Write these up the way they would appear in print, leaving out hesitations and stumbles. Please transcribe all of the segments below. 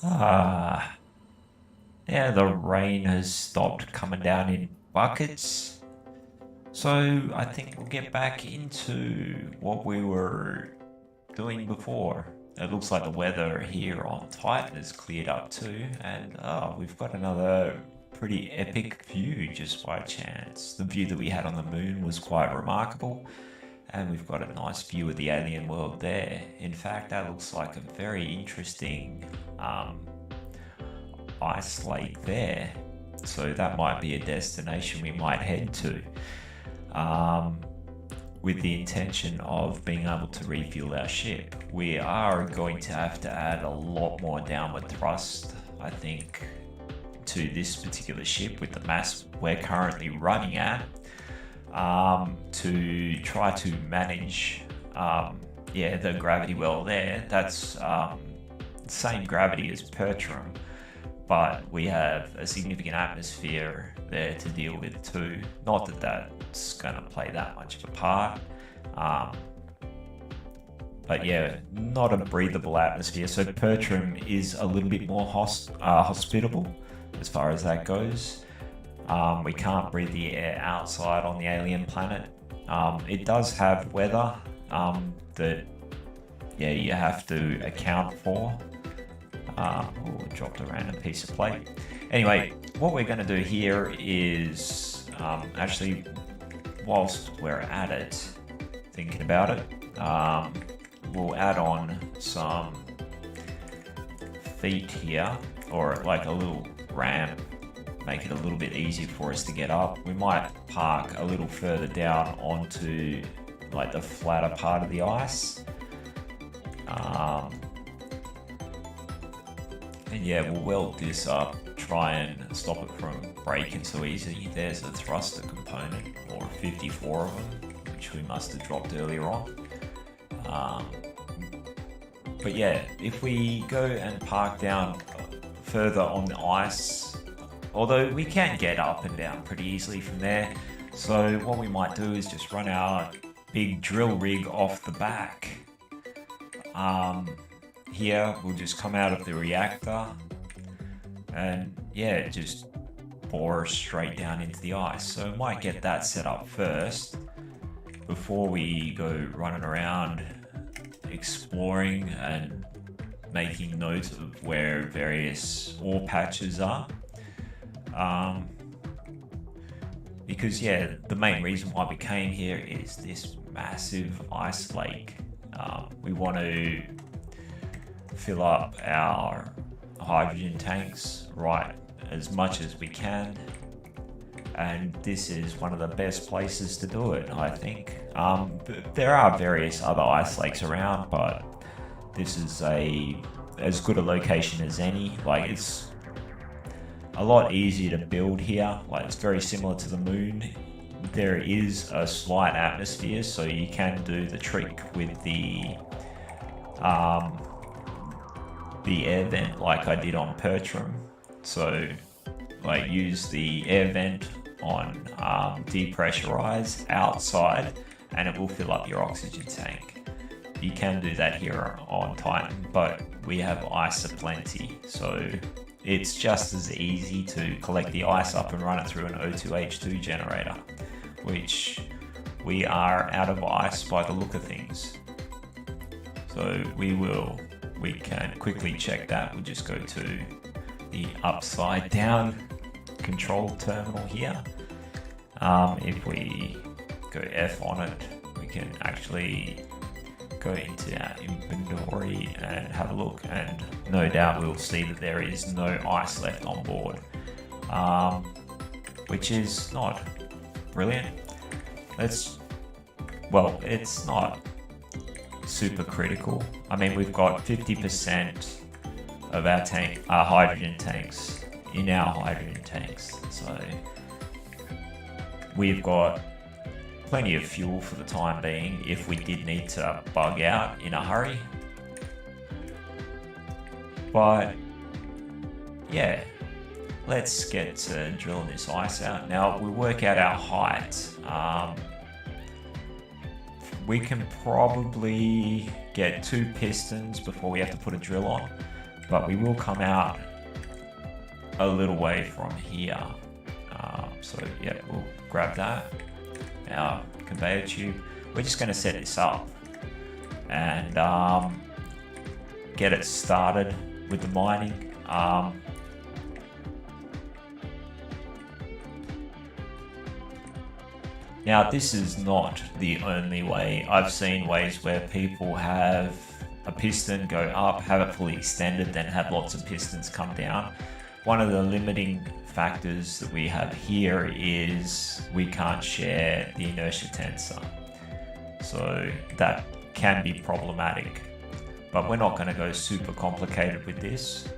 Ah, yeah, the rain has stopped coming down in buckets. So I think we'll get back into what we were doing before. It looks like the weather here on Titan has cleared up too, and we've got another pretty epic view just by chance. The view that we had on the moon was quite remarkable, and we've got a nice view of the alien world there. In fact, that looks like a very interesting ice lake there. So that might be a destination we might head to. Um, with the intention of being able to refuel our ship. We are going to have to add a lot more downward thrust, I think, to this particular ship with the mass we're currently running at, to try to manage the gravity well there. That's same gravity as Pertram, but we have a significant atmosphere there to deal with too. Not that that's going to play that much of a part. Um, but yeah, not a breathable atmosphere. So Pertram is a little bit more hospitable as far as that goes. We can't breathe the air outside on the alien planet. It does have weather that you have to account for. Dropped a random piece of plate. Anyway, what we're going to do here is actually, whilst we're at it, thinking about it, we'll add on some feet here, or like a little ramp, make it a little bit easier for us to get up. We might park a little further down onto like the flatter part of the ice. And yeah, we'll weld this up, try and stop it from breaking so easily. There's a thruster component, or 54 of them, which we must have dropped earlier on. But yeah, if we go and park down further on the ice, although we can get up and down pretty easily from there, so what we might do is just run our big drill rig off the back. Here we'll just come out of the reactor and just bore straight down into the ice. So we might get that set up first before we go running around exploring and making note of where various ore patches are. Because the main reason why we came here is this massive ice lake. We want to fill up our hydrogen tanks right as much as we can, and this is one of the best places to do it, I think. There are various other ice lakes around, but this is as good a location as any. Like, it's a lot easier to build here. Like, it's very similar to the moon. There is a slight atmosphere, so you can do the trick with the air vent like I did on Pertram. So like use the air vent on depressurize outside and it will fill up your oxygen tank. You can do that here on Titan, but we have ice aplenty, so it's just as easy to collect the ice up and run it through an O2H2 generator, which we are out of ice by the look of things. So we can quickly check that. We'll just go to the upside down control terminal here. If we go F on it, we can actually go into our inventory and have a look, and no doubt we'll see that there is no ice left on board, which is not brilliant. It's not super critical. I mean, we've got 50% of our hydrogen tanks in our hydrogen tanks, so we've got plenty of fuel for the time being if we did need to bug out in a hurry. But yeah, let's get to drilling this ice out. Now we work out our height. We can probably get 2 pistons before we have to put a drill on. but we will come out a little way from here. So yeah, we'll grab that, our conveyor tube. We're just going to set this up and get it started with the mining. Now, this is not the only way. I've seen ways where people have a piston go up, have it fully extended, then have lots of pistons come down. One of the limiting factors that we have here is we can't share the inertia tensor. So that can be problematic, but we're not going to go super complicated with this.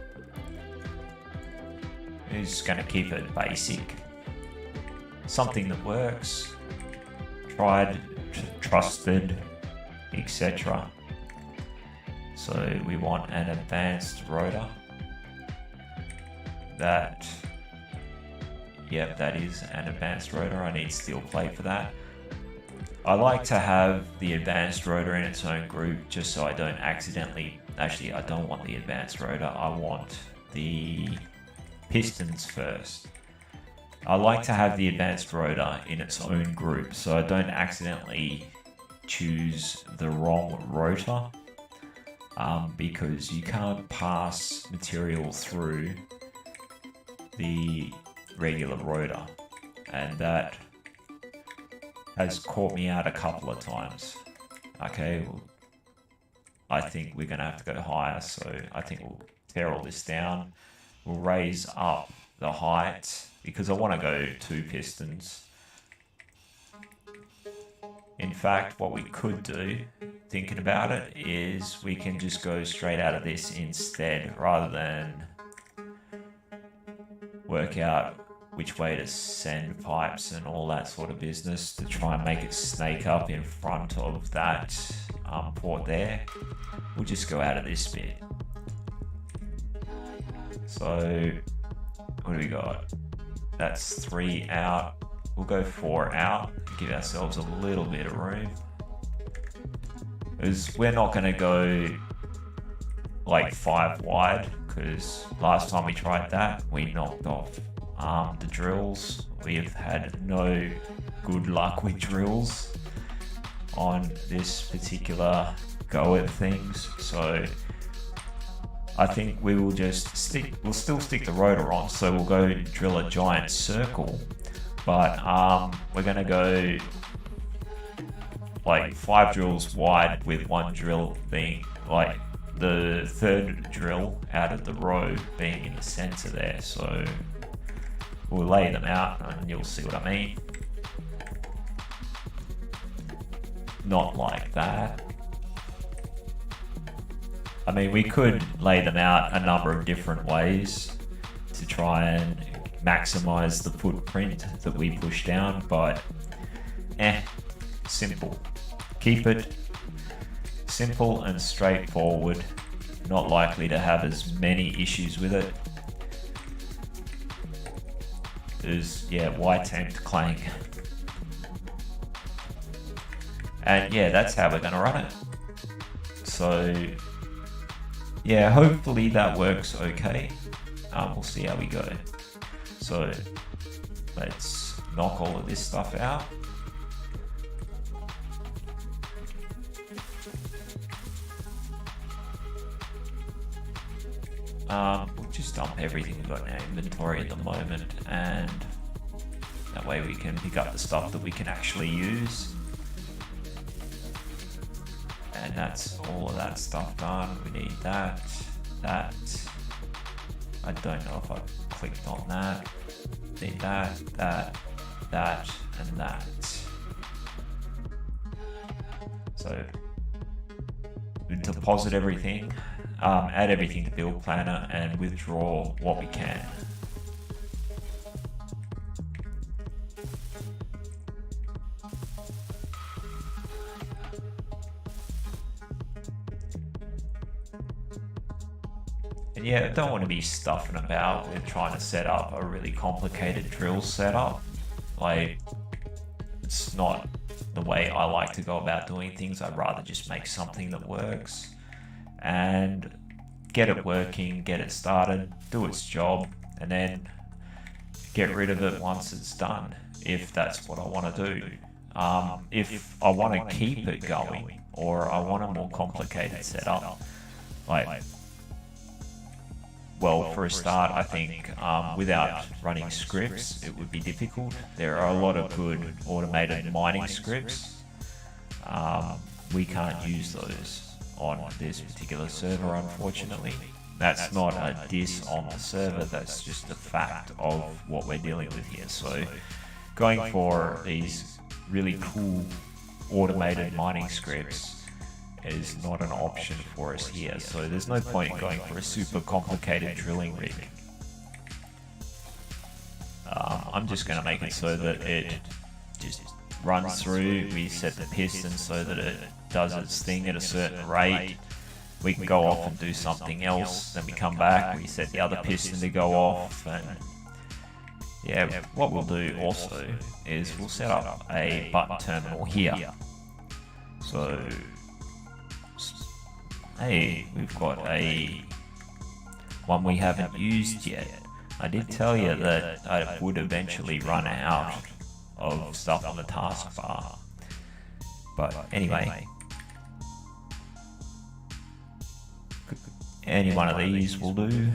We're just going to keep it basic. Something that works, tried, trusted, etc. So we want an advanced rotor. That is an advanced rotor. I need steel plate for that. I like to have the advanced rotor in its own group just so I don't accidentally... Actually, I don't want the advanced rotor. I want the pistons first. I like to have the advanced rotor in its own group so I don't accidentally choose the wrong rotor, because you can't pass material through the regular rotor, and that has caught me out a couple of times. Okay, well, I think we're going to have to go higher, so I think we'll tear all this down. We'll raise up the height because I want to go 2 pistons. In fact, what we could do, thinking about it, is we can just go straight out of this instead, rather than work out which way to send pipes and all that sort of business to try and make it snake up in front of that port there. We'll just go out of this bit. So what do we got? That's 3 out. We'll go 4 out, give ourselves a little bit of room, because we're not going to go like 5 wide, because last time we tried that we knocked off the drills. We have had no good luck with drills on this particular go at things, so I think we will just we'll still stick the rotor on, so we'll go drill a giant circle, but we're going to go like 5 drills wide, with 1 drill being like the 3rd drill out of the row being in the center there. So we'll lay them out and you'll see what I mean. Not like that. I mean, we could lay them out a number of different ways to try and maximize the footprint that we push down, but simple. Keep it simple and straightforward. Not likely to have as many issues with it. Why tempt Clang? And yeah, that's how we're going to run it. So yeah, hopefully that works okay. We'll see how we go. So let's knock all of this stuff out. We'll just dump everything we've got in our inventory at the moment, and that way we can pick up the stuff that we can actually use. And that's all of that stuff done. We need that. I don't know if I clicked on that. Need that, and that. So we deposit everything, add everything to build planner, and withdraw what we can. And yeah, I don't want to be stuffing about with trying to set up a really complicated drill setup. Like, it's not the way I like to go about doing things. I'd rather just make something that works. And get it working, get it started, do its job, and then get rid of it once it's done, if that's what I want to do. If I want to keep it going, or I want a more complicated setup, like, well, for a start, I think without running scripts, it would be difficult. There are a lot of good automated mining scripts. We can't use those on this particular server, unfortunately. That's not a diss on the server, that's just a fact of what we're dealing with here. So going for these really cool automated mining scripts is not an option for us here. So there's no point in going for a super complicated drilling rig. I'm just going to make it so that it just runs through. We set the piston so that it does its thing at a certain rate. We can go off and do something else, then we come back, we set the other piston to go off, and yeah, what we'll do also is we'll set up a button terminal here. So, hey, we've got a one we haven't used yet. I did tell you that I would eventually run out of stuff on the taskbar, but anyway, any one of these will do.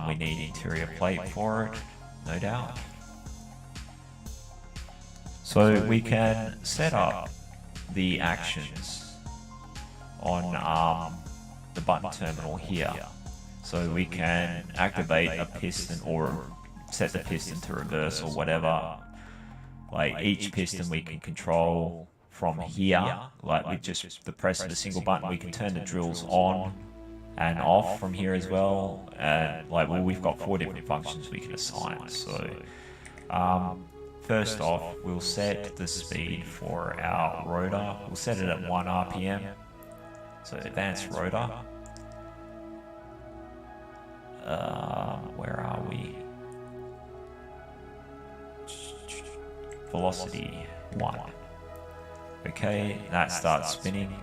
We need interior plate for it, no doubt. So we can set up the actions on the button terminal here. So we can activate a piston or set the piston to reverse or whatever. Like each piston we can control from here, like with just the press of a single button. We can turn the drills on and off from here as well, and like, well, we've got 4 different functions we can assign. So first off, we'll set the speed for our rotor. We'll set it at 1 RPM, so advanced rotor. Where are we? Velocity 1. Okay, that starts spinning.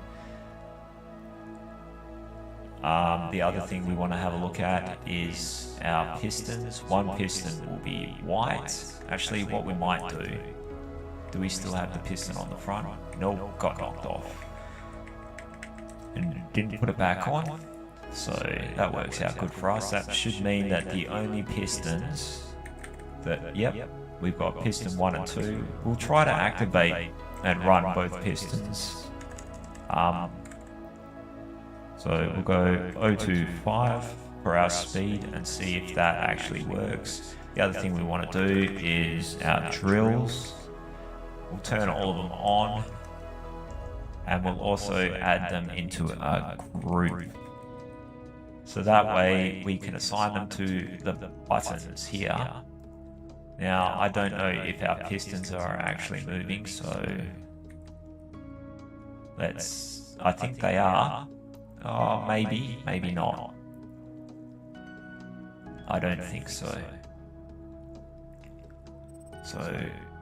The other thing we want to have a look at is our pistons. One piston will be white. Actually, what we might do we still have the piston on the front? Nope, got knocked off. And didn't put it back on. So that works out good for us. That should mean that the only pistons that, yep, we've got piston 1 and 2. We'll try to activate and run both pistons. So we'll go 025 for our speed and see if that actually works. The other thing we want to do is our drills. We'll turn all of them on, and we'll also add them into a group. So that way we can assign them to the buttons here. Now, I don't know if our pistons are actually moving, so I think they are. Oh, maybe, maybe not. I don't think so. So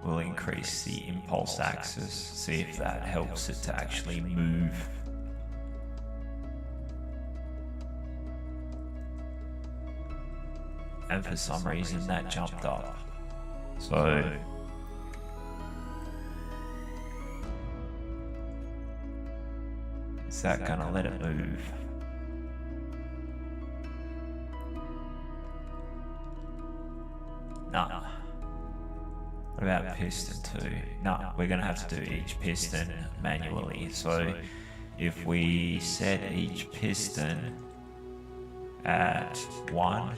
we'll increase the impulse axis, see if that helps it to actually move. And for some reason that jumped up. So is that gonna let it move? Nah. What about piston 2? Nah, we're gonna have to do each piston manually. So if we set each piston at 1,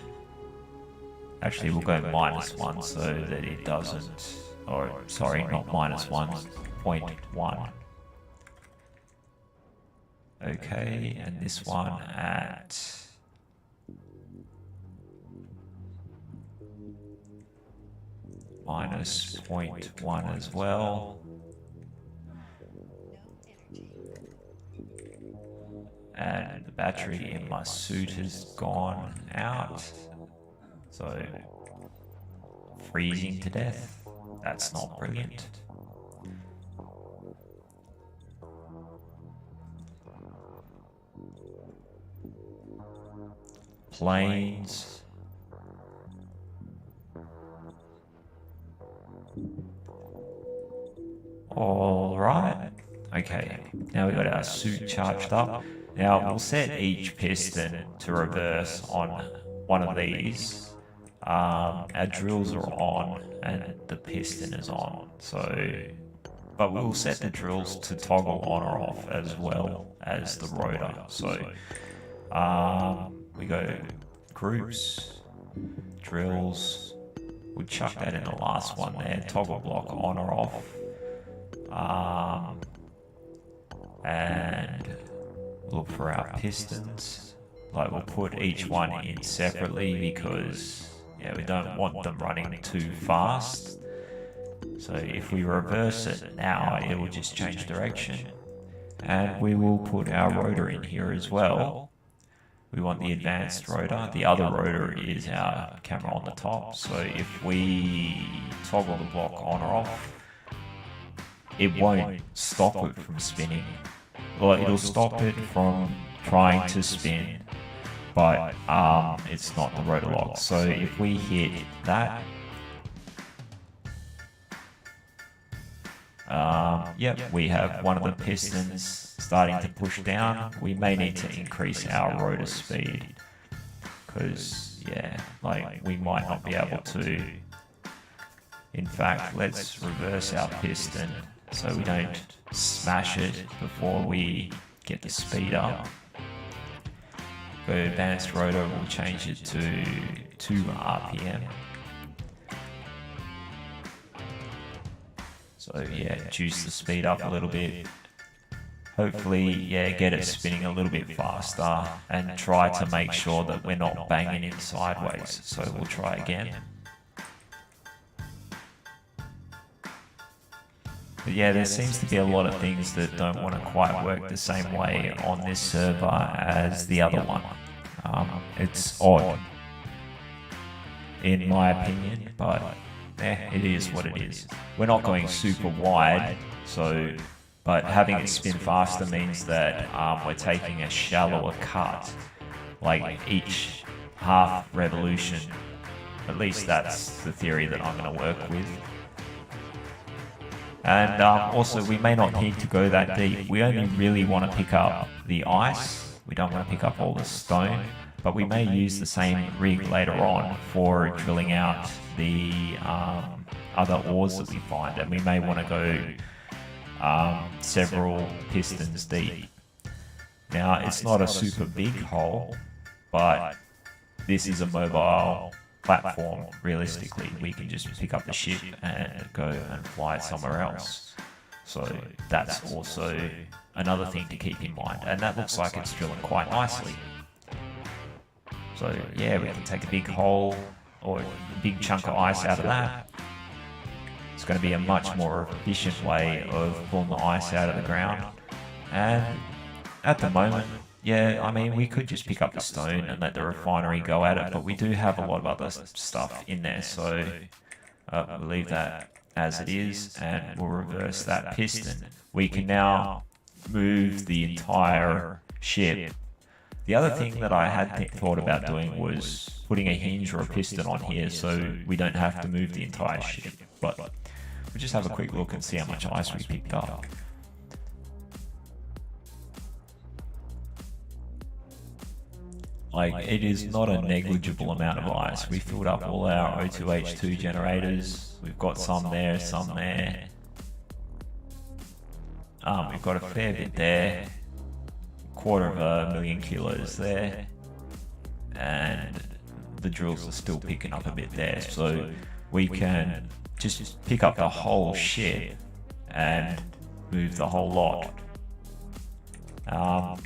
actually we'll go -1 so that it doesn't, or sorry, not -1, 0.1. Okay, and this one at -0.1 as well. And the battery in my suit has gone out, so freezing to death. That's not brilliant. planes. All right. Okay, now we've got our suit charged up. Now we'll set each piston to reverse on one of these. Our drills are on and the piston is on. But we'll set the drills to toggle on or off as well as the rotor. So we go groups, drills. We'll chuck that in the last one there. Toggle block on or off. And look for our pistons. Like, we'll put each one in separately because we don't want them running too fast. So if we reverse it now, it will just change direction. And we will put our rotor in here as well. We want the advanced rotor. The other rotor is our camera on the top. So if we toggle the block on or off, it won't stop it from spinning. Well, it'll stop it from trying to spin, but it's not the rotor lock. So if we hit that, we have one of the pistons starting to push down. We may need to increase our rotor speed because, we might not be able to. In fact, let's reverse our piston so we don't smash it before we get the speed up. Go advanced rotor, we'll change it to 2 RPM. So juice the speed up a little bit. Hopefully, get it spinning a little bit faster and try to make sure that we're not banging it sideways. So we'll try again. But there seems to be a lot of things that don't want to quite work the same way on this server as the other one. It's odd, in my opinion, but it is what it is. We're not going super wide, but having it spin faster means that we're taking a shallower cut, like each half revolution. At least that's the theory that I'm going to work with. And also, we may not need to go that deep. We only really want to pick up the ice. We don't want to pick up all the stone, but we may use the same rig later on for drilling out the other ores that we find, and we may want to go several pistons deep. Now, it's not a super big hole, but this is a mobile platform. Realistically, we can just pick up the ship and go and fly it somewhere else. So that's also another thing to keep in mind, and that looks like it's drilling quite nicely. So we can take a big hole or a big chunk of ice out of that. It's going to be a much more efficient way of pulling the ice out of the ground. And at the moment, we could just pick up the stone and let the refinery go at it, but we do have a lot of other stuff in there, so we'll leave that as it is, and we'll reverse that piston. We can now move the entire ship. The other thing that I had thought about doing was putting a hinge or a piston on here so we don't have to move the entire ship, but we'll just have a quick look and see how much ice we picked up. It is not a negligible amount of ice. We filled up all our O2H2 generators. We've got some there, some there. We've got a fair bit there. 250,000 kilos there. And the drills are still picking up a bit there. So we can just pick up the whole ship and move the whole lot.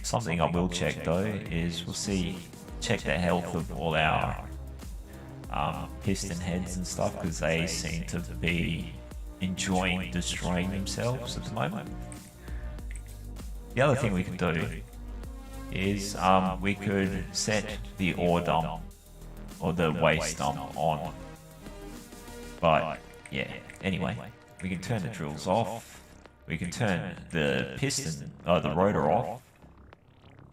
Something I will check though is check the health of all our piston heads and stuff, because they seem to be enjoying destroying themselves at the moment. The other thing we can do is we could set the ore dump or the waste dump on, but anyway, we can turn the drills off. We can turn the piston, the rotor off.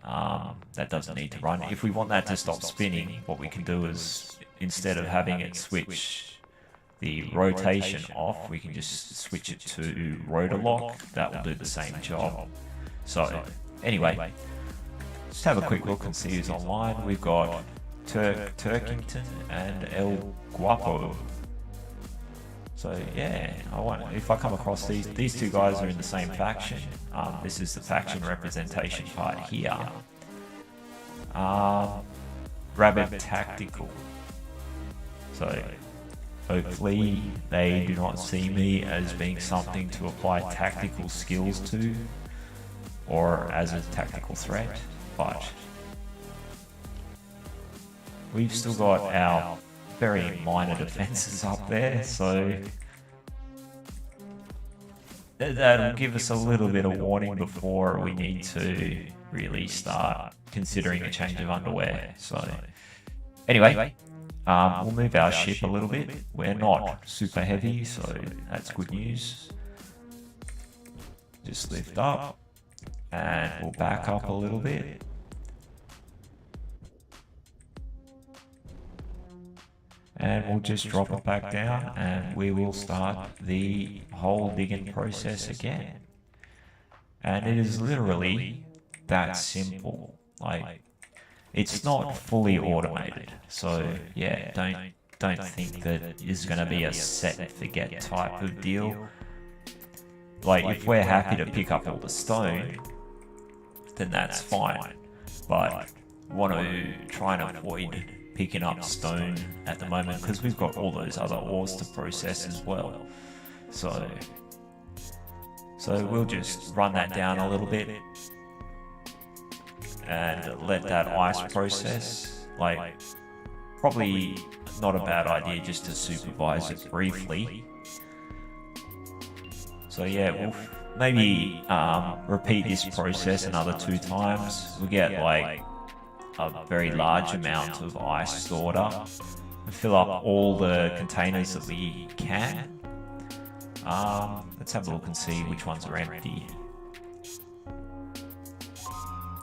that doesn't need to run. If we want that to stop spinning, what we can do is, instead of having it switch the rotation off, we can just switch it to rotor lock. That will do the same job. So anyway, just have a quick look and see who's online. We've got Turkington and El Guapo. So yeah, if I come across these two guys are in the same faction. This is the faction representation part here. Rabbit Tactical. So hopefully they do not see me as being something to apply tactical skills to, or as a tactical threat, but we've still got our very minor defenses up there, so that'll give us a little bit of warning before we need to really start considering a change of underwear. So anyway, we'll move our ship a little bit. We're not super heavy, so that's good news. Just lift up and we'll back up a little bit. And we'll just drop it back down and we will start the whole digging process again. And it is literally that simple. Like, it's not fully automated. So yeah, don't think that it's going to be a set and forget type of deal. Like, if we're happy to pick up all the stone, then that's fine. But want to try and avoid picking up stone at the moment because we've got all those other ores to process as well. So we'll just run that down a little bit and let that ice process. Like, probably not a bad idea just to supervise it briefly. So yeah, we'll maybe repeat this process another 2 times. We'll get like a very large amount of ice stored up and fill up all the containers that we can. Let's have a look and see which ones are empty.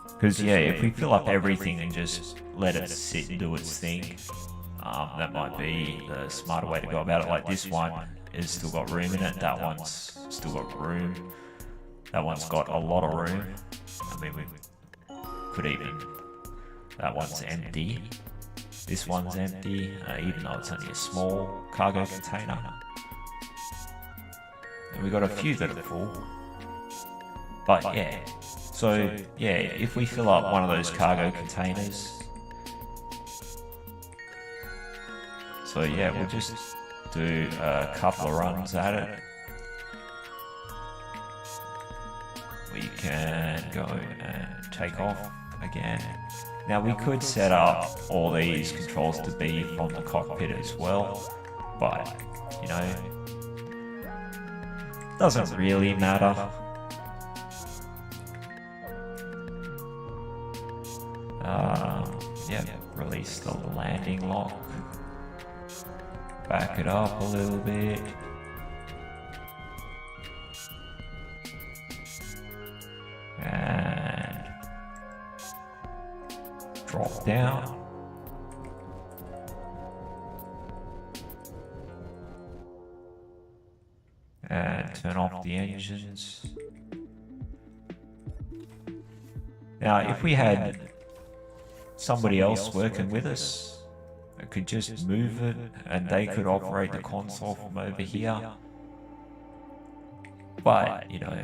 Because yeah, if we fill up everything and just let it sit and do its thing, that might be the smarter way to go about it. Like, this one has still got room in it, that one's still got room, that one's got a lot of room. I mean, we could even, that one's empty, this one's empty, even though it's only a small cargo container. And we've got a few that are full. But yeah, so yeah, if we fill up one of those cargo containers, so yeah, we'll just do a couple of runs at it. We can go and take off again. Now we could set up all these controls to be from the cockpit as well, but you know, doesn't really matter. Yeah, release the landing lock. Back it up a little bit. And drop down. And turn off the engines. Now, if we had somebody else working with us, I could just move it and they could operate the console from over here. But, you know,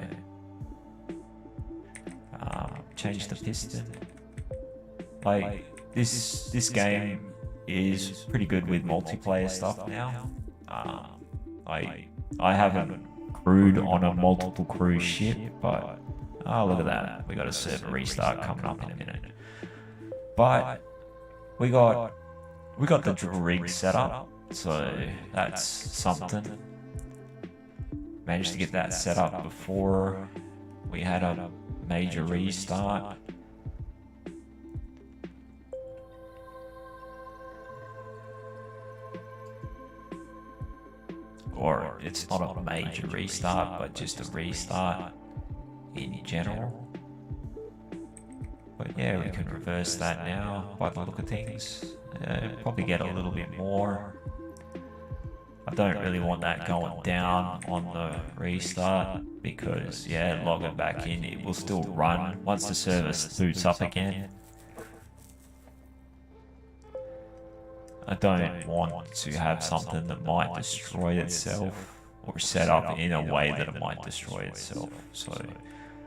change the piston. Like, this game is pretty good with multiplayer stuff now. I haven't crewed on a multiple crew ship, but oh, look at that, we got a server restart coming up in a minute. But we got the drill rig set up, so that's something. Managed to get that set up before we had a major restart. Or it's not a major restart, but just a restart in general. But yeah, we can reverse that now by the look of things. Probably get a little bit more. I don't really want that going down on the restart because, yeah, log it back in, it will still run once the service boots up again. I don't want to have something that might destroy itself or set up in a way that it might destroy itself.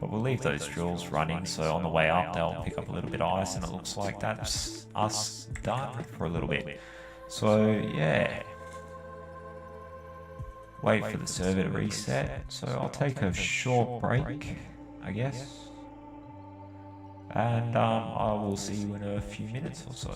But we'll leave those drills running, so on the way up they'll pick up a little bit of ice, and it looks like that's us done for a little bit. So yeah, wait for the server to reset. So I'll take a short break, I guess, and I will see you in a few minutes or so.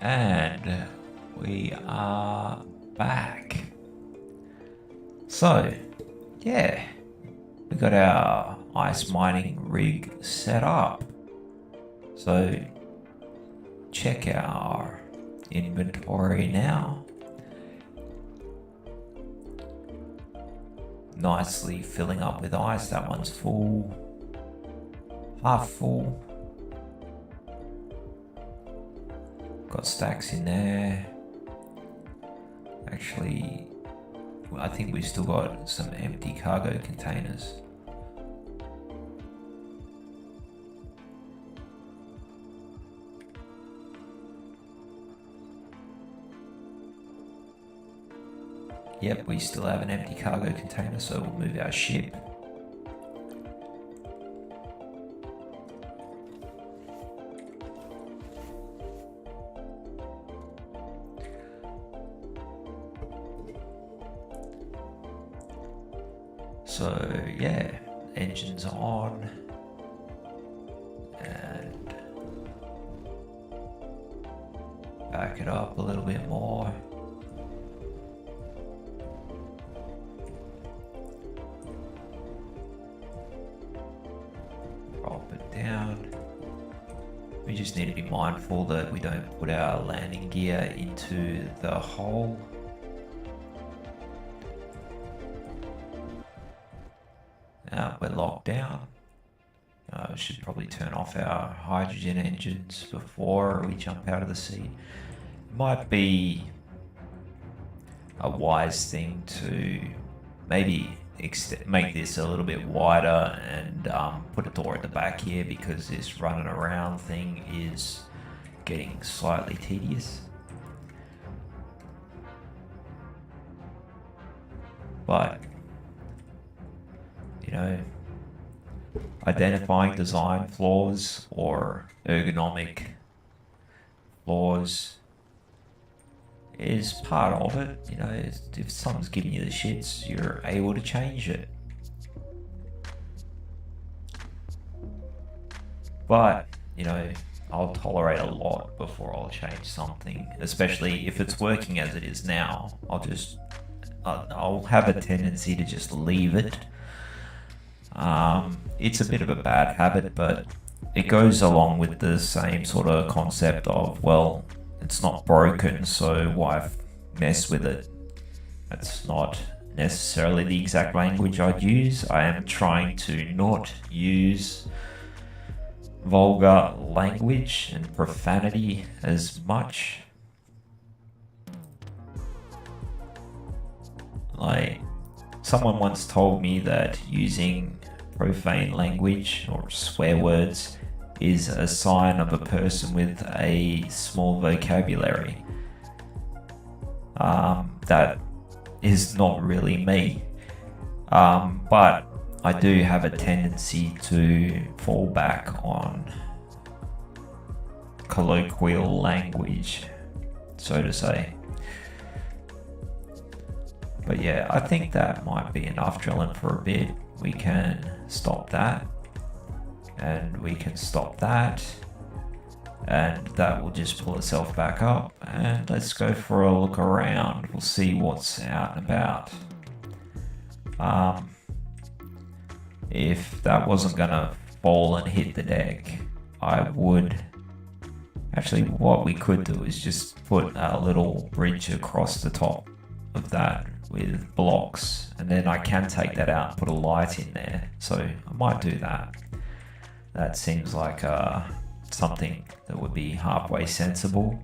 And we are back. So, yeah, we got our ice mining rig set up. So, check our inventory now. Nicely filling up with ice. That one's full, half full. Got stacks in there. Actually, I think we've still got some empty cargo containers. Yep, we still have an empty cargo container, so we'll move our ship. So yeah, engine's on, and back it up a little bit more. Drop it down. We just need to be mindful that we don't put our landing gear into the hole. Now we're locked down. We should probably turn off our hydrogen engines before we jump out of the seat. Might be a wise thing to maybe make this a little bit wider and put a door at the back here, because this running around thing is getting slightly tedious. But you know, identifying design flaws or ergonomic flaws is part of it. You know, if something's giving you the shits, you're able to change it. But, you know, I'll tolerate a lot before I'll change something, especially if it's working as it is now. I'll have a tendency to just leave it. It's a bit of a bad habit, but it goes along with the same sort of concept of, well, it's not broken, so why mess with it? That's not necessarily the exact language I'd use. I am trying to not use vulgar language and profanity as much. Like, someone once told me that using profane language or swear words is a sign of a person with a small vocabulary. That is not really me. But I do have a tendency to fall back on colloquial language, so to say. But yeah, I think that might be enough drilling for a bit. We can stop that, and we can stop that, and that will just pull itself back up, and let's go for a look around. We'll see what's out and about. If that wasn't gonna fall and hit the deck, I would actually, what we could do is just put a little bridge across the top of that with blocks, and then I can take that out and put a light in there. So I might do that. That seems like something that would be halfway sensible.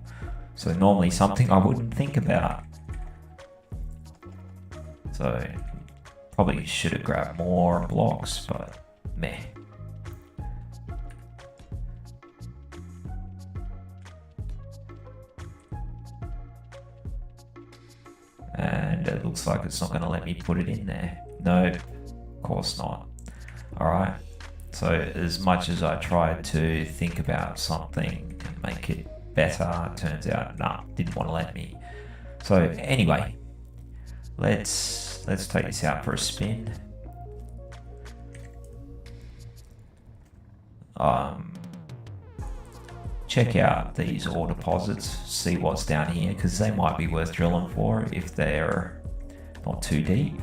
So normally something I wouldn't think about. So probably should have grabbed more blocks, but meh. And it looks like it's not going to let me put it in there. No, of course not. Alright, so as much as I tried to think about something and make it better, it turns out, nah, didn't want to let me. So anyway, let's take this out for a spin. Check out these ore deposits, see what's down here, because they might be worth drilling for if they're not too deep.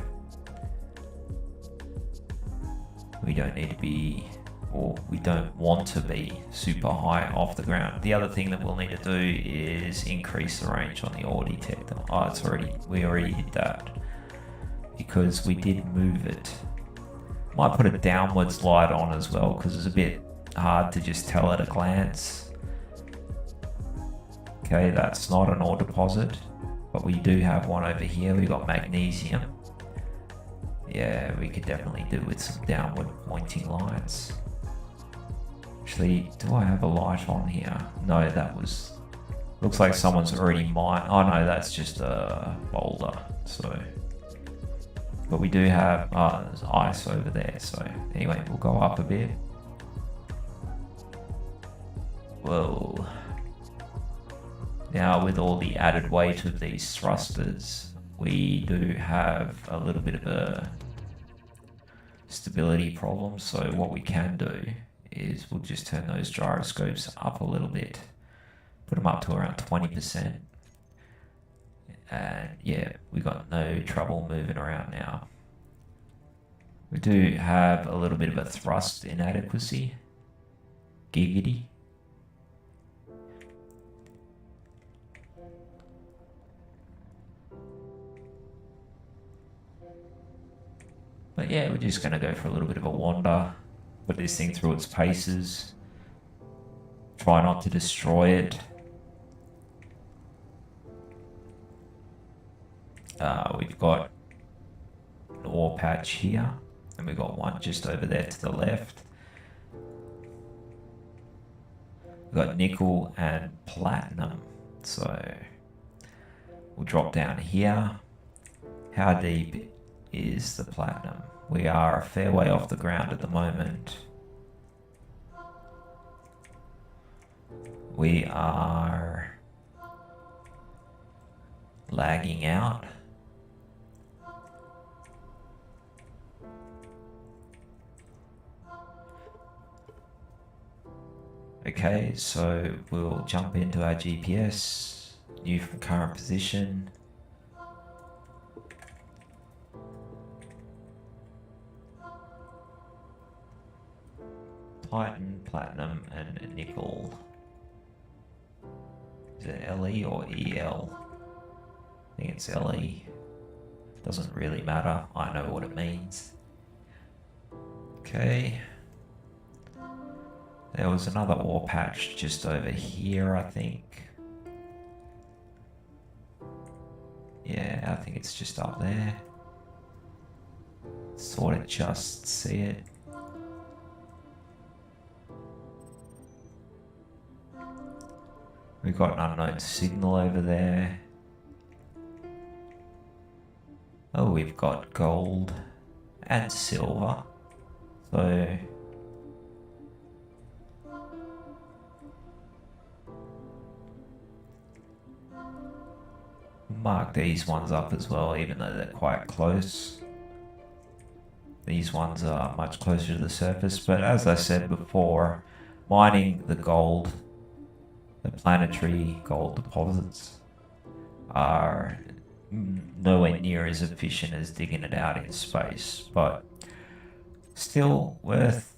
We don't need to be, or we don't want to be super high off the ground. The other thing that we'll need to do is increase the range on the ore detector. Oh, we already did that because we did move it. Might put a downwards light on as well, because it's a bit hard to just tell at a glance. Okay, that's not an ore deposit, but we do have one over here. We've got magnesium. Yeah, we could definitely do with some downward pointing lights. Actually, do I have a light on here? No, looks like someone's already mined. Oh no, that's just a boulder. So, but we do have, there's ice over there. So anyway, we'll go up a bit. Whoa. Now, with all the added weight of these thrusters, we do have a little bit of a stability problems. So what we can do is we'll just turn those gyroscopes up a little bit, put them up to around 20%. And yeah, we got no trouble moving around now. We do have a little bit of a thrust inadequacy. Giggity. But yeah, we're just going to go for a little bit of a wander, put this thing through its paces, try not to destroy it. We've got an ore patch here, and we've got one just over there to the left. We've got nickel and platinum, so we'll drop down here. How deep is the platinum? We are a fair way off the ground at the moment. We are lagging out. Okay, so we'll jump into our GPS, new from current position. Titan, platinum, and nickel. Is it LE or EL? I think it's LE. Doesn't really matter. I know what it means. Okay. There was another ore patch just over here, I think. Yeah, I think it's just up there. Sort of just see it. We've got an unknown signal over there. Oh, we've got gold and silver. So mark these ones up as well, even though they're quite close. These ones are much closer to the surface, but as I said before, mining the gold, the planetary gold deposits, are nowhere near as efficient as digging it out in space, but still worth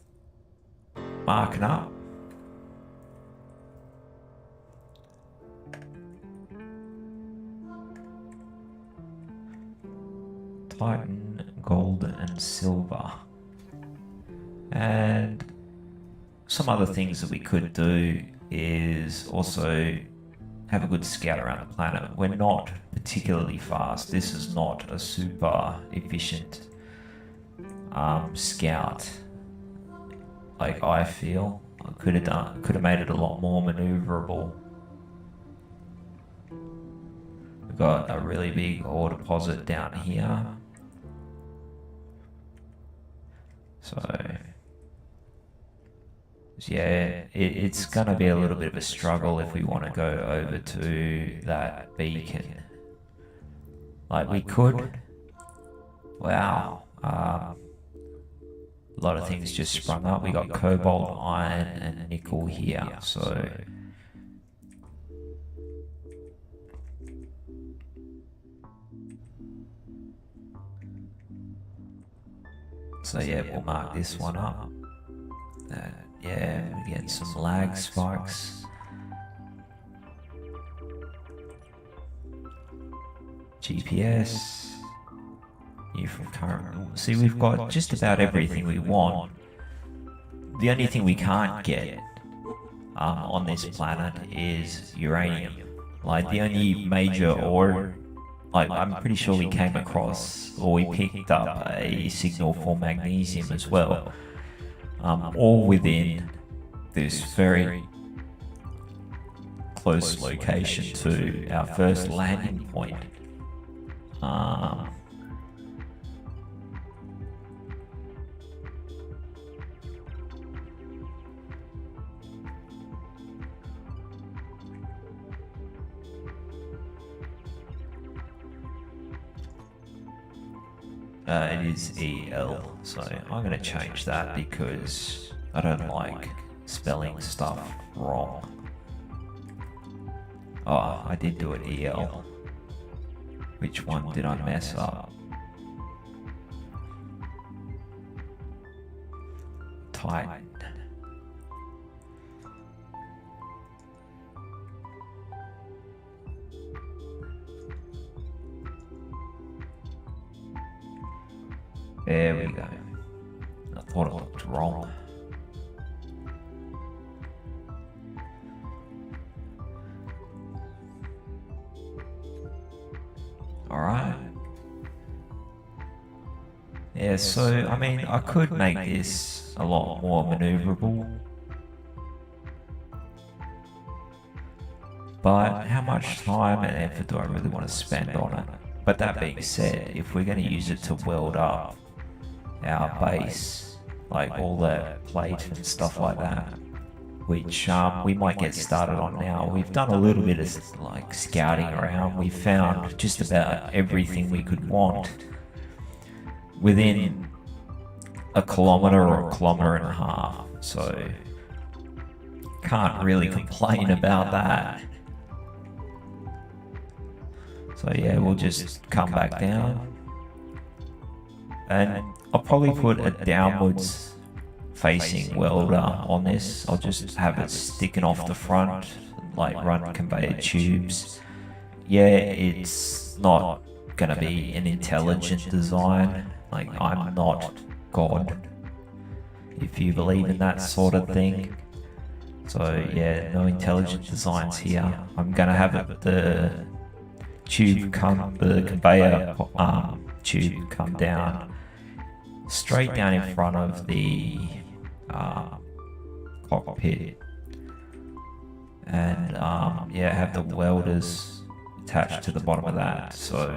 marking up. Titan, gold and silver. And some other things that we could do is also have a good scout around the planet. We're not particularly fast. This is not a super efficient scout. Like, I feel I could have made it a lot more maneuverable. We've got a really big ore deposit down here. So yeah, it's going to be a little bit of a struggle if we want to go over to that beacon. Like, we could. Wow. A lot of things just sprung up. We got cobalt, iron, and nickel here. So yeah, we'll mark this one up. Yeah, we get some lag spikes. GPS. New from current. See, we've got just about everything we want. The only thing we can't get on this planet is uranium. Like, the only major ore, like, I'm pretty sure we came across, or we picked up a signal for magnesium as well. All within this very close location to our first landing point. It is EL, so I'm going to change that because I don't like spelling stuff wrong. Oh, I did do it EL. Which one did I mess up? Titan. There we go. I thought it looked wrong. Alright. Yeah, so, I mean, I could make this a lot more maneuverable. But how much time and effort do I really want to spend on it? But that being said, if we're going to use it to weld up our base, like all the plate and stuff like that, which we might get started on now. We've done a little bit of like scouting around. We found just about everything we could want within a kilometre or a kilometre and a half. So can't really complain about that. So yeah, we'll just come back down. And I'll probably put a downwards facing welder on this. I'll just have it sticking off the front, like run conveyor tubes. Yeah, it's not gonna be an intelligent design. Like, I'm not God, if you believe in that sort of thing. So yeah, no intelligent designs here. I'm gonna have it, the conveyor tube come down straight down in front of the cockpit, and yeah, have the welders attached to the bottom of that. So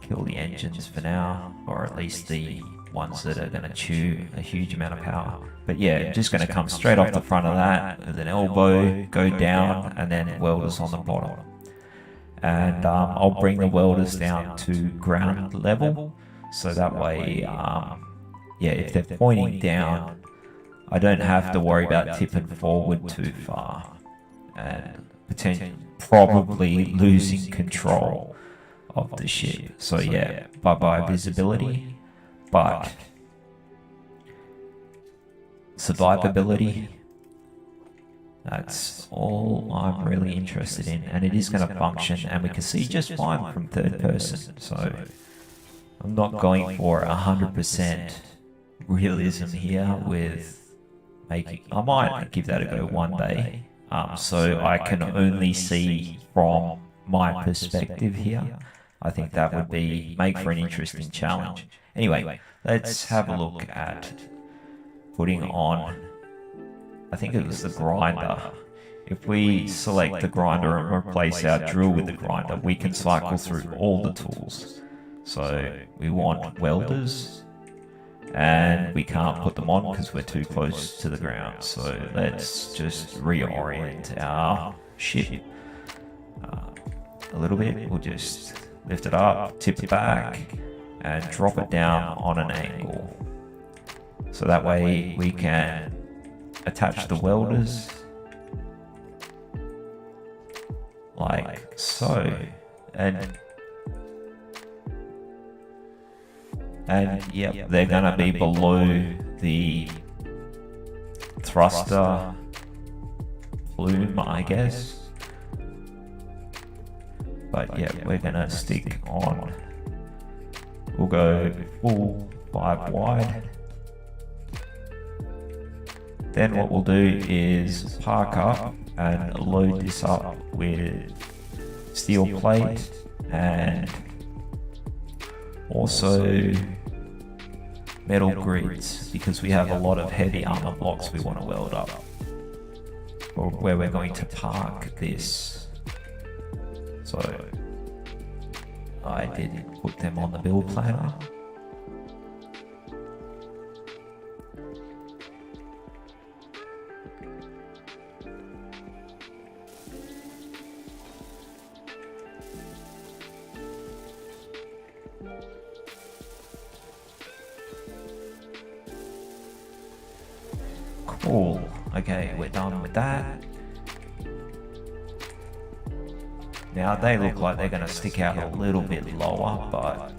kill the engines for now, or at least the ones that are going to chew a huge amount of power. But yeah, just going to come straight off the front of that with an elbow, go down, and then welders on the bottom. And I'll bring the welders down to ground level, so that way, yeah, if they're pointing down, I don't have to worry about tipping forward too far and potentially probably losing control of the ship. So yeah, bye-bye visibility, but survivability, that's all I'm really interested in, and it is going to function, and we can see just fine from third person. So I'm not going for 100% realism here with making. I might give that a go one day, so I can only see from my perspective here. I think that would make for an interesting challenge. Anyway, let's have a look at putting on, I think it was the grinder. If we select the grinder and replace our drill with the grinder, we can cycle through all the tools. So we want welders, and we can't put them on because we're too close to the ground. So let's just reorient our ship a little bit. We'll just lift it up, tip it back, and drop it down on an angle. So that way we can attach the welders like so, and yep, they're gonna be below the thruster plume, I guess. But yeah, we're gonna stick on, we'll go full 5 wide. Then what we'll do is park up and load this up with steel plate and also metal grids, because we have a lot of heavy armor blocks we want to weld up, or where we're going to park this. So I did put them on the build planner. Cool. Okay, we're done with that. Now they look like they're going to stick out a little bit lower, but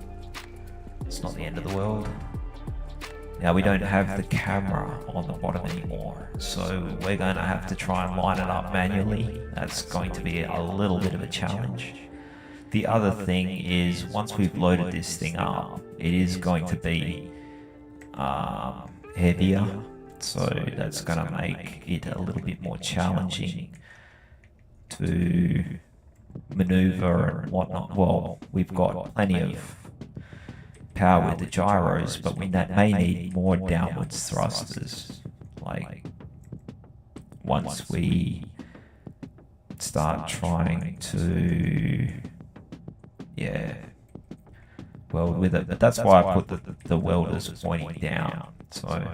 it's not the end of the world. Now we don't have the camera on the bottom anymore, so we're going to have to try and line it up manually. That's going to be a little bit of a challenge. The other thing is, once we've loaded this thing up, it is going to be heavier, so that's going to make it a little bit more challenging to maneuver and whatnot. Well, we've got plenty of power with the gyros, but we may need more downwards thrusters. Like, once we start trying to, weld with it. But that's why I put the welders pointing down. So,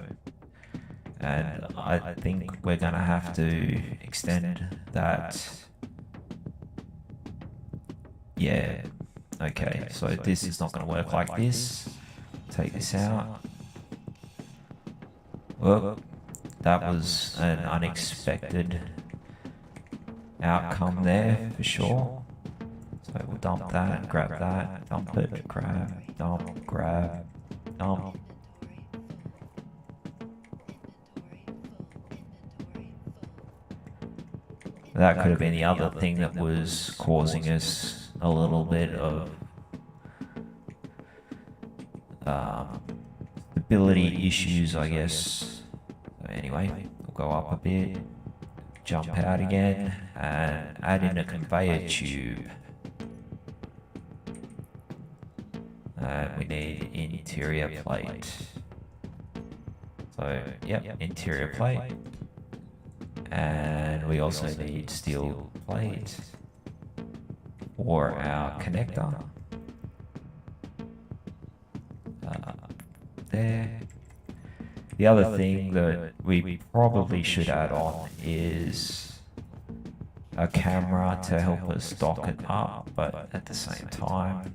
and I think we're going to have to extend that. Yeah, okay, so this is not going to work like this. Take this out. Well, that was an unexpected outcome there for sure. So we'll dump that, grab that, dump it, grab, dump, grab, dump. That could have been the other thing that was causing us a little bit of stability issues, I guess. So anyway, we'll go up a bit, jump out again, and add in a conveyor tube. We need interior plate. So, yep, interior plate. And we also need steel plate for our connector. There. The other thing that we probably should add on is a camera to help us dock it up, but at the same time,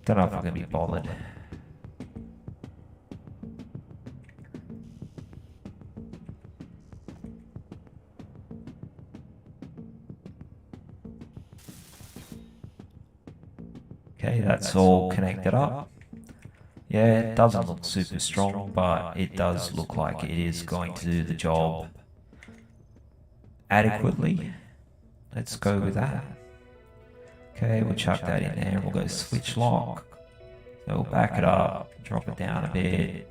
don't know if I'm going to be bothered. Okay, that's all connected up. Yeah, it doesn't look super strong, but it does look like it is going to do the job adequately. Let's go with that. Okay, we'll chuck that in there. We'll go switch lock. So we'll back it up, drop it down a bit.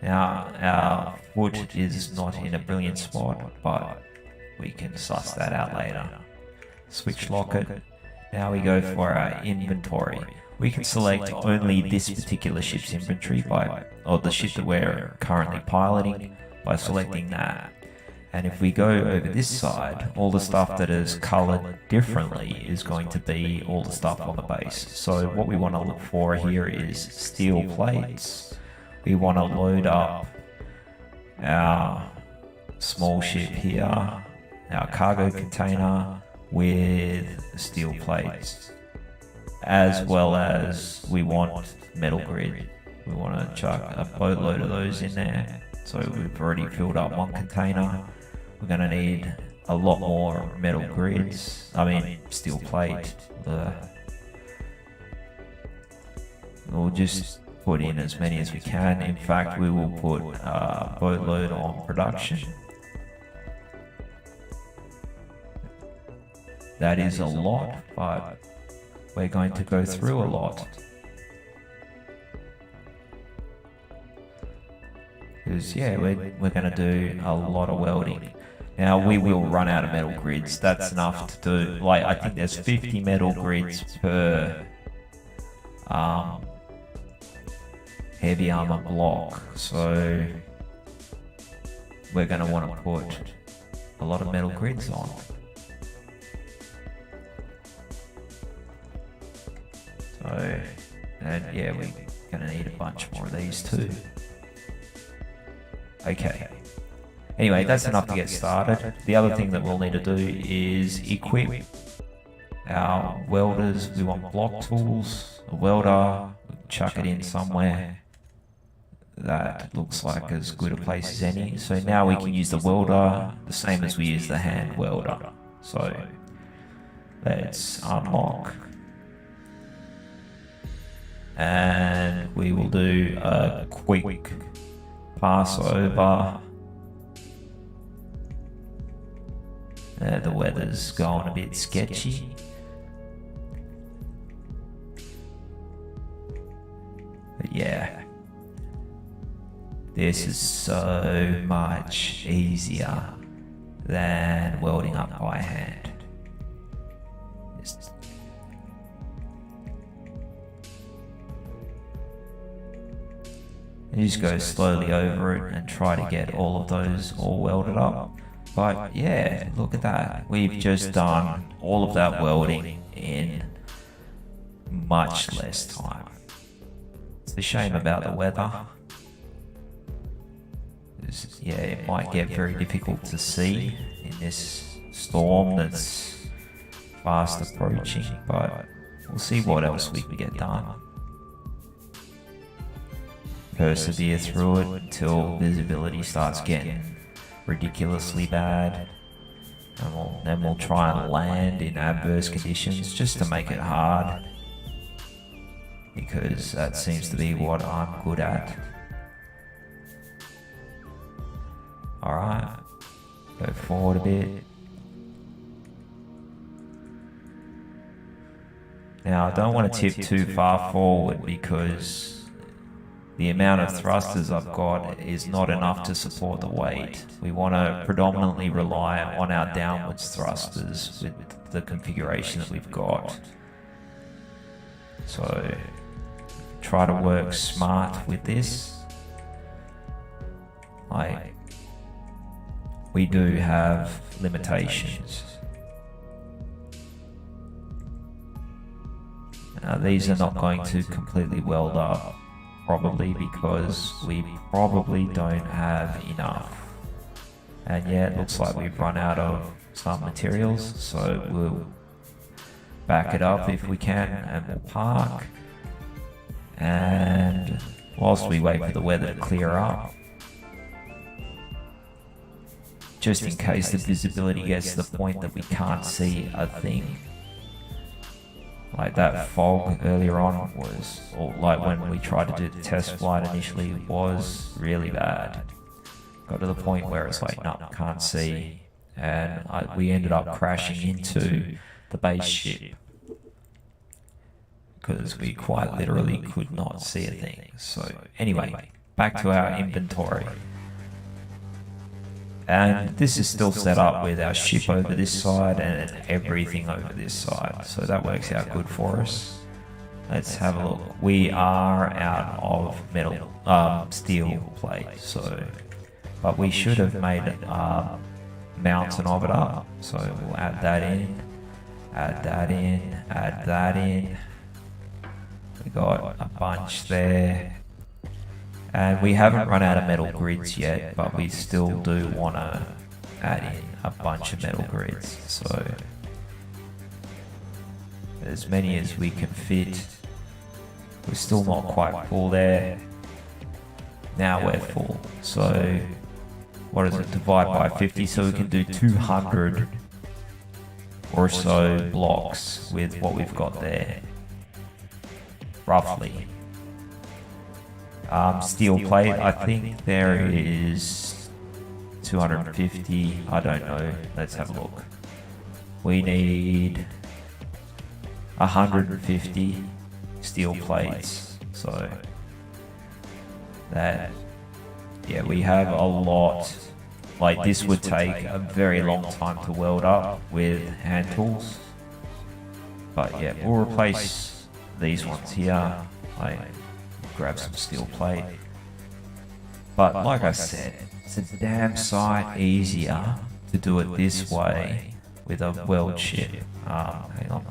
Now, our foot is not in a brilliant spot, but we can suss that out later. Switch lock it. Now we go for our inventory. We can select only this particular ship's inventory or the ship that we're currently piloting by selecting that. And if we go over this side, all the stuff that is colored differently is going to be all the stuff on the base. So what we want to look for here is steel plates. We want to load up our small ship here, our cargo container, with steel plates, as well as we want metal grid. We want to chuck a boatload of those in there. So we've already filled up one container. We're going to need a lot more metal grids, steel plate. We'll just put in as many as we can. In fact, we will put a boatload on production. That is a lot, but we're going to go through a lot. Because, we're going to do a lot of welding. Now, we will run out of metal grids. That's enough to do, I think there's 50 metal grids per heavy armor block. So, we're going to want to put a lot of metal grids on. So, and we're going to need a bunch more of these too. Okay. Anyway, that's enough to get started. The other thing that we'll need to do is equip our welders. We want block tools, a welder, chuck it in somewhere. that looks like as good a place as any. So now we can use the welder, the same as we use the hand welder. So let's unlock. And we will do a quick pass over. The weather's going a bit sketchy. But yeah, this is so much easier than welding up by hand. You just go slowly over it and try to get all of those all welded up. But yeah, look at that. We've just done all of that welding in much less time. It's a shame about the weather. Yeah, it might get very difficult to see in this storm that's fast approaching, but we'll see what else we can get done. Persevere through it until visibility starts getting ridiculously bad, and then we'll try and land in adverse conditions just to make it hard, because that seems to be what I'm good at. Alright, go forward a bit. Now I don't want to tip too far forward because the amount of thrusters I've got is not enough to support the weight. We want to predominantly rely on our downwards thrusters with the configuration that we've got. So try to work smart with this. Like, we do have limitations. Now these are not going to completely weld up, probably because we probably don't have enough. And yeah, it looks like we've run out of some materials, so we'll back it up if we can and we'll park. And whilst we wait for the weather to clear up, just in case the visibility gets to the point that we can't see a thing. Like that fog earlier on was, or like when we tried to do the test flight initially, was really bad. Got to the point where it's like, no, can't see. And we ended up crashing into the base ship because we quite literally could not see a thing. So anyway, back to our inventory. And this is still set up with our ship over this side and everything over this side, so that works out good for us. Let's have a look. We are out of metal, steel plate, but we should have made a mountain of it up. So we'll add that in, add that in, add that in. We got a bunch there. And we haven't run out of metal grids yet, but we still do want to add in a bunch of metal grids. So as many as we can fit. We're still not quite full there. Now we're full. So what is it? Divide by 50, so we can do 200 or so blocks with what we've got there. Roughly. Steel plate, I think there is 250, I don't know, let's have a look. We need 150 steel plates, so that, yeah, we have a lot. Like this would take a very long time to weld up with hand tools, but yeah, we'll replace these ones here. Grab some steel plate. But like I said, it's a damn sight easier to do it this way with a weld ship. Hang on.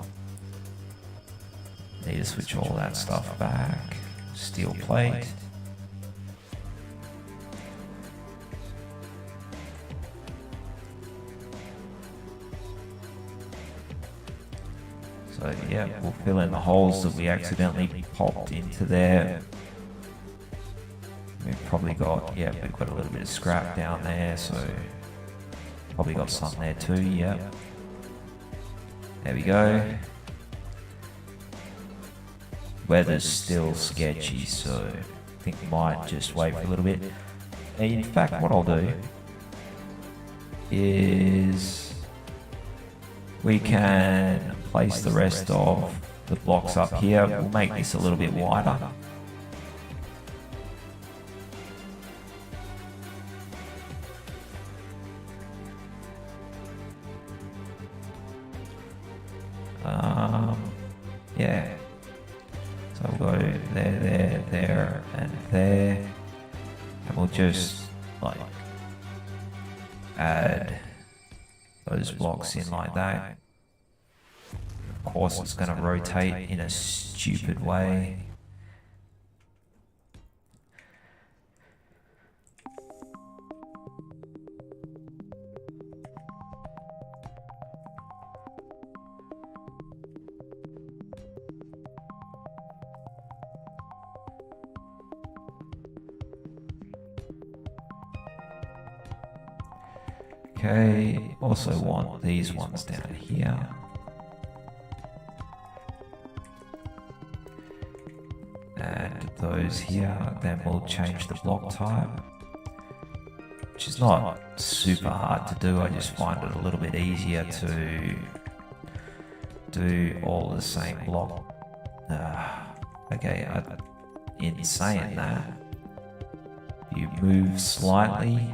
Need to switch all that stuff back. Steel plate. So yeah, we'll fill in the holes that we accidentally popped into there. We probably got, yeah, we've got a little bit of scrap down there, so probably got some there too, yeah. There we go. Weather's still sketchy, so I think we might just wait for a little bit. In fact, what I'll do is we can place the rest of the blocks up here. We'll make this a little bit wider. Yeah. So we'll go there, there, and there. And we'll just like add those blocks in like that. Of course, it's going to rotate in a stupid way. Okay, also want these ones down here. And those here, then we'll change the block type, which is not super hard to do. I just find it a little bit easier to do all the same block. Okay, in saying that, you move slightly.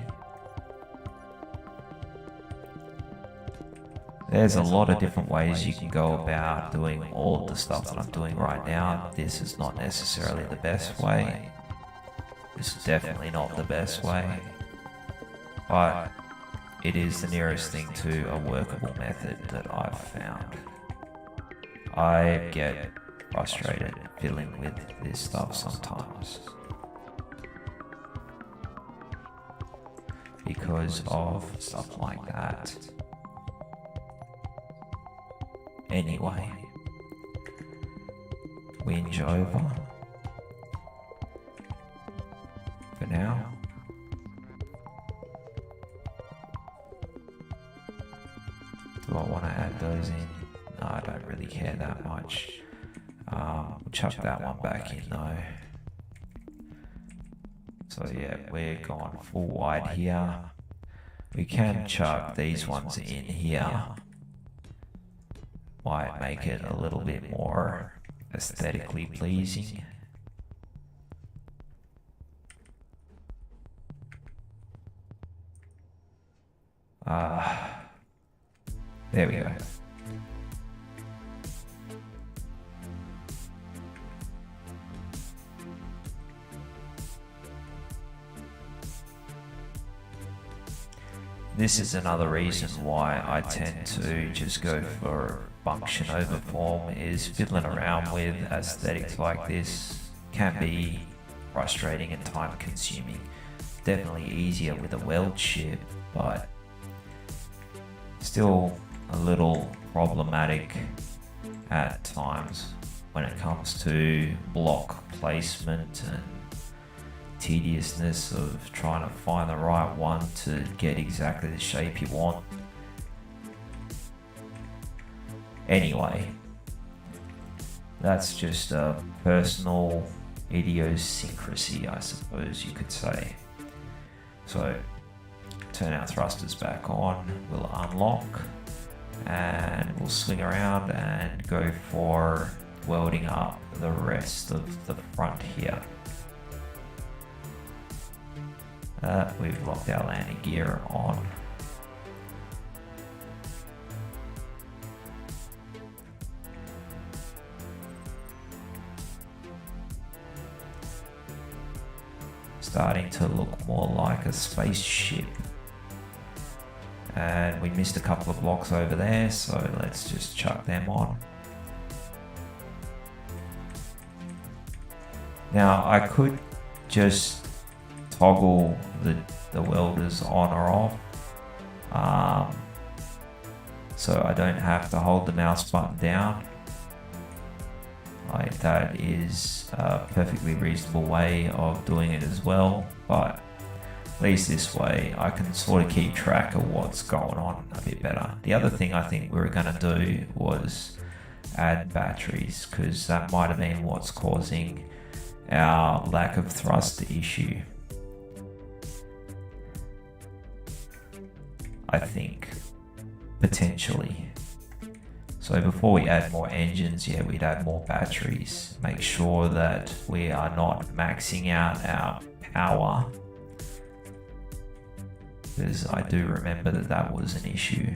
There's a lot of different ways you can go about doing all of the stuff that I'm doing right now. This is not necessarily the best way. This is definitely not the best way. But it is the nearest thing to a workable method that I've found. I get frustrated fiddling with this stuff sometimes because of stuff like that. Anyway, whinge over for now. Do I want to add those in? No, I don't really care that much. We'll chuck that one back in though. So yeah, we're going full wide here. We can chuck these ones in here. Might make it a little bit more aesthetically pleasing. There we go. This is another reason why I tend to just go for function over form, is fiddling around with aesthetics like this can be frustrating and time consuming. Definitely easier with a weld chip, but still a little problematic at times when it comes to block placement and tediousness of trying to find the right one to get exactly the shape you want. Anyway, that's just a personal idiosyncrasy, I suppose you could say. So, turn our thrusters back on, we'll unlock, and we'll swing around and go for welding up the rest of the front here. We've locked our landing gear on. Starting to look more like a spaceship. And we missed a couple of blocks over there, so let's just chuck them on. Now I could just toggle the welders on or off, so I don't have to hold the mouse button down. Like, that is a perfectly reasonable way of doing it as well, but at least this way I can sort of keep track of what's going on a bit better. The other thing I think we were going to do was add batteries, because that might have been what's causing our lack of thrust issue. I think, potentially. So before we add more engines, yeah, we'd add more batteries. Make sure that we are not maxing out our power, because I do remember that that was an issue.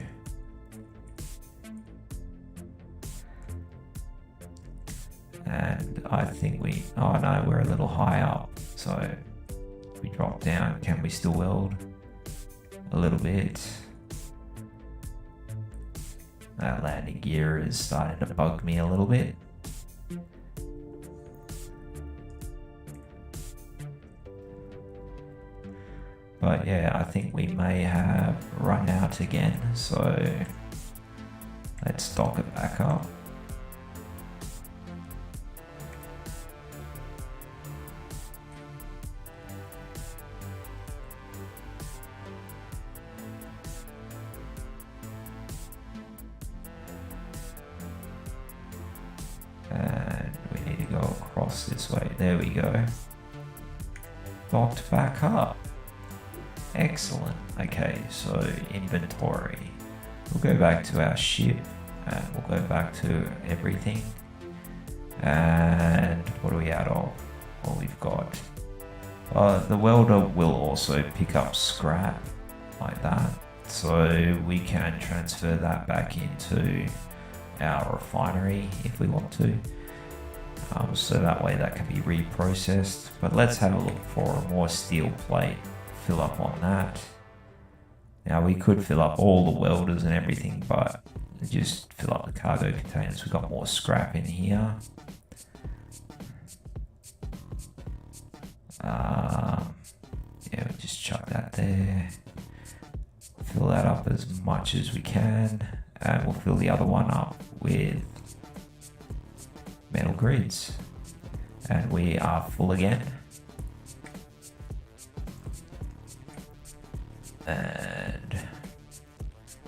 And I think oh no, we're a little high up. So if we drop down, can we still weld? A little bit. That landing gear is starting to bug me a little bit. But yeah, I think we may have run out again, so let's dock it back up. And we need to go across this way. There we go. Docked back up. Excellent. Okay, so inventory. We'll go back to our ship and we'll go back to everything. And what are we out of? Well, we've got the welder will also pick up scrap like that, so we can transfer that back into our refinery if we want to, so that way that can be reprocessed. But let's have a look for a more steel plate, fill up on that. Now we could fill up all the welders and everything, but just fill up the cargo containers. We've got more scrap in here. Yeah, we just chuck that there, fill that up as much as we can, and we'll fill the other one up with metal grids, and we are full again. And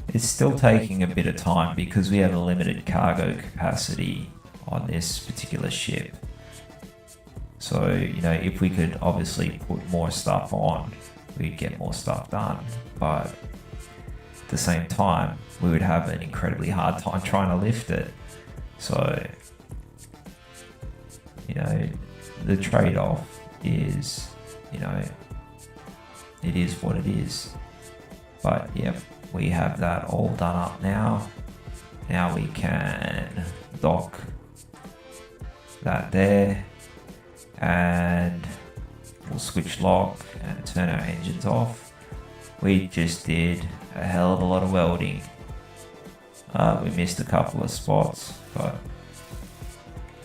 it's still taking a bit of time because we have a limited cargo capacity on this particular ship. So, you know, if we could obviously put more stuff on, we'd get more stuff done, but at the same time we would have an incredibly hard time trying to lift it. So, you know, the trade-off is, you know, it is what it is. But yep, we have that all done up now. Now we can dock that there, and we'll switch lock and turn our engines off. We just did a hell of a lot of welding. We missed a couple of spots, but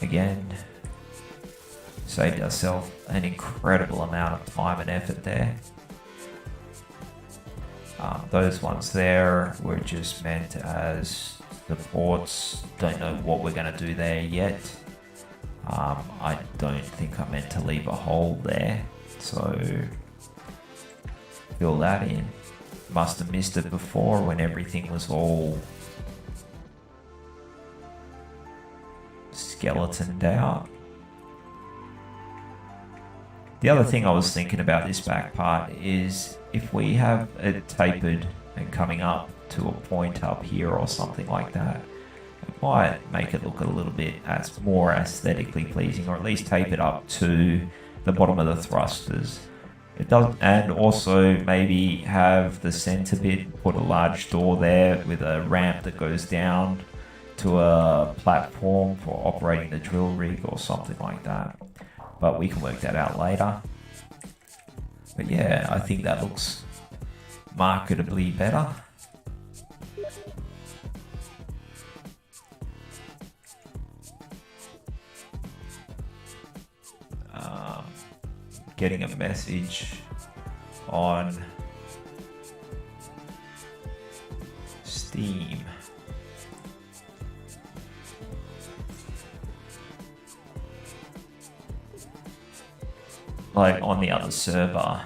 again, saved ourselves an incredible amount of time and effort there. Those ones there were just meant as supports. Don't know what we're going to do there yet. I don't think I meant to leave a hole there, so fill that in. Must have missed it before when everything was all skeletoned out. The other thing I was thinking about this back part is if we have it tapered and coming up to a point up here or something like that, it might make it look a little bit more aesthetically pleasing, or at least tape it up to the bottom of the thrusters. It does, and also maybe have the center bit, put a large door there with a ramp that goes down to a platform for operating the drill rig or something like that. But we can work that out later. But yeah, I think that looks marketably better. Getting a message on Steam. like on the other server.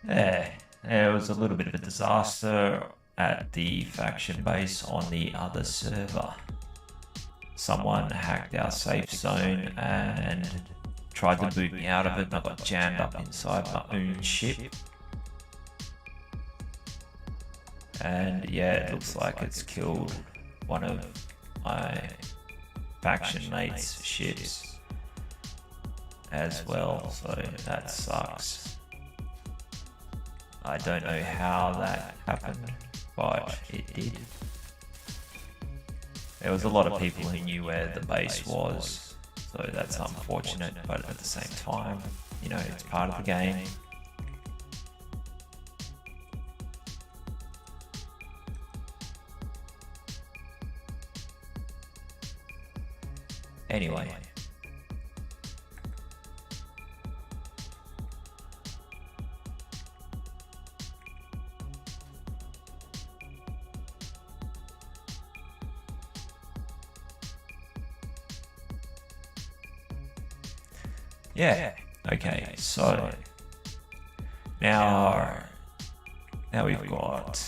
Yeah, it was a little bit of a disaster at the faction base on the other server. Someone hacked our safe zone and tried to boot me out of it, and I got jammed up inside my own ship. And yeah, it looks like it's killed one of my faction mates' ships as well, so that sucks. I don't know how that happened, but it did. There was a lot of people who knew where the base was, so that's unfortunate, but at the same time, you know, it's part of the game. Anyway. Yeah, okay, so now we've got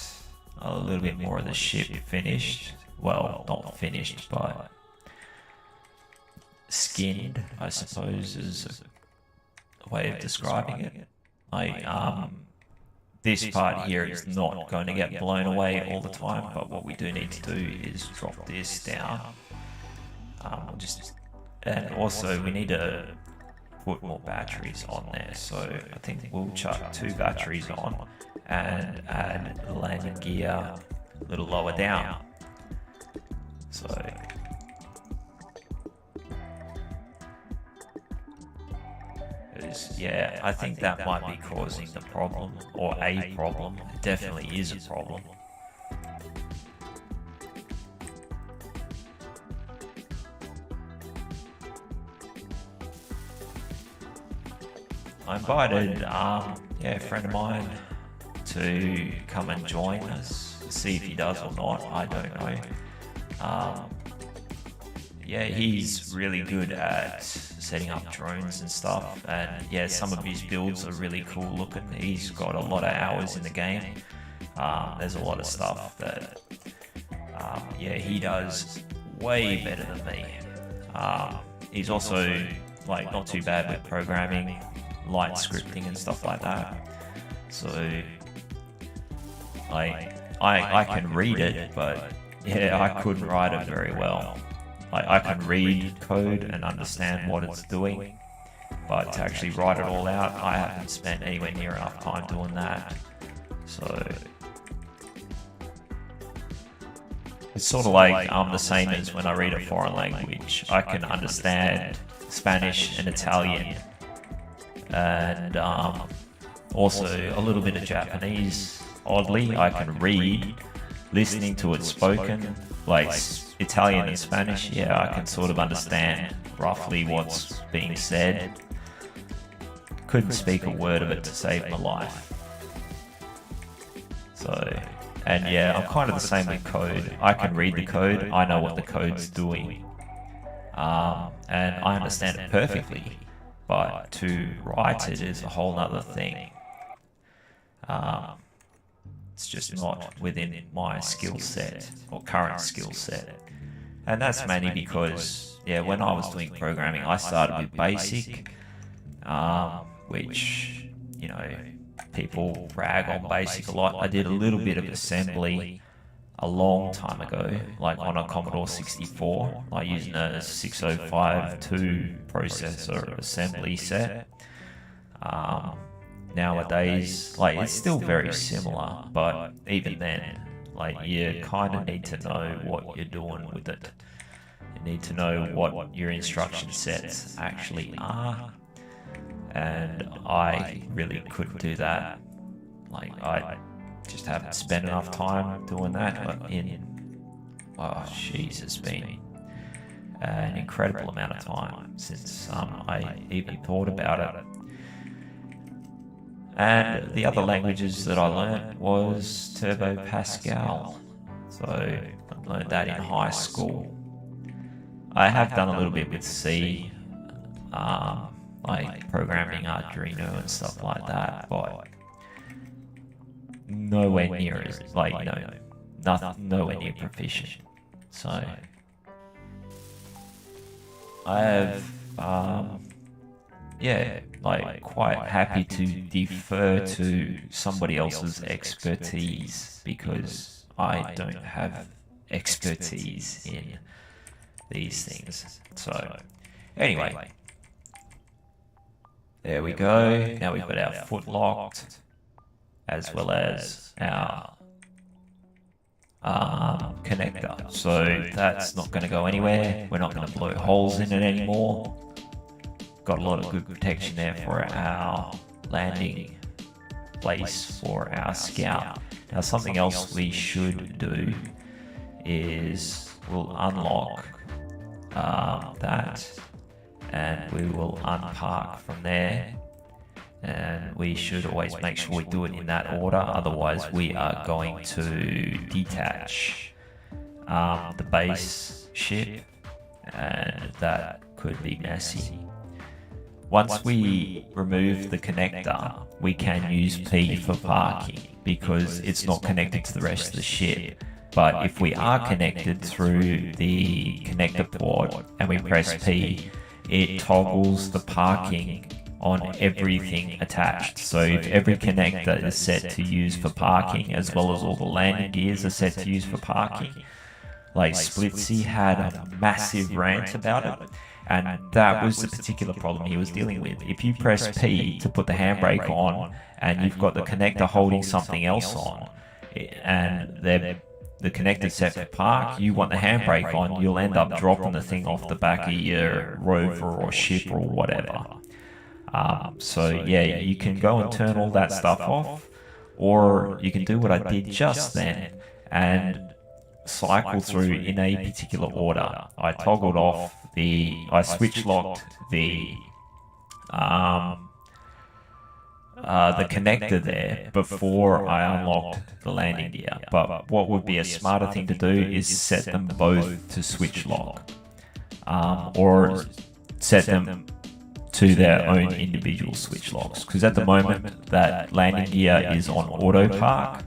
a little bit more of the ship finished. Well, not finished, but skinned, I suppose, is a way of describing it. Like, this part here is not going to get blown away all the time, but what we do need to do is drop this down. And also we need to put more batteries on there, so I think we'll chuck 2 batteries on and add the landing gear a little lower down. So yeah, I think that might be causing the problem, or a problem. It definitely is a problem. I invited a friend of mine to come and join us. See if he does or not, I don't know. Yeah, he's really good at setting up drones and stuff, and yeah, some of his builds are really cool looking. He's got a lot of hours in the game. There's a lot of stuff that yeah, he does way better than me. He's also like not too bad with programming, light scripting and stuff like that. So I can read it, but yeah, I couldn't write it very well. I can read code and understand what it's doing, but to actually write it all out, I haven't spent anywhere near enough time doing that. So it's sort of like the same as when I read a foreign language. I can understand Spanish and Italian, and also a little bit of Japanese. Oddly, I can read, listening to it spoken, like Italian and Spanish. Yeah, I can sort of understand roughly what's being said. Couldn't speak a word of it to save my life. So And yeah, I'm kind of the same with code. I can read the code, I know what the code's doing, and I understand it perfectly, but to write it is a whole other thing. It's just not within my skill set or current skill set. And that's mainly because, yeah, when I was doing programming, I started with BASIC, which, you know, people rag on BASIC a lot. I did a little bit of assembly a long time ago, like on a Commodore 64, like using a 6052 processor assembly set. Nowadays, like, it's still very similar, but even then, like, you kind of need to know what you're doing with it. You need to know what your instruction sets actually are, and I really couldn't do that. Like, I just haven't spent enough time doing that it's been an incredible amount of time since I even thought about it. And the other languages that I learnt was Turbo Pascal. So I learned that in high school. I have done a little bit with C, like programming Arduino and stuff like that, but nowhere near as, like, nowhere near proficient. So I have, quite happy to defer to somebody else's expertise, because I don't have expertise in these things. So anyway, there we go. Now we've got our foot locked, as well as our connector. So that's not going to go anywhere. We're not going to blow holes in it anymore. Got a lot of good protection there for our landing place for our Scout. Now, something else we should do is we'll unlock that, and we will unpark from there. And we should always make sure we do it in that order, otherwise we are going to detach the base ship, and that could be messy. Once we remove the connector, we can use P for parking, because it's not connected to the rest of the ship. But if we are connected through the connector port and we press P, it toggles the parking on everything attached. So if every connector is set to use for parking, as well as all the landing gears are set to use for parking, like Splitsy had a massive rant about it, and that was the particular problem he was dealing with. If you press P to put the handbrake on, and you've got the connector holding something else on, and the connector set for park, you want the handbrake on, you'll end up dropping the thing off the back of your rover or ship or whatever. So yeah, you can go and turn all that stuff off, or you can do what I did just then and cycle through in a particular order. I toggled off I switch locked the connector there before I unlocked the landing gear. But what would be a smarter thing to do is set them both to switch lock, or set them to their own individual switch locks, because at the moment that landing gear is on auto park,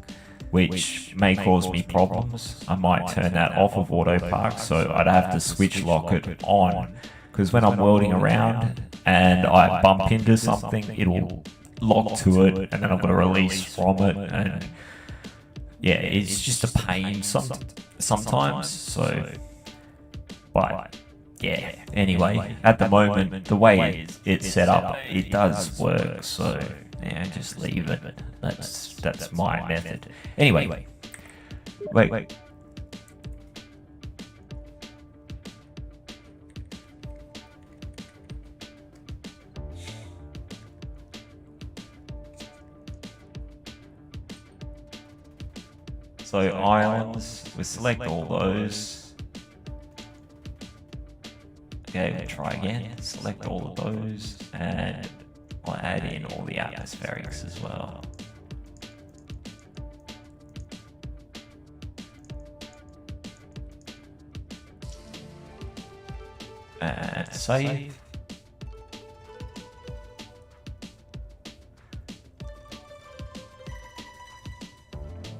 which may cause me problems. I might turn that off of auto park, so I'd have to switch lock it on, because when I'm welding around and I bump into something, it'll lock to it, and then I've got to release from it, and yeah, it's just a pain sometimes. So, but yeah, anyway, at the moment, the way it's set up, it does work, so yeah, just leave it. That's my method. Anyway, wait. So islands, we select all those. Okay, we'll try again. Select all of those, and I'll add in all the atmospherics as well. And save.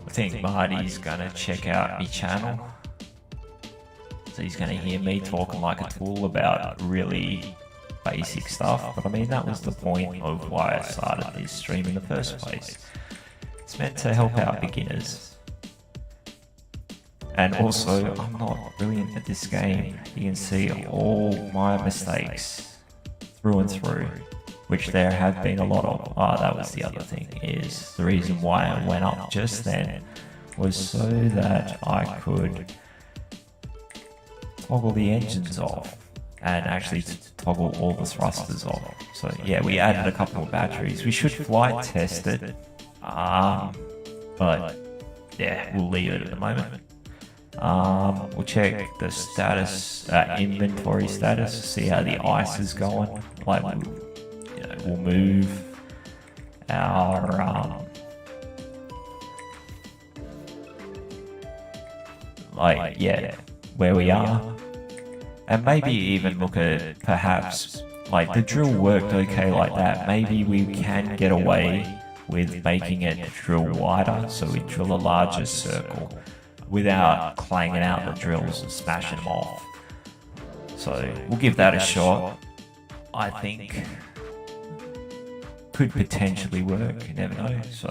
I think Marty's gonna check out my channel. So he's gonna hear me talking like a tool about really basic stuff. But I mean, that was the point of why I started this stream in the first place. It's meant to help out beginners. And also, I'm not brilliant at this game. You can see all my mistakes through and through, which there have been a lot of. That was the other thing, is the reason why I went up just then was so that I could toggle the engines off and actually toggle all the thrusters off. So yeah, we added a couple of batteries. We should flight test it, but yeah, we'll leave it at the moment. We'll check the status, inventory status, see how the ice is going. Like, we'll move our where we are, and maybe even look at perhaps like the drill worked okay like that. Maybe we can get away with making it drill wider, so we drill a larger circle without clanging out the drills and smashing them off. So we'll give that a shot. I think could potentially work, you never know. So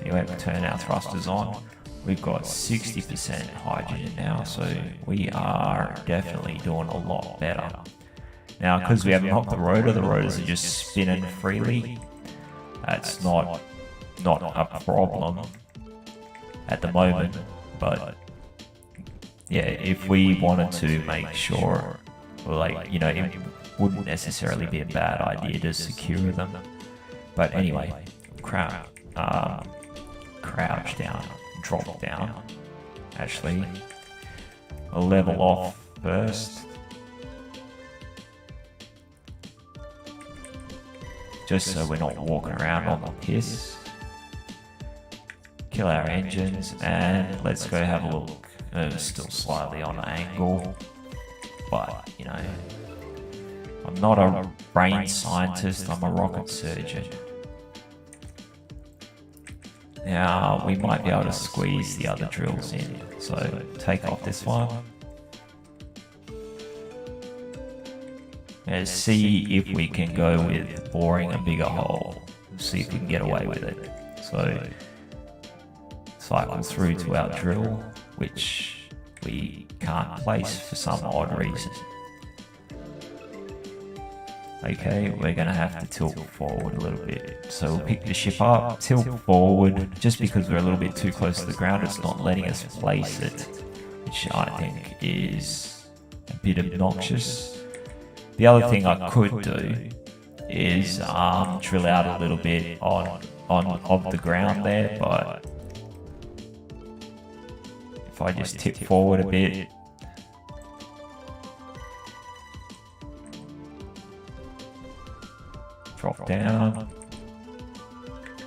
anyway, we'll turn our thrusters on. We've got 60% hydrogen now, so we are definitely doing a lot better. Now, because we haven't knocked the rotors are just spinning freely. That's not a problem at the moment. But yeah, if we wanted to make sure, like, it wouldn't necessarily be a bad idea to secure them. But anyway, crouch down, drop down. Actually, I'll level off first. Just so we're not walking around on the piss. Kill our engines, and let's go have a look. Still slightly on angle, but I'm not a brain scientist, I'm a rocket surgeon. Now we might be able to squeeze the other drills in, so take off this one. Let's see if we can go with boring a bigger hole, see if we can get away with it. So cycle through to our drill, which we can't place for some odd reason. Okay, we're going to have to tilt forward a little bit. So we'll pick the ship up, tilt forward, just because we're a little bit too close to the ground, it's not letting us place it, which I think is a bit obnoxious. The other thing I could do is drill out a little bit on the ground there, but if I just tip forward a bit, drop down,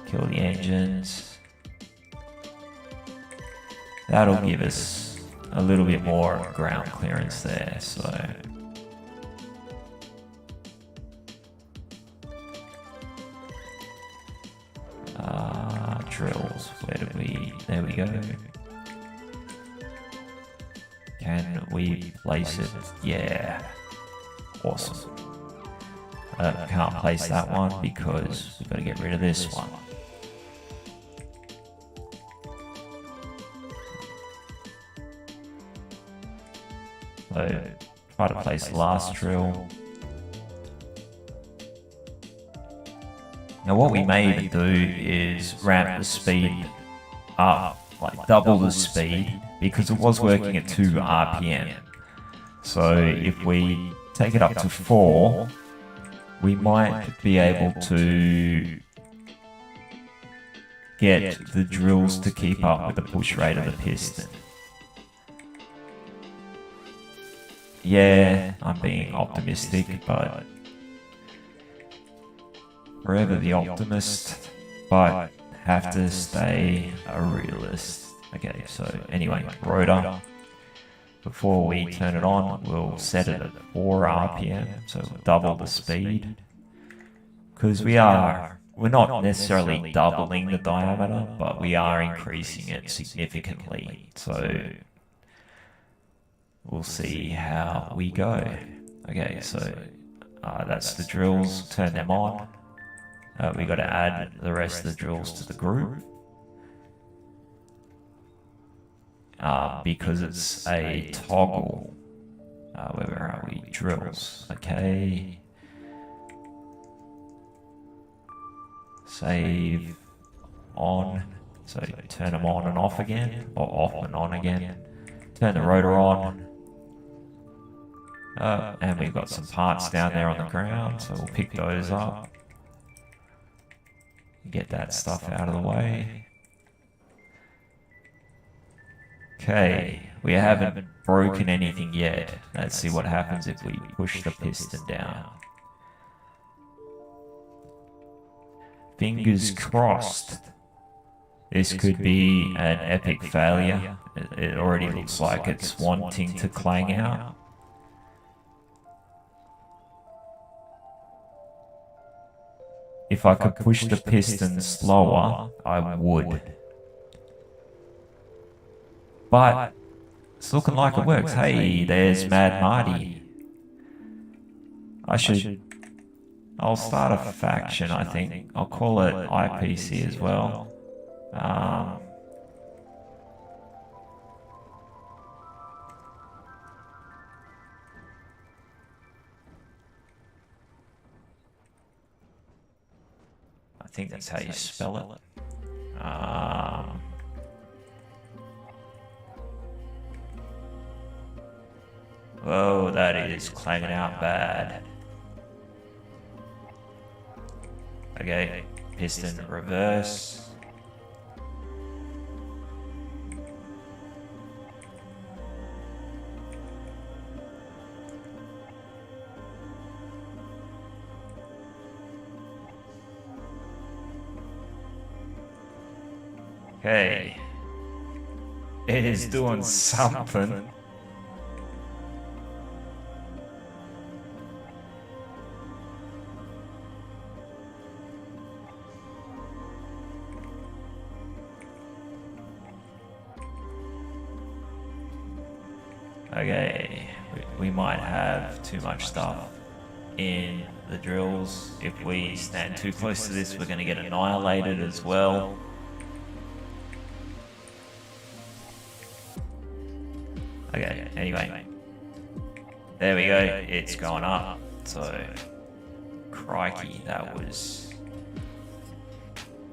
kill the engines, that'll give us a little bit more ground clearance there. So drills, where do we, there we go. Can we place it? Yeah, awesome. Can't place that one because we've got to get rid of this one. So try to place the last drill. Now what we may even do is ramp the speed up, like double the speed, because it was working at 2 RPM. So if we take it up to 4, we might be able to get the drills to keep up with the push rate of the piston. Yeah, I'm being optimistic, but forever the optimist, but have to stay a realist. Okay, so anyway, rotor. before we turn it on, we'll set it at 4 RPM, so we'll double the speed. Because we're not necessarily doubling the diameter, but we are increasing it significantly. So we'll see how we go. Okay, so that's the drills, turn them on. We got to add the rest of the drills to the group. Because it's a toggle. Where are we? Drills. Okay. Save on. So turn them on and off again, or off and on again. Turn the rotor on. And we've got some parts down there on the ground, so we'll pick those up. Get that stuff out of the way. Okay, we haven't broken anything yet. Let's see what happens if we push the piston down. Fingers crossed. This could be an epic failure. It already looks like it's wanting to clang out. If I could push the piston slower, I would. But it's looking like it works. Hey, there's Mad Marty. I'll start a faction, I think. I'll call it IPC as well. I think that's how you spell it. Whoa, that is clanging out bad. Okay, piston reverse. Okay, it is doing something. Okay, we might have too much stuff in the drills. If we stand too close to this, we're going to get annihilated as well. Okay, anyway. There we go, it's going up. So, crikey, that was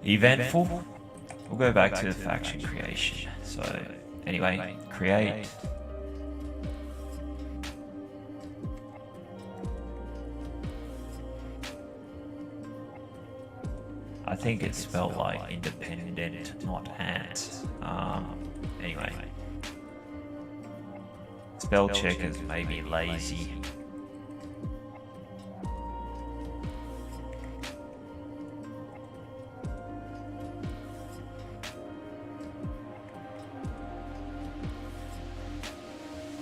eventful. We'll go back to the faction creation. So, anyway, create. I think it's spelled like independent, not ant. Anyway. Spell checkers may be lazy.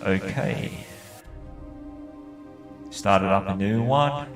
Okay. Started up a new one.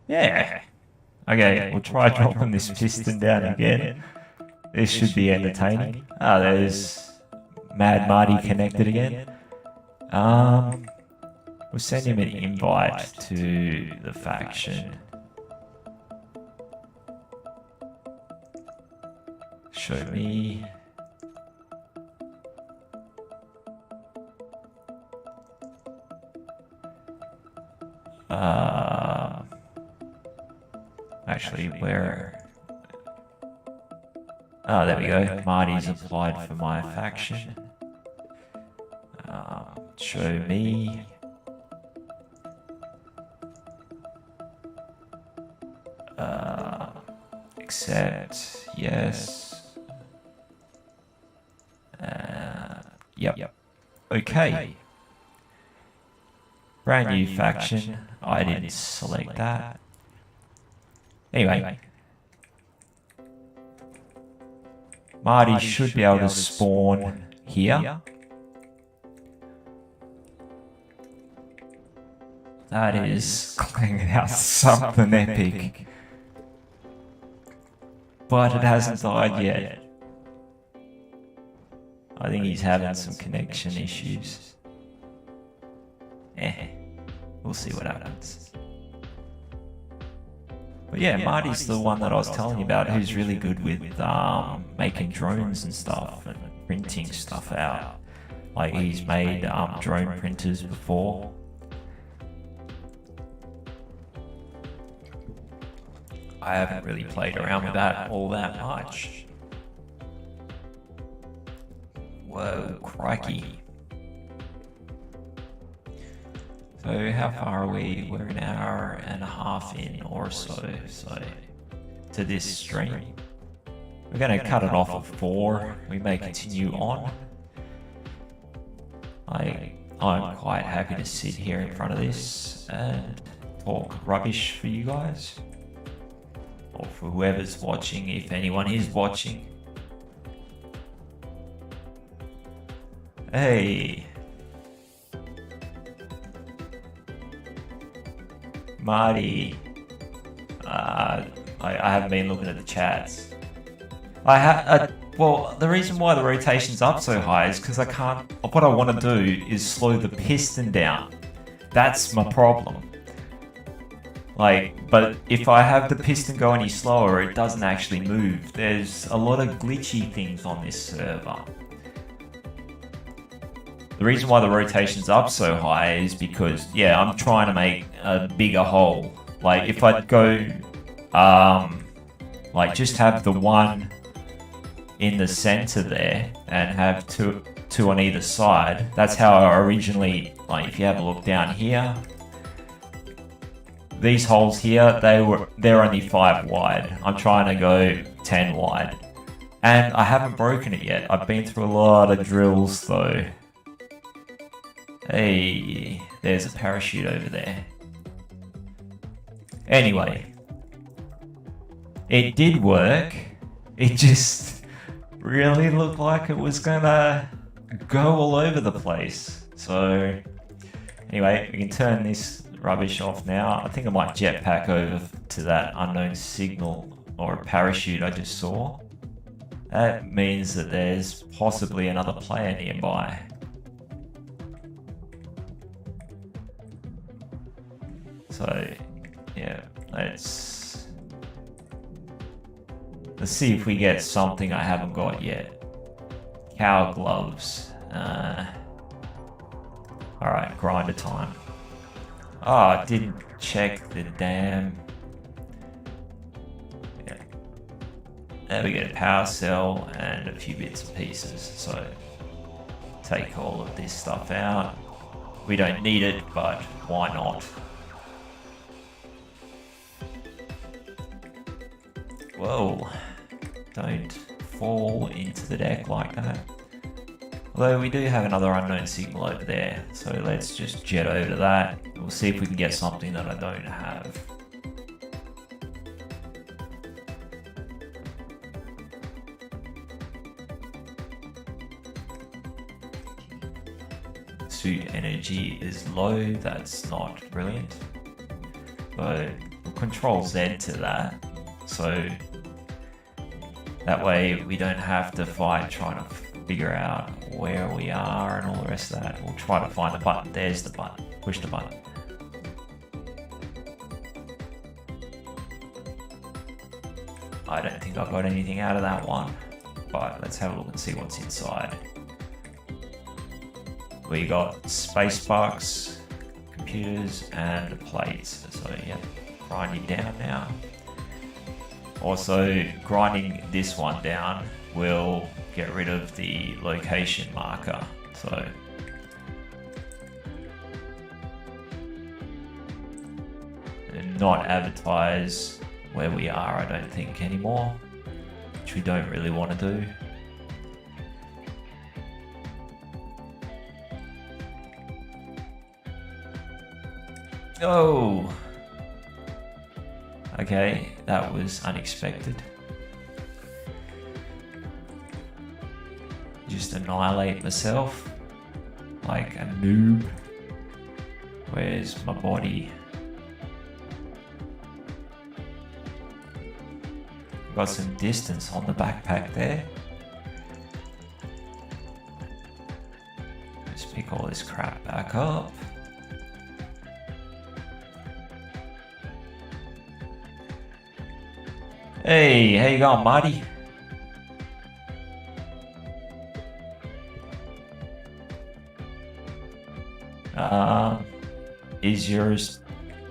Yeah. Okay, we'll try dropping this piston down again. This should be entertaining. Ah, there's Mad Marty connected again. We'll send him an invite to the faction. Show me. Actually, where? Oh, there we go. Marty's applied for my faction. Show me. Accept. Yes. Yep. Okay. Brand new faction. I didn't select that. Anyway. Marty should be able to spawn here. That is clanging out something epic. But it hasn't died yet. I think he's having some connection issues. We'll see what happens. But yeah, Marty's the one that I was telling you about who's really good with making drones and stuff and printing stuff out. Like he's made drone printers before. I haven't really played around with that all that much. Whoa, crikey. So how far are we? We're an hour and a half in or so to this stream. We're going to cut it off at 4. We may continue on. I'm quite happy to sit here in front of this and talk rubbish for you guys. Or for whoever's watching, if anyone is watching. Hey. Marty. I haven't been looking at the chats. Well, the reason why the rotation's up so high is because I can't... What I want to do is slow the piston down. That's my problem. But if I have the piston go any slower, it doesn't actually move. There's a lot of glitchy things on this server. The reason why the rotation's up so high is because, yeah, I'm trying to make a bigger hole. Like, if I go, just have the one in the center there and have two on either side. That's how I originally, if you have a look down here, these holes here, they're only 5 wide. I'm trying to go 10 wide. And I haven't broken it yet. I've been through a lot of drills though. Hey, there's a parachute over there. Anyway, it did work. It just really looked like it was gonna go all over the place. So anyway, we can turn this rubbish off now. I think I might jetpack over to that unknown signal or a parachute I just saw. That means that there's possibly another player nearby. So yeah, let's see if we get something I haven't got yet. Cow gloves. Alright, grinder time. Oh, I didn't check the damn... Yeah. There we go, power cell and a few bits and pieces. So, take all of this stuff out. We don't need it, but why not? Whoa, don't fall into the deck like that. Although we do have another unknown signal over there, so let's just jet over to that. We'll see if we can get something that I don't have. Suit energy is low, that's not brilliant. So we'll control Z to that. So that way we don't have to fight trying to figure out where we are and all the rest of that. We'll try to find the button. There's the button. Push the button. I don't think I got anything out of that one, but let's have a look and see what's inside. We got space box, computers, and plates. So yeah, grinding down now. Also, grinding this one down will get rid of the location marker. So and not advertise where we are, I don't think, anymore, which we don't really want to do. Oh, okay, that was unexpected. Just annihilate myself like a noob. Where's my body? Got some distance on the backpack there. Let's pick all this crap back up. Hey, how you going, Marty? Is your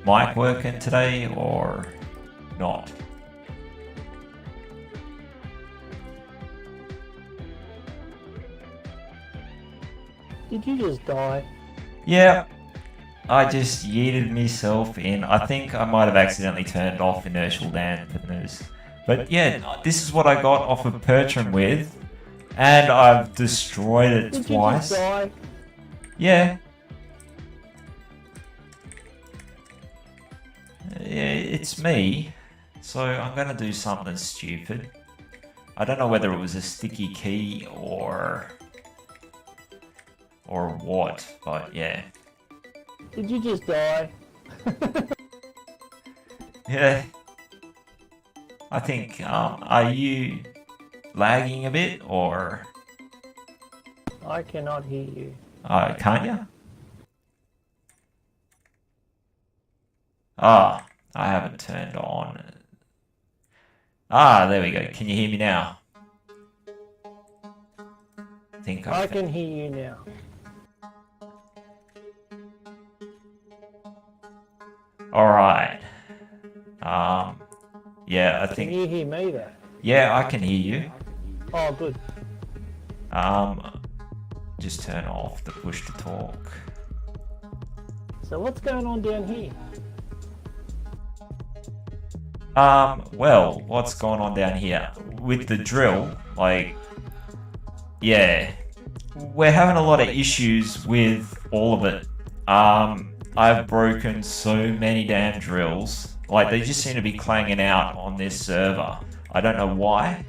mic working today or not? Did you just die? Yeah, I just yeeted myself in. I think I might have accidentally turned off inertial dampeners. But yeah, this is what I got off of Pertram with, and I've destroyed it Did twice. You just die? Yeah. It's me, so I'm gonna do something stupid. I don't know whether it was a sticky key or what, but yeah. Did you just die? Yeah. I think, are you lagging a bit, or? I cannot hear you. Can't you? Ah, I haven't turned on. Ah, there we go. Can you hear me now? I can hear you now. Alright. Yeah, I think... Can you hear me there? Yeah, I can hear you. Oh, good. Just turn off the push to talk. So what's going on down here? Well, what's going on down here? With the drill, like... Yeah. We're having a lot of issues with all of it. I've broken so many damn drills. Like, they just seem to be clanging out on this server. I don't know why.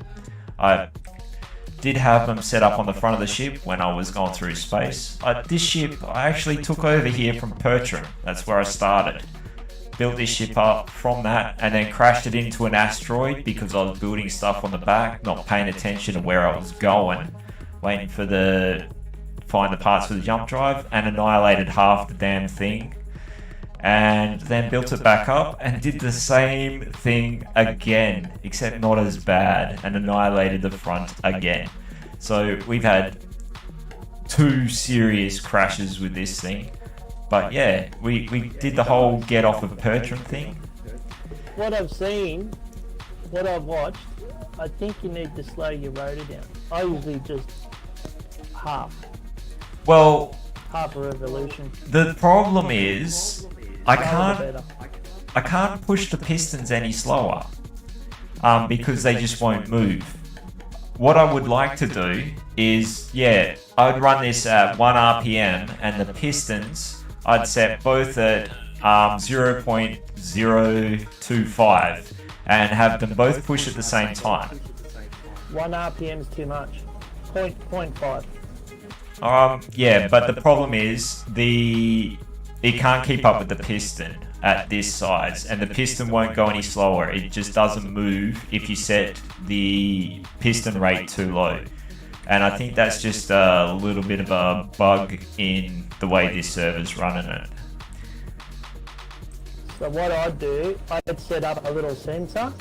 I did have them set up on the front of the ship when I was going through space. This ship, I actually took over here from Pertram. That's where I started. Built this ship up from that and then crashed it into an asteroid because I was building stuff on the back, not paying attention to where I was going, waiting for find the parts for the jump drive, and annihilated half the damn thing. And then built it back up and did the same thing again, except not as bad, and annihilated the front again. So we've had 2 serious crashes with this thing. But yeah, we did the whole get off of Pertram thing. What I've seen, what I've watched, I think you need to slow your rotor down. I usually just half Well, a revolution. the problem is I can't push the pistons any slower because they just won't move. What I would like to do is, yeah, I would run this at 1 RPM and the pistons I'd set both at 0.025 and have them both push at the same time. 1 RPM is too much. 0.5. Yeah, but the problem is it can't keep up with the piston at this size, and the piston won't go any slower. It just doesn't move if you set the piston rate too low. And I think that's just a little bit of a bug in the way this server's running it. So what I'd do, I'd set up a little sensor,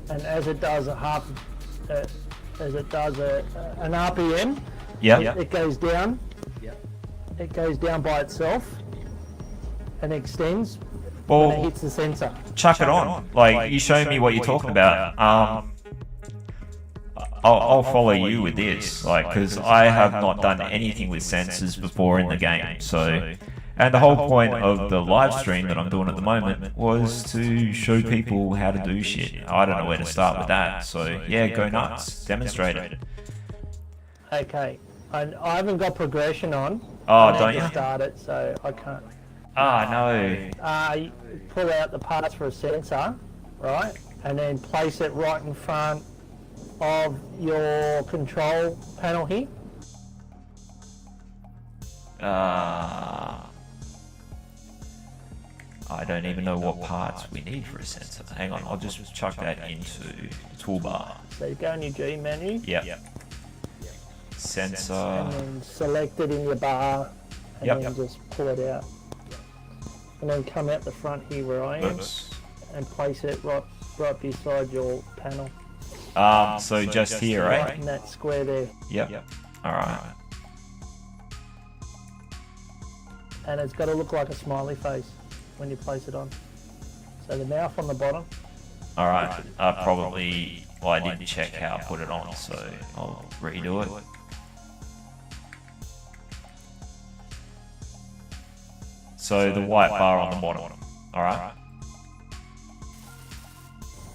and as it does an RPM, it goes down. It goes down by itself and extends when it Well, hits the sensor. chuck it on. Like, you show me what you're talking about. I'll follow you with this, like, because I have not done anything with sensors before in the game. So, and the whole point of the live stream that I'm doing at the moment was to show people how to do shit. I don't know where to start with that. So yeah, go nuts, demonstrate it. Okay, I haven't got progression on. Oh, I don't need to you? start it, so I can't. Ah, no. You pull out the parts for a sensor, right, and then place it right in front of your control panel here. I don't even know what parts we need for a sensor. Hang on, I'll just chuck that into the toolbar. So you go in your G menu. Yep. Sensor. And then select it in your bar, and then just pull it out. And then come out the front here where I am, and place it right beside your panel. So just here, right? Right in that square there. Yep. Alright. And it's got to look like a smiley face when you place it on. So the mouth on the bottom. Alright. Probably, well, I didn't check how I put it on, so I'll redo it. So the white bar on the bottom. Alright.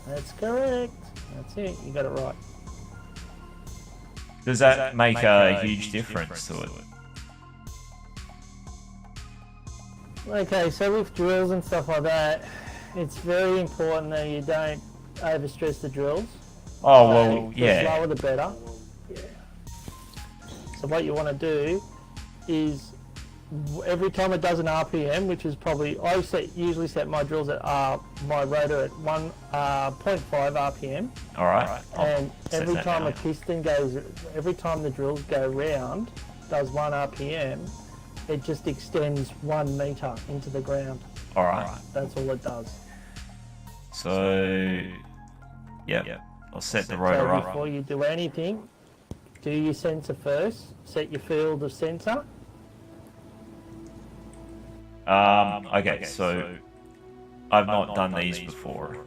That's correct. That's it. You got it right. Does that make a huge difference to it? Okay, so with drills and stuff like that, it's very important that you don't overstress the drills. Oh, well, The yeah. slower the better. So what you want to do is every time it does an RPM, which is probably, usually set my drills at my rotor at 1.5 RPM. All right. And every time a piston goes, every time the drills go round, does 1 RPM, it just extends 1 meter into the ground. All right. That's all it does. So, yeah, I'll set the rotor So up. before you do anything, do your sensor first. Set your field of sensor. Okay, so I've not done these before.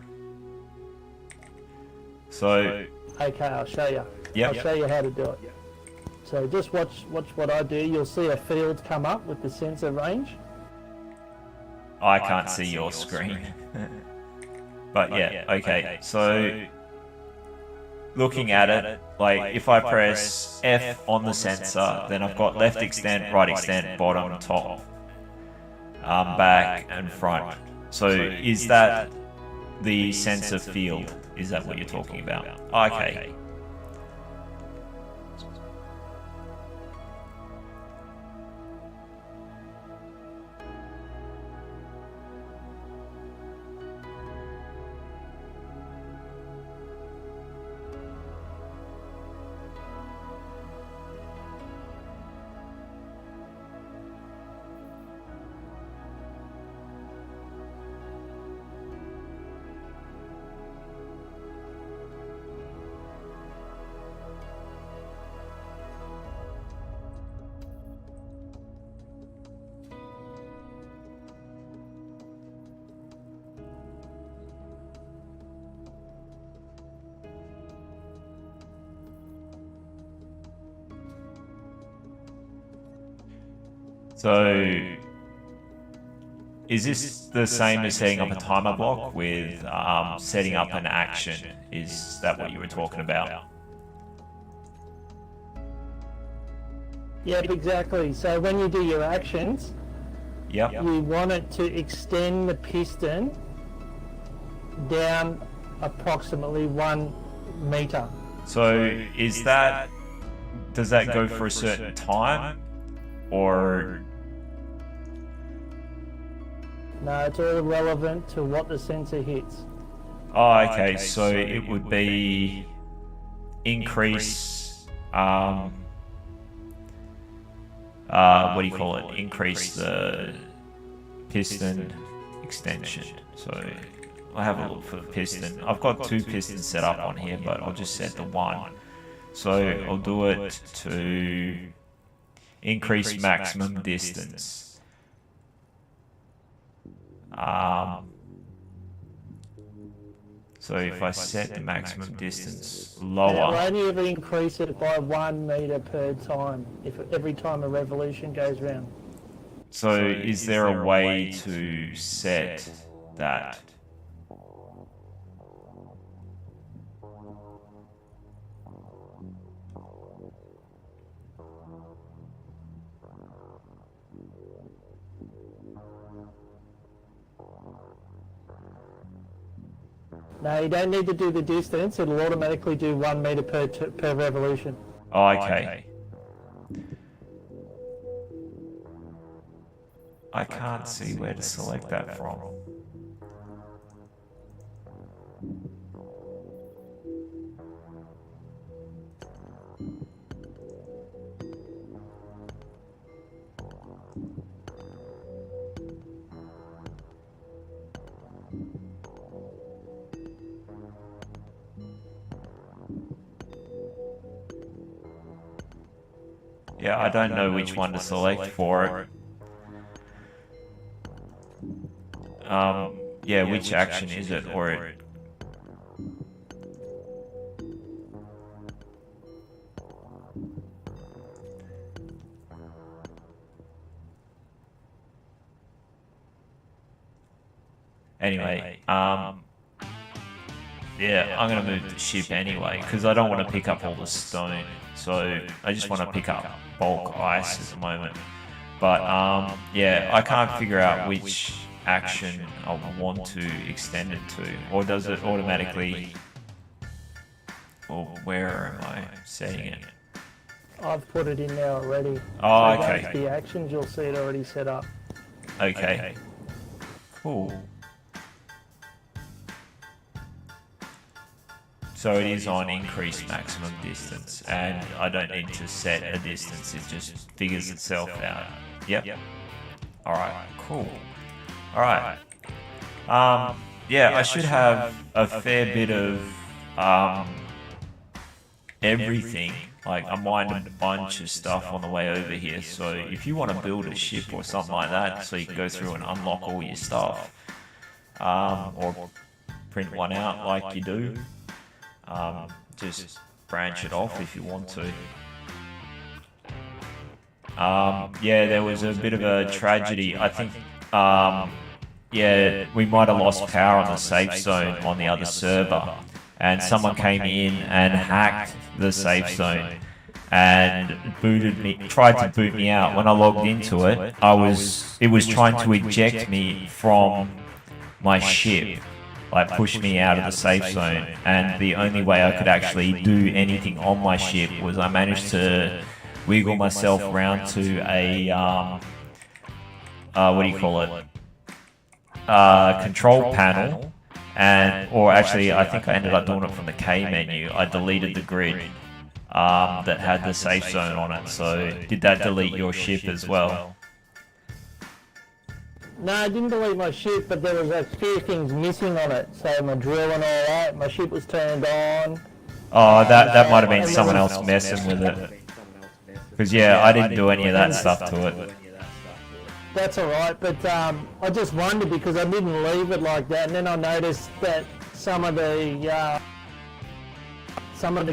So, Okay, I'll show you. Yep. I'll show you how to do it. So just watch what I do. You'll see a field come up with the sensor range. I can't see your screen. But yeah, okay, so looking at it, like if I press F on the sensor, then I've got left extent, right extent, bottom, top, back and front. So is that the sensor field? Is that what you're talking about? Okay. So, is this the same as setting up a timer block with setting up an action? Is that what you were talking about? Yep, exactly. So when you do your actions, Yep. you want it to extend the piston down approximately 1 meter. So, is that, does that go for a certain time? Or, No, it's all relevant to what the sensor hits. oh, okay, so it would be increase, what do you call it? Increase the piston extension. So I'll have a look for the piston. I've got 2 pistons set up on here, but I'll just set the 1. So I'll do it to increase maximum distance. So if I set the maximum distance And it will lower, only ever increase it by 1 meter per time, if every time a revolution goes round. so is there a way to set that? No, you don't need to do the distance. It'll automatically do 1 meter per revolution. Oh, okay. I can't see where to select that from. Yeah, I don't know which one to select for it. Yeah, which action is it, or it? Anyway, yeah, I'm gonna move the ship anyway because I don't want to pick up all the stone. So I just want to pick up bulk ice at the moment. But yeah, I can't figure out which action I want to extend it to, or does it automatically? Or where am I setting it? I've put it in there already. Oh, So okay. once the actions, you'll see it already set up. Okay. Cool. So it is on increased maximum distance, and I don't need to set a distance, it just figures itself out. Yep. Alright, cool. Alright. Yeah, I should have a fair bit of everything. Like, I mined a bunch of stuff on the way over here, so if you want to build a ship or something like that, so you can go through and unlock all your stuff, or print one out like you do, just branch it off if you want to. Yeah, there was a bit of a tragedy. I think, yeah, we might have lost power on the safe zone on the other server, and someone came in and hacked the safe zone and tried to boot me out. When I logged into it, it was trying to eject me from my ship, like push me out of the safe zone, and the only way I could actually do anything on my ship was I managed to wiggle myself around to a what do you call it, control panel, or actually I think I ended up doing it from the K menu. I deleted the grid that had the safe zone on it. So did that delete your ship as well? No, I didn't delete my ship, but there was a few things missing on it. So my drill and all that, my ship was turned on. Oh, that might have been someone else messing with it. Because yeah, I didn't do any of that stuff to it. That's alright, but I just wondered because I didn't leave it like that, and then I noticed that some of the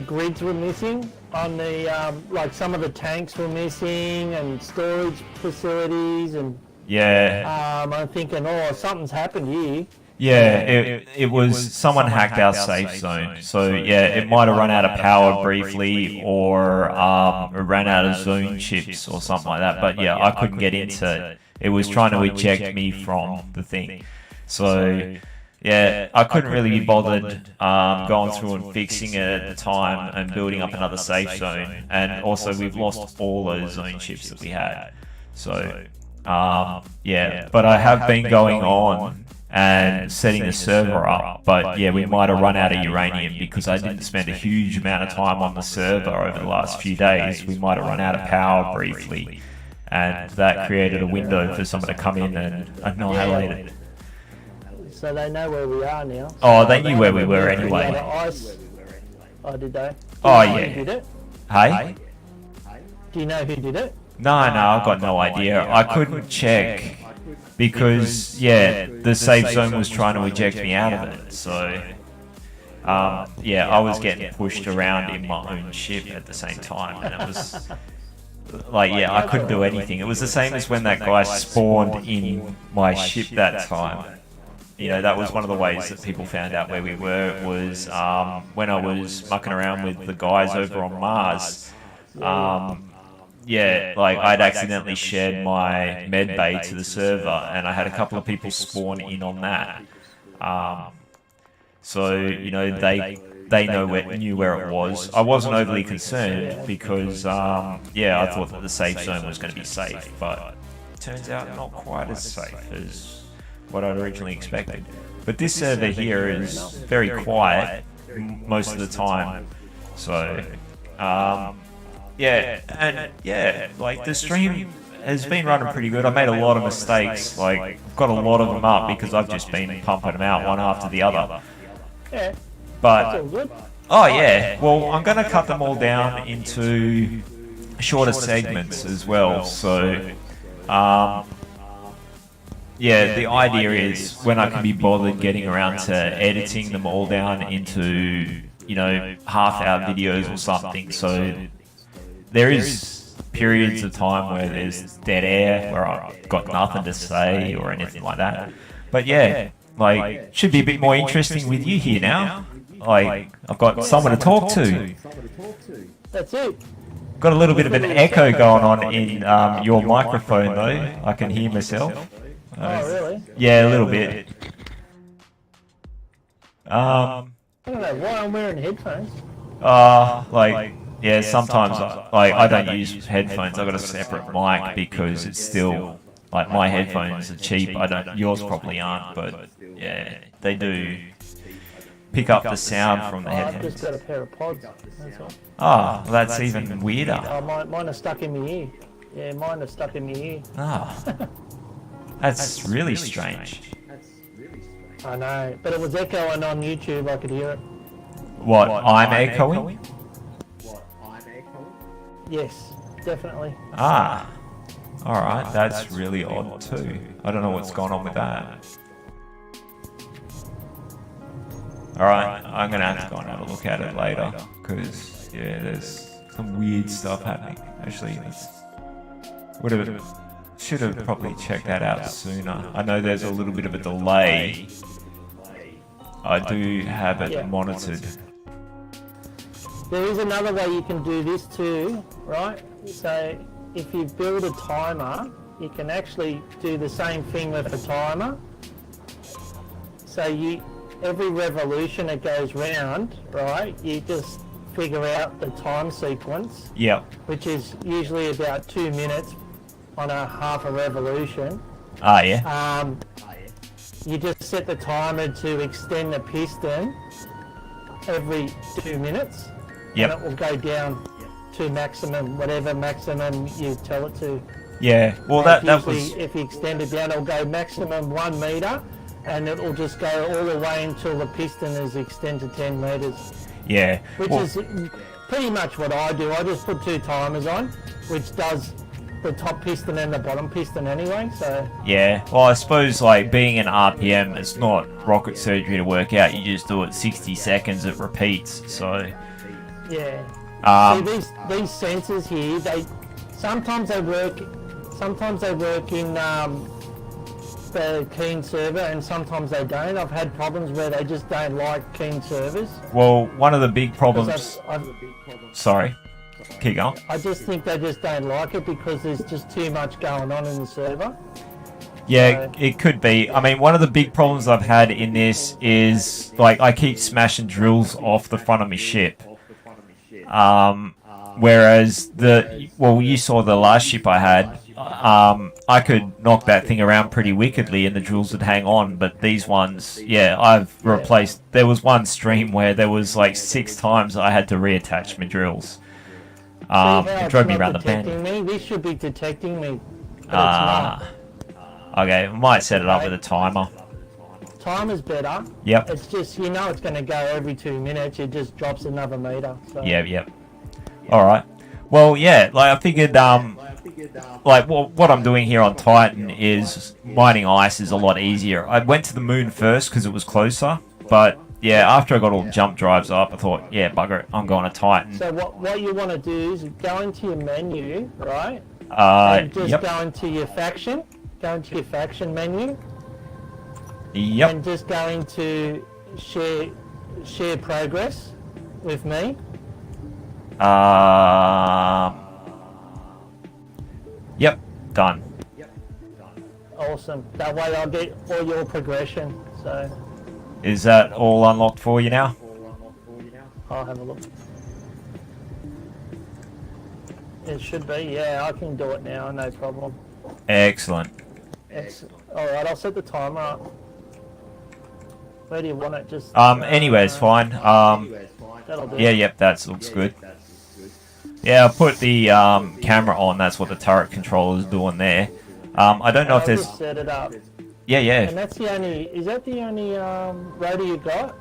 grids were missing on the like some of the tanks were missing and storage facilities, and yeah, I'm thinking, oh, something's happened here. Yeah, it was someone hacked our safe zone. So yeah, it might have run out of power briefly, or ran out of zone chips or something like that. But yeah, I couldn't get into it. It was trying to eject me from the thing. So yeah, I couldn't really be bothered going through and fixing it at the time and building up another safe zone. And also we've lost all those zone chips that we had. So yeah, but I have been going on and setting the server up, but yeah, we might have run out of uranium because I didn't spend a huge amount of time on the server over the last few days. We might have run out of power briefly, and that created a window for someone to come in and annihilate it. So they know where we are now. Oh, they knew where we were anyway. Oh, did they? Oh yeah. Who did it? Hey? Do you know who did it? No, I've got no idea. I couldn't check because the safe zone was trying to eject me out of it. So I was getting pushed around in my own ship at the same time, and it was like, I couldn't do anything. It was the same as when that guy spawned in my ship that time. That was one of the ways that people found out where we were, was when I was mucking around with the guys over on Mars. I'd accidentally shared my med bay to the server, and I had a couple of people spawn in on that. They knew where it was. I wasn't overly concerned because, I thought that the safe zone was going to be safe, but it turns out not quite as safe as what I'd originally expected. But this server here is very quiet most of the time, so the stream has been running pretty good. I made a lot of mistakes, I've got a lot of them up because I've just been pumping them out one after the other. Yeah. But well, I'm going to cut them all down into shorter segments as well. So the idea is when I can be bothered getting around to editing them all down into half-hour videos or something. So there is periods of time where there's dead air, where I've got nothing to say or anything like that. But should be a bit more interesting with you here now. I've got someone to talk to. That's it. Got a little bit of an echo going on in your microphone though. I can hear myself. Oh, really? Yeah, a little bit. I don't know why I'm wearing headphones. Sometimes I don't use headphones. I've got a separate mic because it's still my headphones are cheap. Yours probably aren't, but they do pick up the sound from the headphones. I've just got a pair of pods. That's all. That's even weirder. Mine are stuck in my ear. Yeah, mine are stuck in my ear. That's really strange. I know, but it was echoing on YouTube. I could hear it. What? I'm echoing? Yes, definitely. Alright, that's really odd too. I don't know what's going on with that. Alright, I'm going to have to go and have a look at it later, because, there's some weird stuff happening. Actually, should have probably checked that out sooner. I know there's a little bit of a delay. I do have it monitored. There is another way you can do this too, right? So if you build a timer, you can actually do the same thing with a timer. So every revolution it goes round, right, you just figure out the time sequence. Yep. Which is usually about 2 minutes on a half a revolution. You just set the timer to extend the piston every 2 minutes. Yep. And it will go down to maximum, whatever maximum you tell it to. Yeah, well that was... If you extend it down, it'll go maximum 1 metre, and it will just go all the way until the piston is extended 10 metres. Yeah. Which is pretty much what I do. I just put 2 timers on, which does the top piston and the bottom piston anyway, so... Yeah, well I suppose being an RPM, it's not rocket surgery to work out. You just do it 60 seconds, it repeats, so... Yeah. See, these sensors here, sometimes they work in the keen server, and sometimes they don't. I've had problems where they just don't like keen servers. Well, one of the big problems... Sorry, keep going. I just think they just don't like it because there's just too much going on in the server. Yeah, it could be. I mean, one of the big problems I've had in this is, I keep smashing drills off the front of my ship. Whereas you saw the last ship I had, I could knock that thing around pretty wickedly and the drills would hang on, but these ones, I've replaced... There was one stream where there was 6 times I had to reattach my drills. It drove me around the bend. This should be detecting me, but it's not. Okay, I might set it up with a timer. Timer's better. Yep. It's just, it's going to go every 2 minutes. It just drops another meter. So. Yep. All right. Well, I figured like what I'm doing here on Titan is mining ice is a lot easier. I went to the moon first because it was closer, but yeah, after I got all the jump drives up, I thought, yeah, bugger it, I'm going to Titan. So what you want to do is go into your menu, right? And just Yep. go into your faction. Go into your faction menu. Yep. And just go into share progress with me. Yep. Done. Awesome. That way I'll get all your progression. So Is that all unlocked for you now? I'll have a look. It should be, yeah, I can do it now, no problem. Excellent. Alright, I'll set the timer up. Where do you want it? Just Anywhere's fine. that'll do. Yeah, yep, that looks good. Yeah, I put the camera on. That's what the turret controller is doing there. I don't know if I'll there's. just set it up. Yeah, yeah. And that's the only. Is that the only rotor you got?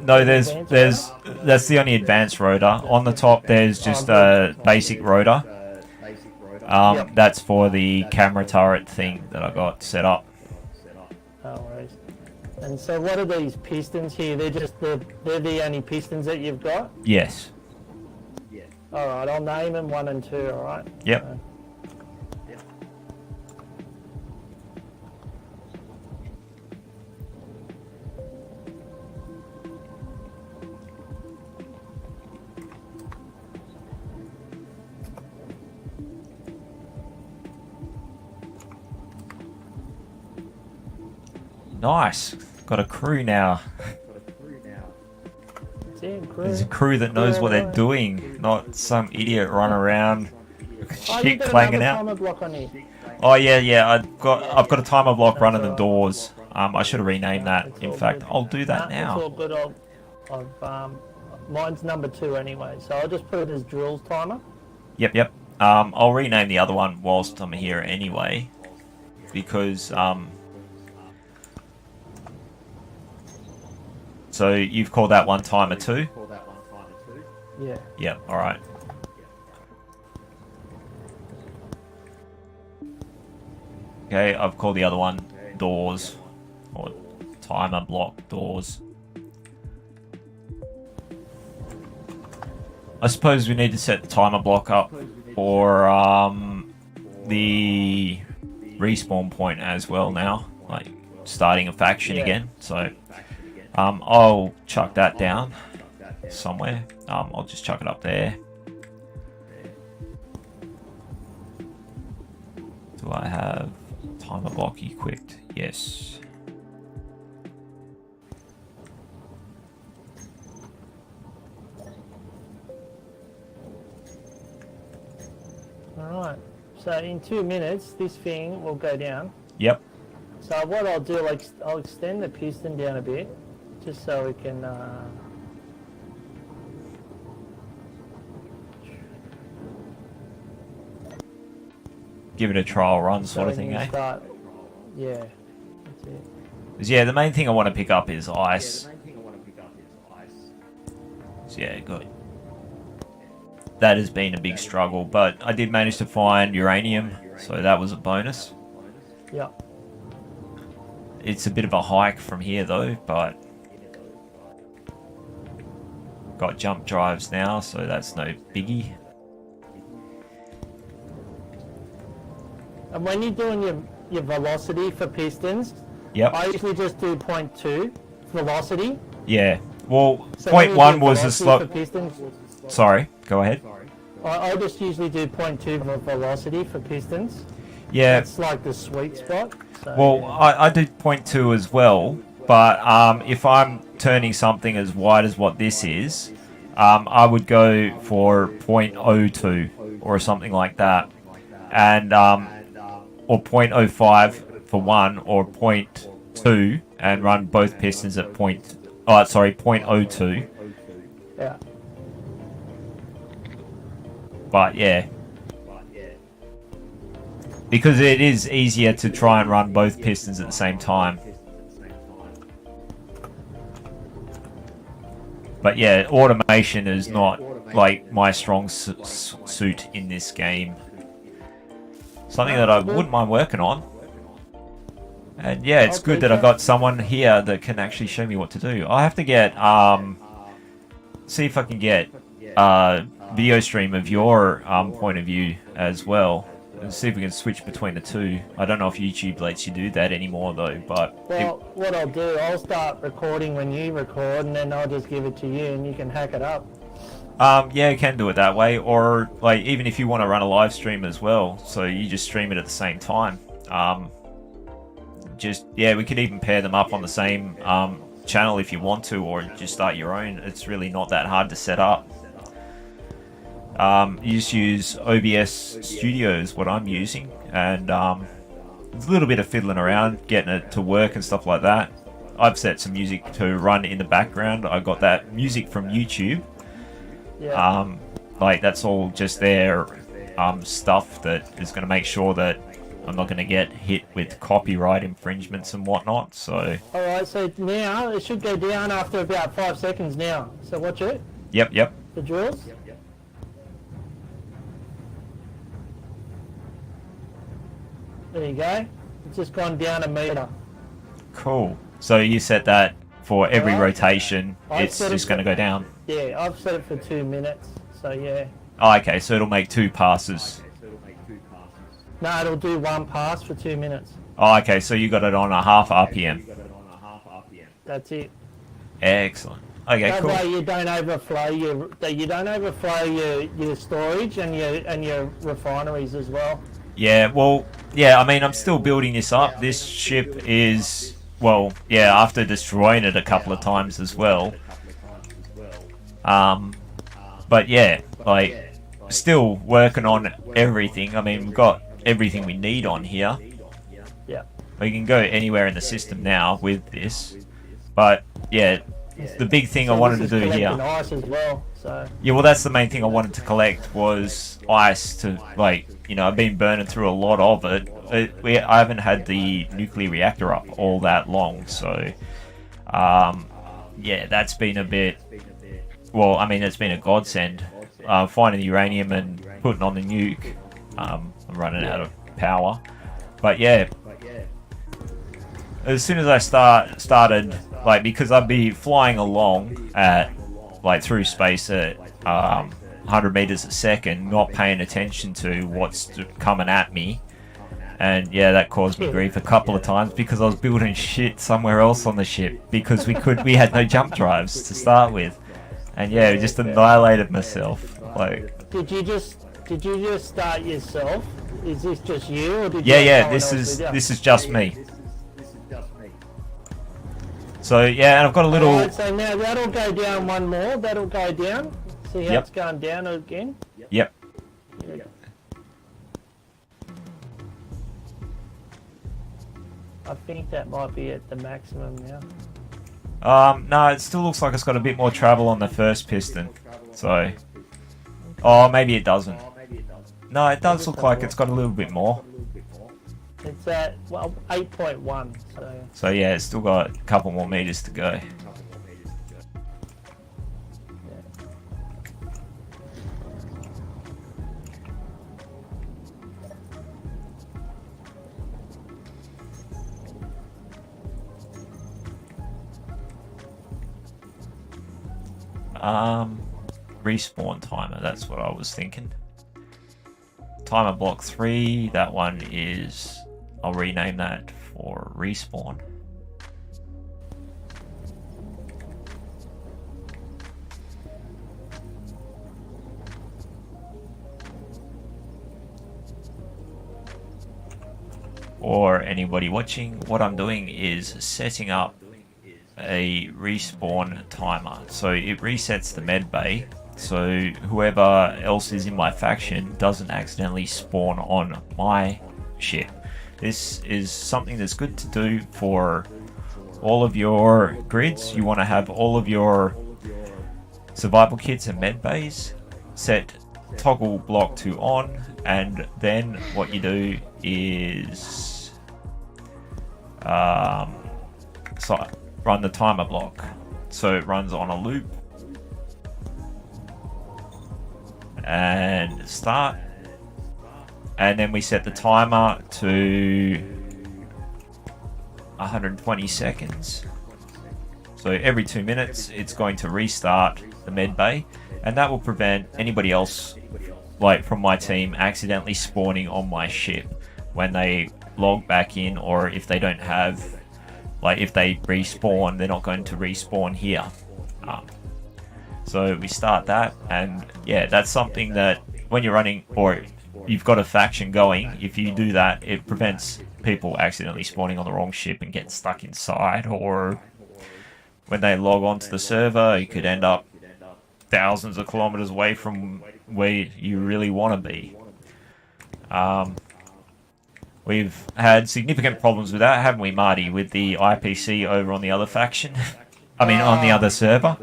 No, that's the only advanced rotor. On the top, there's just a basic rotor. Yep. That's for the camera turret thing that I got set up. No worries. And so, what are these pistons here? They're the only pistons that you've got. Yes. All right, I'll name them 1 and 2. All right. Yep. So, Nice. Got a crew now. There's a crew that knows what they're doing, not some idiot run around shit clanging out. Timer block on here. Oh yeah, I've got a timer block running the doors. I should have renamed that. In fact, I'll do that It's all now. good. Mine's number 2 anyway, so I'll just put it as drills timer. Yep. I'll rename the other one whilst I'm here anyway, because So you've called that one timer 2? Yeah. Yep. All right. Okay, I've called the other one doors, or timer block doors. I suppose we need to set the timer block up for the respawn point as well now, like starting a faction again. So I'll chuck that down somewhere. I'll just chuck it up there. Do I have timer block equipped? Yes. Alright. So in 2 minutes, this thing will go down. Yep. So what I'll do, I'll extend the piston down a bit, just so we can. Give it a trial run so sort of we thing, can eh? start. Yeah. That's it. 'Cause, yeah, the main thing I want to pick up is ice. So, yeah, good. That has been a big struggle, but I did manage to find uranium, so that was a bonus. Yeah. It's a bit of a hike from here though, but got jump drives now, so that's no biggie. And when you're doing your velocity for pistons, Yep. I usually just do 0.2 velocity. Yeah. Well, So when point you one do was the velocity slow. for pistons, Sorry, go ahead. I just usually do 0.2 for velocity for pistons. Yeah. It's like the sweet spot. So, Well, yeah. I do 0.2 as well, but if I'm turning something as wide as what this is, I would go for 0.02 or something like that, and or 0.05 for one, or 0.2, and run both pistons at 0.02. Yeah. But yeah. Because it is easier to try and run both pistons at the same time. But yeah, automation is not like my strong suit in this game. something that I wouldn't mind working on. And yeah, it's good that I got someone here that can actually show me what to do. I have to get see if I can get video stream of your point of view as well, and see if we can switch between the two. I don't know if YouTube lets you do that anymore though, but what I'll do, I'll start recording when you record, and then I'll just give it to you, and you can hack it up. Yeah, you can do it that way, or like even if you want to run a live stream as well, so you just stream it at the same time. We could even pair them up on the same channel if you want to, or just start your own. It's really not that hard to set up. You just use OBS Studio is what I'm using, and it's a little bit of fiddling around, getting it to work and stuff like that. I've set some music to run in the background. I got that music from YouTube. Yeah. Like that's all just their stuff that is going to make sure that I'm not going to get hit with copyright infringements and whatnot. So. All right. So now it should go down after about 5 seconds now. So watch it. Yep. The drills. There you go. It's just gone down a meter. Cool. So you set that for every Right. rotation. It's just going to go down. Yeah, I've set it for 2 minutes. So yeah. Oh, okay, so it'll make 2 passes. No, it'll do 1 pass for 2 minutes. Oh, okay, so you got it on a half RPM. That's it. Excellent. Okay, That cool. way you don't overflow your storage and your refineries as well. Yeah, well, yeah, I mean, I'm still building this up. This ship is, well, yeah, after destroying it a couple of times as well. But yeah, like, still working on everything. I mean, we've got everything we need on here. Yeah. We can go anywhere in the system now with this. But yeah, the big thing I wanted to do here. Ice as well, so. Yeah, well, that's the main thing I wanted to collect was ice to, like, you know, I've been burning through a lot of it. I haven't had the nuclear reactor up all that long, so yeah, that's been a bit. Well, I mean, it's been a godsend. Finding uranium and putting on the nuke. I'm running out of power, but yeah. As soon as I started, like, because I'd be flying along at, like, through space at 100 meters a second, not paying attention to what's coming at me, and yeah, that caused me grief a couple of times because I was building shit somewhere else on the ship because we had no jump drives to start with, and yeah, it just annihilated myself. Like, Did you just start yourself? Is this just you, or did you? Yeah. This is just me. So yeah, and I've got a little. Alright, so now that'll go down one more. That'll go down. See how Yep. it's going down again? Yep. Yeah. I think that might be at the maximum now. No, it still looks like it's got a bit more travel on the first piston. So, oh, maybe it doesn't. No, it does look like it's got a little bit more. It's at 8.1. So yeah, it's still got a couple more meters to go. Respawn timer, that's what I was thinking. Timer block 3, that one is, I'll rename that for respawn. For anybody watching, what I'm doing is setting up a respawn timer. So it resets the med bay, so whoever else is in my faction doesn't accidentally spawn on my ship. This is something that's good to do for all of your grids. You want to have all of your survival kits and med bays set toggle block to on, and then what you do is run the timer block, so it runs on a loop and start, and then we set the timer to 120 seconds. So every 2 minutes, it's going to restart the med bay, and that will prevent anybody else, like from my team, accidentally spawning on my ship when they log back in, or if they don't have, like if they respawn, they're not going to respawn here. So we start that, and yeah, that's something that when you're running or you've got a faction going, if you do that, it prevents people accidentally spawning on the wrong ship and getting stuck inside, or when they log onto the server, you could end up thousands of kilometers away from where you really want to be. We've had significant problems with that, haven't we, Marty, with the IPC over on the other faction? I mean, on the other server.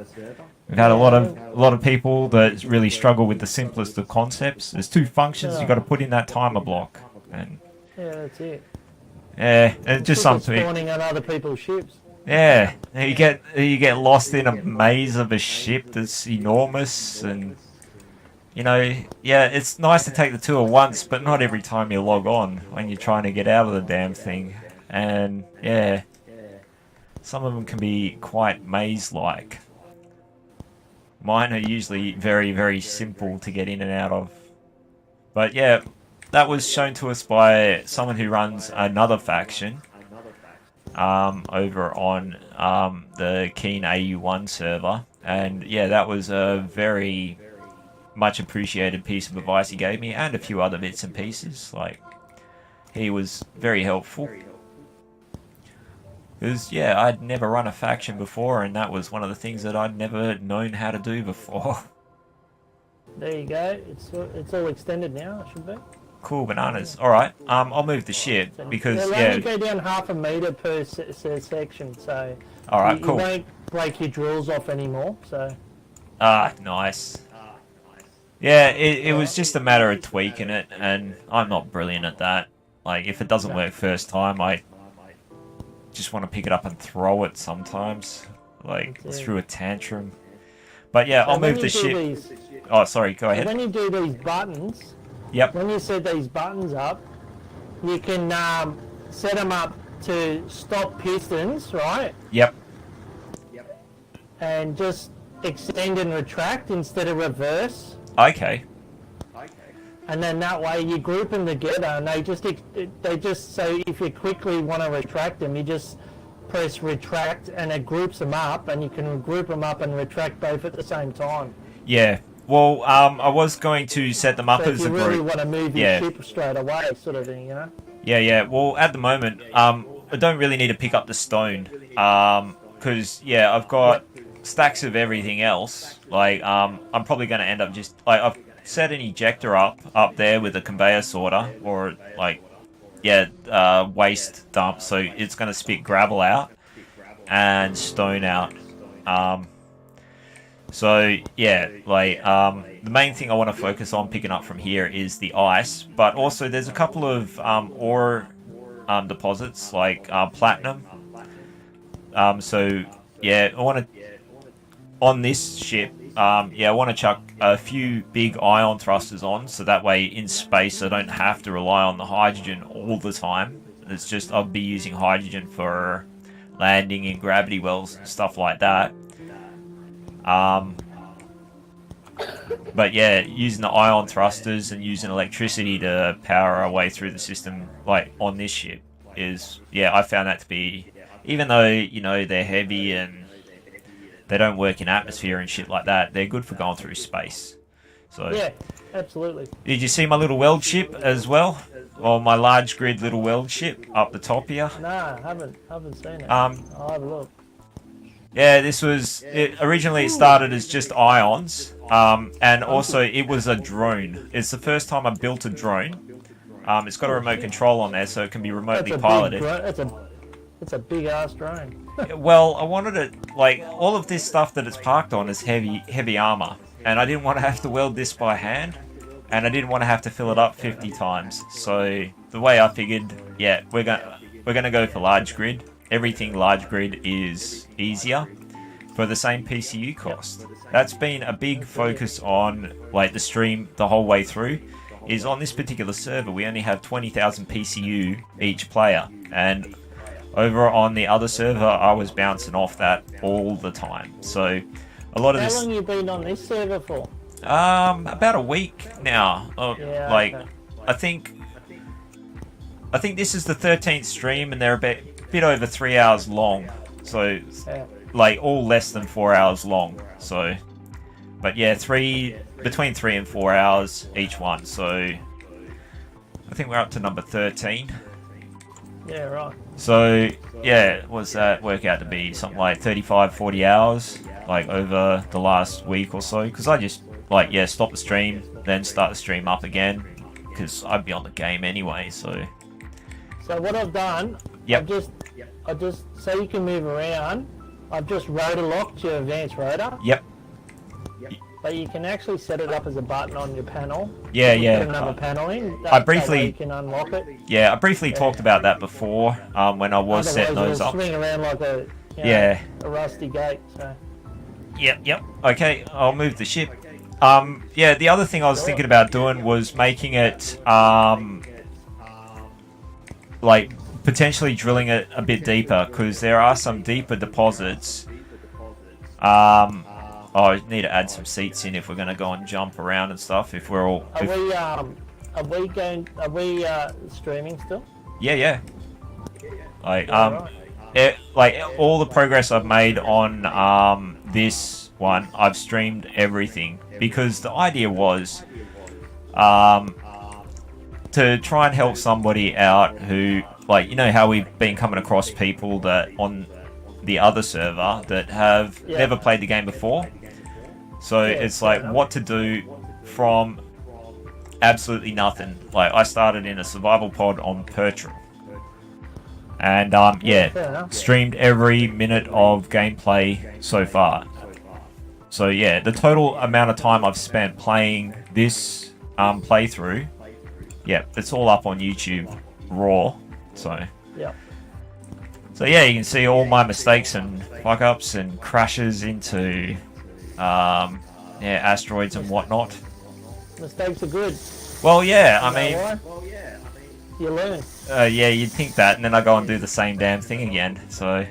We've had a lot of people that really struggle with the simplest of concepts. There's 2 functions you've got to put in that timer block, and yeah, that's it. yeah, it's just something. Spawning on other people's ships. Yeah, you get lost in a maze of a ship that's enormous, and you know, yeah, it's nice to take the tour once, but not every time you log on when you're trying to get out of the damn thing. And yeah, some of them can be quite maze-like. Mine are usually very, very simple to get in and out of. But yeah, that was shown to us by someone who runs another faction over on the Keen AU1 server. And yeah, that was a very much appreciated piece of advice he gave me, and a few other bits and pieces. Like, he was very helpful. Because, yeah, I'd never run a faction before, and that was one of the things that I'd never known how to do before. There you go. It's all extended now, it should be. Cool bananas. Alright, I'll move the ship, because, They'll yeah... only go down half a metre per section, so... Alright, cool. You won't break your drills off anymore, so... Ah, nice. Yeah, it was just a matter of tweaking it, and I'm not brilliant at that. Like, if it doesn't work first time, I just want to pick it up and throw it sometimes. Like, through a tantrum. But yeah, I'll move the ship. Oh, sorry, go ahead. When you do these buttons, yep. When you set these buttons up, you can set them up to stop pistons, right? Yep. And just extend and retract instead of reverse. Okay. And then that way you group them together, and they just so if you quickly want to retract them, you just press retract, and it groups them up, and you can group them up and retract both at the same time. Yeah. Well, I was going to set them up so as if a group. you really want to move your ship straight away, sort of thing, you know. Yeah. Well, at the moment, I don't really need to pick up the stone, because yeah, I've got stacks of everything else. Like, I'm probably going to end up just like I've set an ejector up there with a conveyor sorter, or like, yeah, waste dump. So it's going to spit gravel out and stone out. So yeah, like the main thing I want to focus on picking up from here is the ice, but also there's a couple of ore deposits like platinum. So yeah, I want to on this ship. I want to chuck a few big ion thrusters on, so that way in space I don't have to rely on the hydrogen all the time. It's just I'll be using hydrogen for landing in gravity wells and stuff like that. But yeah, using the ion thrusters and using electricity to power our way through the system, like on this ship, is, yeah, I found that to be, even though, you know, they're heavy and they don't work in atmosphere and shit like that, they're good for going through space. So yeah, absolutely. Did you see my little weld ship as well? Or my large grid little weld ship up the top here? Nah, haven't seen it. I'll have a look. Yeah, originally it started as just ions, and also it was a drone. It's the first time I built a drone. It's got a remote control on there, so it can be remotely piloted. It's a big ass drone. Well, I wanted it, like, all of this stuff that it's parked on is heavy armor, and I didn't want to have to weld this by hand, and I didn't want to have to fill it up 50 times. So the way I figured, yeah, we're gonna go for large grid. Everything large grid is easier for the same PCU cost. That's been a big focus on, like, the stream the whole way through, is on this particular server we only have 20,000 PCU each player, and over on the other server I was bouncing off that all the time. So a lot of How this. long you been on this server for? About a week now. Yeah, like okay. I think this is the 13th stream, and they're a bit over 3 hours long. So Yeah. like all less than 4 hours long. So, but yeah, between 3 and 4 hours each one. So I think we're up to number 13. Yeah, right. So yeah, what's that work out to be? Something like 35, 40 hours, like over the last week or so. Because I just stop the stream, then start the stream up again, because I'd be on the game anyway. So what I've done, Yep. I just so you can move around. I've just rotor locked your advanced rotor, yep, but you can actually set it up as a button on your panel. yeah, Put yeah. another panel in. I That way briefly- you can unlock it. Yeah, I briefly talked about that before when I was setting Otherwise, those it'll up. swing around like Yeah. a rusty gate. So Yep. Okay, I'll move the ship. Yeah, the other thing I was thinking about doing was making it, like, potentially drilling it a bit deeper, because there are some deeper deposits. I need to add some seats in if we're going to go and jump around and stuff, if we're all... are we streaming still? Yeah. Like, Right. like all the progress I've made on this one, I've streamed everything, because the idea was to try and help somebody out who, like, you know how we've been coming across people that on the other server that have never played the game before. So it's like what to do from absolutely nothing. Like, I started in a survival pod on Pertram. And Fair enough. streamed every minute of gameplay so far. So yeah, the total amount of time I've spent playing this playthrough, it's all up on YouTube raw. So Yeah. yeah, you can see all my mistakes and fuck ups and crashes into asteroids and whatnot. Mistakes are good. Well, yeah, I You know mean, why? You learn. yeah, you'd think that, and then I go and do the same damn thing again. So,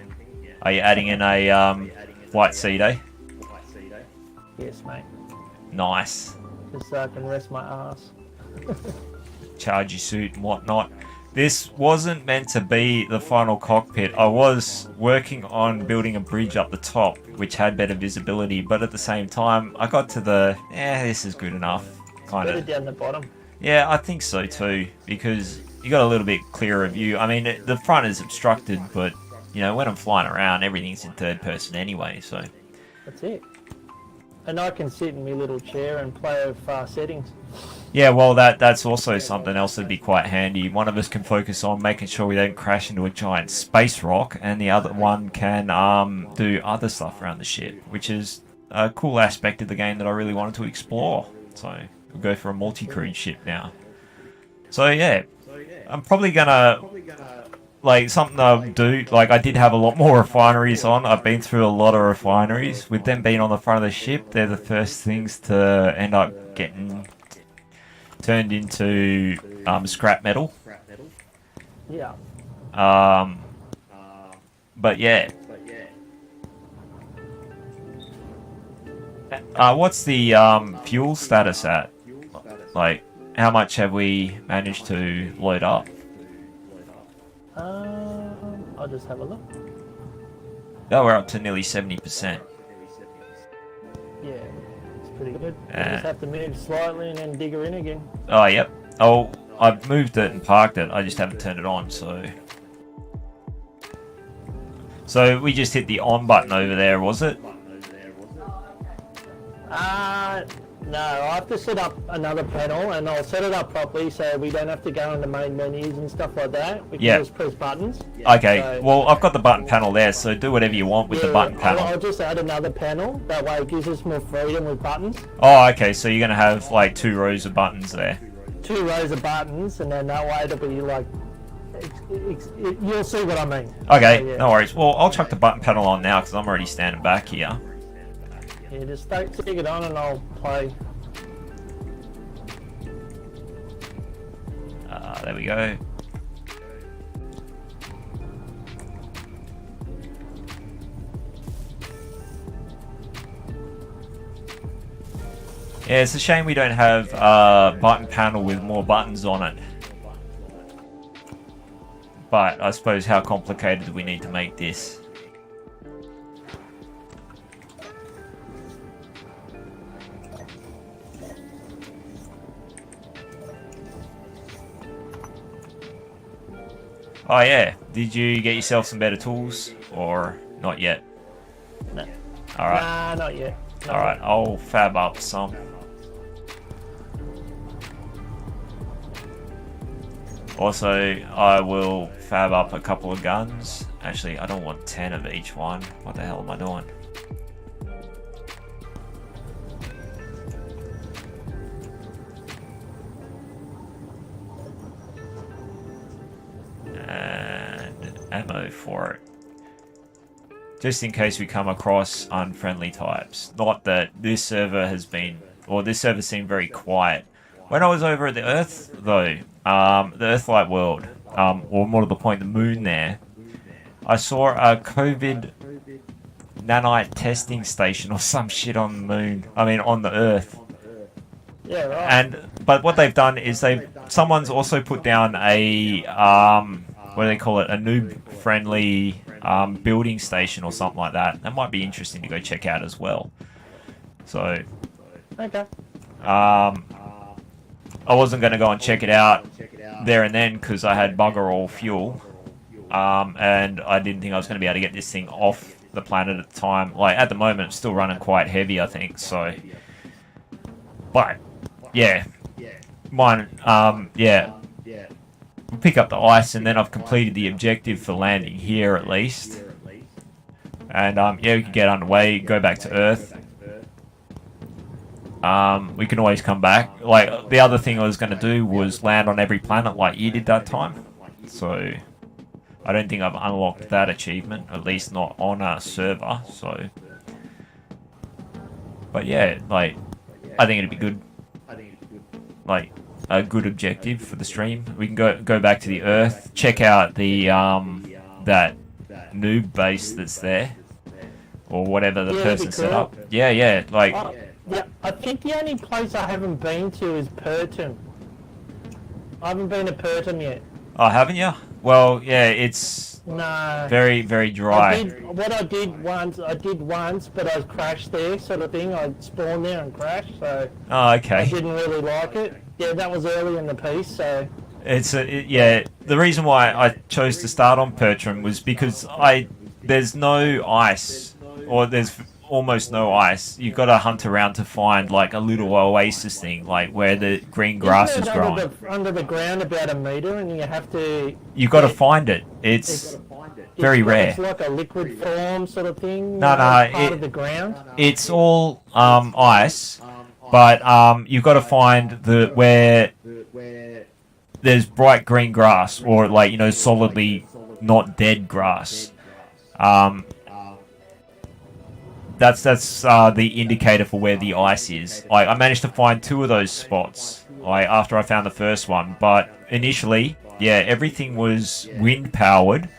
are you adding in a flight seat, eh? Yes, mate. Nice. Just so I can rest my ass. Charge your suit and whatnot. This wasn't meant to be the final cockpit. I was working on building a bridge up the top, which had better visibility, but at the same time, I got to the, this is good enough, kind Better of. down the bottom. Yeah, I think so too, because you got a little bit clearer view. I mean, the front is obstructed, but, you know, when I'm flying around, everything's in third person anyway, so. That's it. And I can sit in my little chair and play with settings. Yeah, well, that's also something else that'd be quite handy. One of us can focus on making sure we don't crash into a giant space rock, and the other one can do other stuff around the ship, which is a cool aspect of the game that I really wanted to explore. So we'll go for a multi-crew ship now. So yeah, I'm probably gonna, like, something I'll do, like, I did have a lot more refineries on. I've been through a lot of refineries. With them being on the front of the ship, they're the first things to end up getting turned into scrap metal. Yeah. But yeah. What's the fuel status at? Like, how much have we managed to load up? I'll just have a look. Oh, we're up to nearly 70%. Yeah, it's pretty good. You just have to move slightly and then dig her in again. Oh, yep. Oh, I've moved it and parked it. I just haven't turned it on, so... So we just hit the on button over there, was it? No, I have to set up another panel, and I'll set it up properly so we don't have to go into main menus and stuff like that. We can just press buttons. Okay, So- well, I've got the button panel there, so do whatever you want with the button panel. I'll just add another panel. That way it gives us more freedom with buttons. Oh, okay, so you're going to have, like, 2 rows of buttons there. 2 rows of buttons, and then that way it'll be like... you'll see what I mean. Okay, So, yeah. no worries. Well, I'll chuck the button panel on now, because I'm already standing back here. Yeah, just stick it on and I'll play. There we go. Yeah, it's a shame we don't have a button panel with more buttons on it. But I suppose how complicated do we need to make this? Oh yeah, did you get yourself some better tools or not yet? No. Alright. Nah, not yet. Alright, I'll fab up some. Also, I will fab up a couple of guns. Actually, I don't want 10 of each one. What the hell am I doing? And ammo for it. Just in case we come across unfriendly types. Not that this server has been, or this server seemed very quiet. When I was over at the Earth, though, the Earthlight world, or more to the point, the moon there, I saw a COVID nanite testing station or some shit on the moon. I mean, on the Earth. Yeah, right. But what they've done is someone's also put down a, what do they call it, a noob-friendly building station or something like that. That might be interesting to go check out as well. So, Okay. I wasn't going to go and check it out there and then because I had bugger all fuel. And I didn't think I was going to be able to get this thing off the planet at the time. Like, at the moment, it's still running quite heavy, I think, so... But, yeah. Mine, yeah. We'll pick up the ice, and then I've completed the objective for landing here, at least. And, yeah, we can get underway, go back to Earth. We can always come back. Like, the other thing I was going to do was land on every planet like you did that time. So, I don't think I've unlocked that achievement, at least not on a server, so... But yeah, like, I think it'd be good. Like, a good objective for the stream. We can go back to the Earth, check out the, that noob base that's there. Or whatever the person set up. Yeah, like... Yeah, I think the only place I haven't been to is Pertum. I haven't been to Pertum yet. Oh, haven't you? Well, yeah, it's no. very, very dry. I did once, but I crashed there, sort of thing. I spawned there and crashed, so... Oh, okay. I didn't really like it. Yeah, that was early in the piece, so... Yeah, the reason why I chose to start on Pertram was because there's no ice, or there's almost no ice. You've got to hunt around to find like a little oasis thing, like where the green grass is growing. Under the ground about a metre, and you have to... You've got to find it. It's very rare. It's like a liquid form sort of thing. No, part of the ground. It's all ice, but you've got to find where there's bright green grass, or like, you know, solidly not dead grass. That's the indicator for where the ice is. Like, I managed to find 2 of those spots, like, after I found the first one. But initially, yeah, everything was wind powered.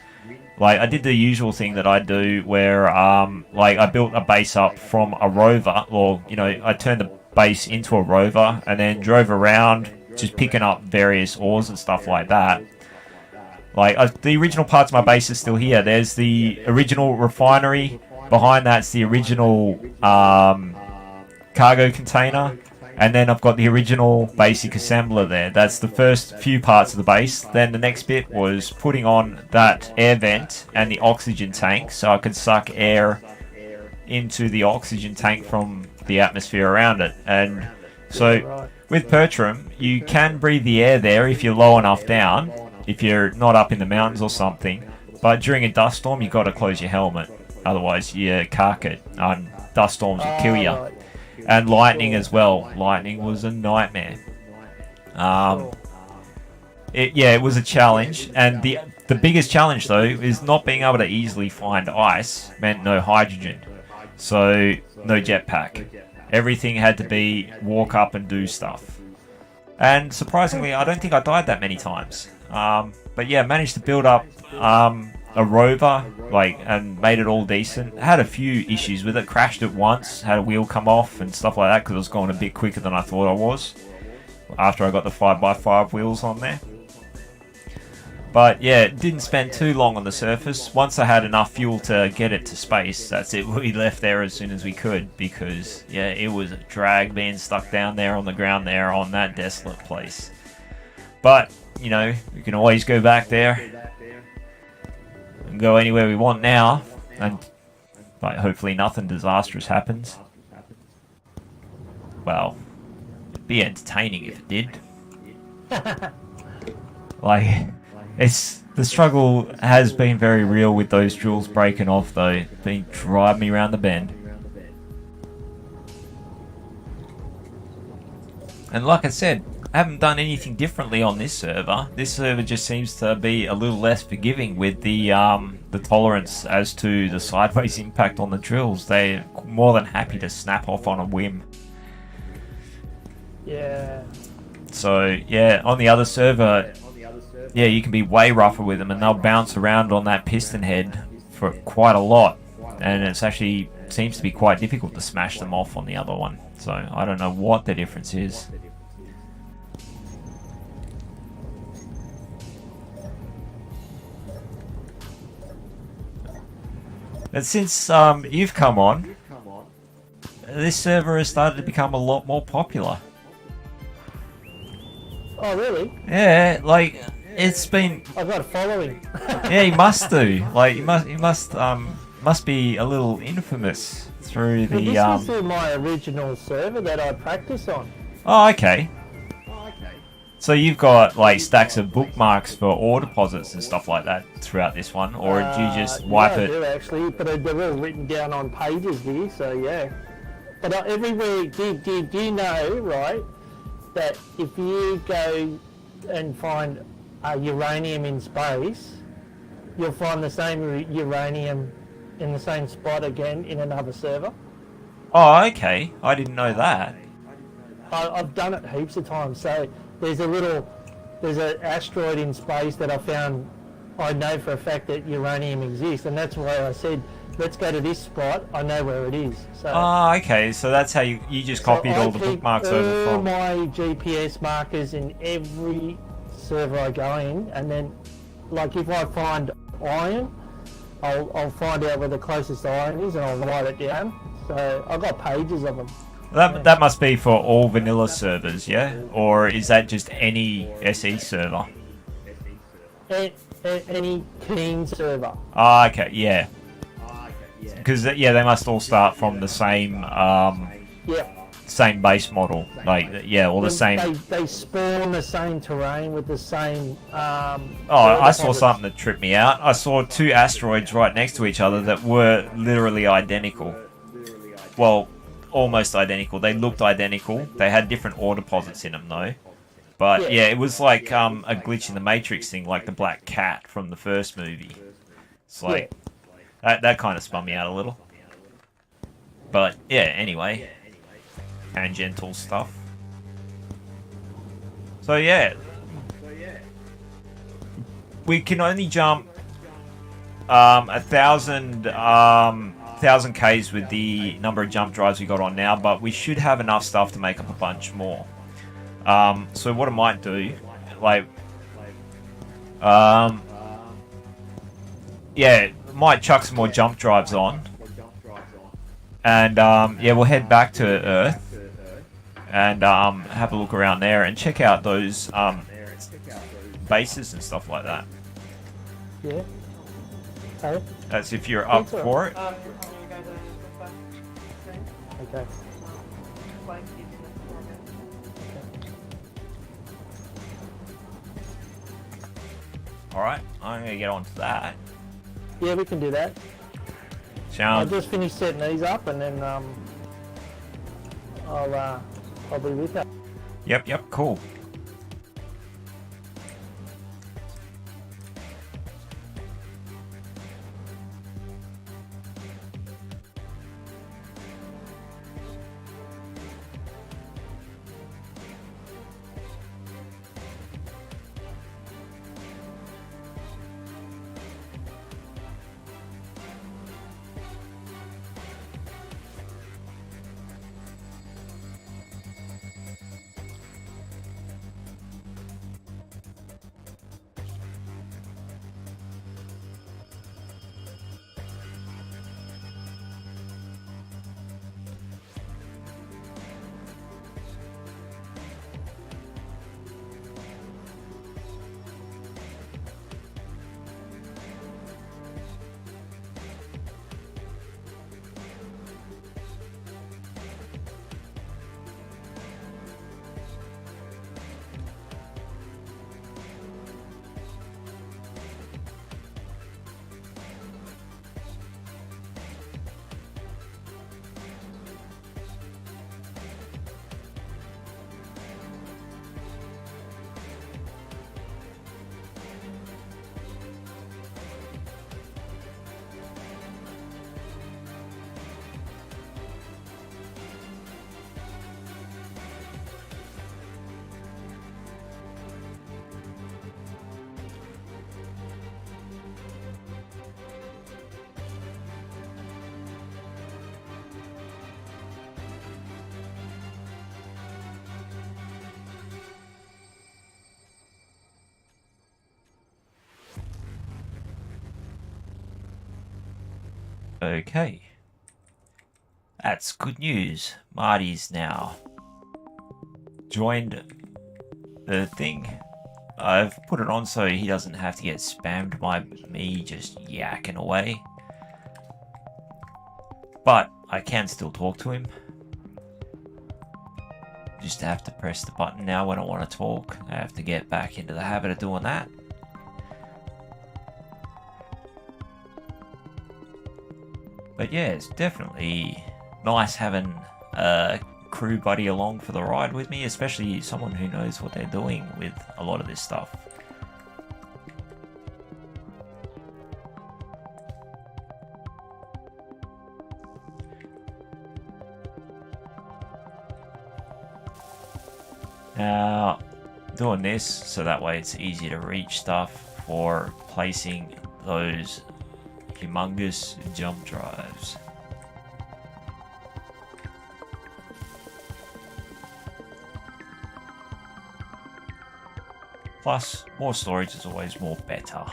Like, I did the usual thing that I do, where like, I built a base up from a rover, or, you know, I turned the base into a rover and then drove around, just picking up various ores and stuff like that. Like, the original parts of my base are still here. There's the original refinery. Behind that's the original cargo container, and then I've got the original basic assembler there. That's the first few parts of the base. Then the next bit was putting on that air vent and the oxygen tank, so I could suck air into the oxygen tank from the atmosphere around it. And so with Pertram, you can breathe the air there if you're low enough down, if you're not up in the mountains or something. But during a dust storm, you've got to close your helmet. Otherwise, you cark it. Dust storms will kill you. Right. And lightning as well. Lightning was a nightmare. It was a challenge. And the biggest challenge, though, is not being able to easily find ice meant no hydrogen. So, no jetpack. Everything had to be walk up and do stuff. And surprisingly, I don't think I died that many times. But yeah, managed to build up a rover, and made it all decent. Had a few issues with it. Crashed it once, had a wheel come off and stuff like that because it was going a bit quicker than I thought I was. After I got the 5x5 wheels on there. But yeah, it didn't spend too long on the surface. Once I had enough fuel to get it to space, that's it. We left there as soon as we could because, yeah, it was a drag being stuck down there on the ground there on that desolate place. But, you know, we can always go back there and go anywhere we want now. And hopefully nothing disastrous happens. Well, it'd be entertaining if it did. The struggle has been very real with those drills breaking off though. It's been driving me around the bend. And like I said, I haven't done anything differently on this server. This server just seems to be a little less forgiving with the tolerance as to the sideways impact on the drills. They're more than happy to snap off on a whim. Yeah. So yeah, on the other server, yeah, you can be way rougher with them and they'll bounce around on that piston head for quite a lot. And it's actually seems to be quite difficult to smash them off on the other one. So I don't know what the difference is. But since you've come on, this server has started to become a lot more popular. Oh, really? Yeah, it's been. I've got a following. Yeah, you must do. You must be a little infamous through the. Well, this is my original server that I practice on. Oh, okay. So you've got stacks of bookmarks for ore deposits and stuff like that throughout this one, or do you just wipe it? I do actually, but they're all written down on pages here, so yeah. But everywhere, do you know, right, that if you go and find uranium in space, you'll find the same uranium in the same spot again in another server? Oh, okay. I didn't know that. I've done it heaps of times. So there's an asteroid in space that I found. I know for a fact that uranium exists, and that's why I said, let's go to this spot. I know where it is. So. Oh, okay. So that's how you just copied all the bookmarks over from. I keep all my GPS markers in every server I go in, and then, if I find iron, I'll find out where the closest iron is, and I'll write it down. So I've got pages of them. That must be for all vanilla servers, yeah? Or is that just any SE server? Any keen server. Ah, okay, yeah. Because they must all start from the same same base model, all the same. They spawn the same terrain with the same. I saw something that tripped me out. I saw two asteroids right next to each other that were literally identical. Well, almost identical. They looked identical. They had different ore deposits in them though. But yeah, it was like a glitch in the Matrix thing, like the black cat from the first movie. It's like that kind of spun me out a little. But yeah, anyway, tangential stuff. So yeah, we can only jump 1,000 Ks with the number of jump drives we got on now, but we should have enough stuff to make up a bunch more. So what I might do, might chuck some more jump drives on, and we'll head back to Earth and have a look around there and check out those bases and stuff like that. Yeah. Okay. That's if you're up for it. Okay. Alright, I'm going to get on to that. Yeah, we can do that. I'll just finish setting these up and then I'll be with you. Yep, cool. Okay. That's good news. Marty's now joined the thing. I've put it on so he doesn't have to get spammed by me just yakking away. But I can still talk to him. Just have to press the button now when I want to talk. I have to get back into the habit of doing that. But yeah, it's definitely nice having a crew buddy along for the ride with me, especially someone who knows what they're doing with a lot of this stuff. Now, doing this so that way it's easy to reach stuff for placing those humongous jump drives. Plus, more storage is always more better.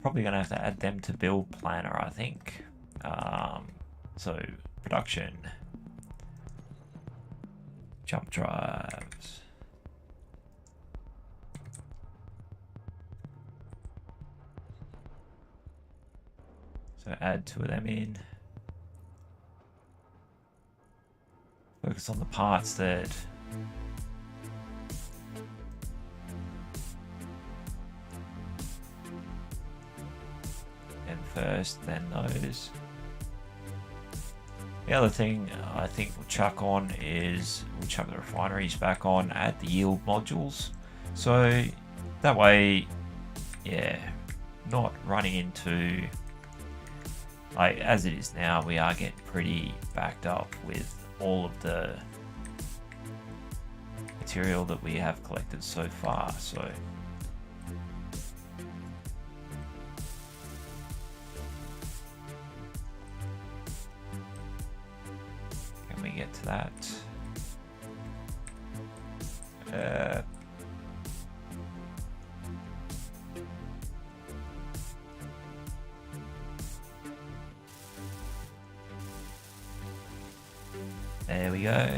Probably going to have to add them to build planner, I think. So, production. Jump drives. So add two of them in. Focus on the parts that first, then those. The other thing I think we'll chuck on is we'll chuck the refineries back on, add the yield modules. So that way, yeah, not running into, like as it is now, we are getting pretty backed up with all of the material that we have collected so far. So we get to that. There we go.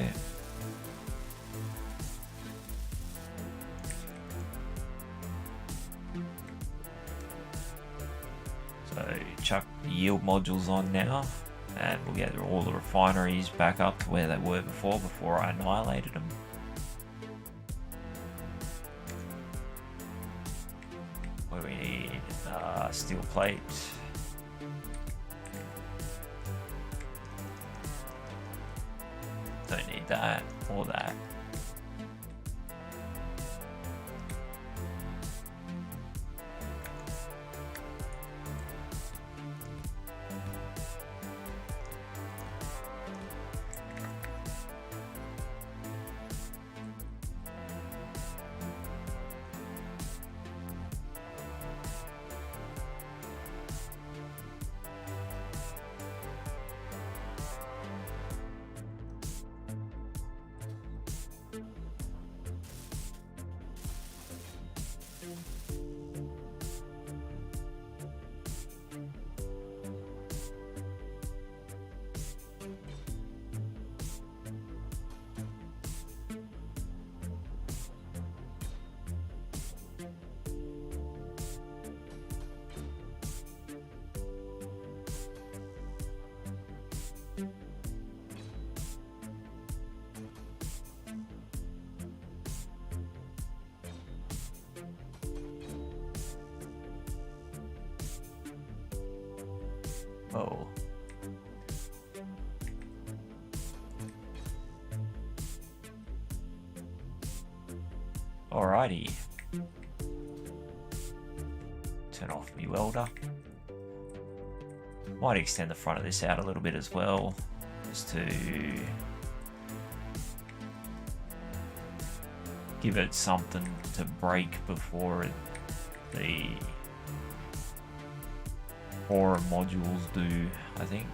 So chuck the yield modules on now. And we'll get all the refineries back up to where they were before I annihilated them. What do we need? Steel plate. Don't need that or that. Oh. Alrighty. multi welder. Might extend the front of this out a little bit as well, just to give it something to break before the core modules do, I think.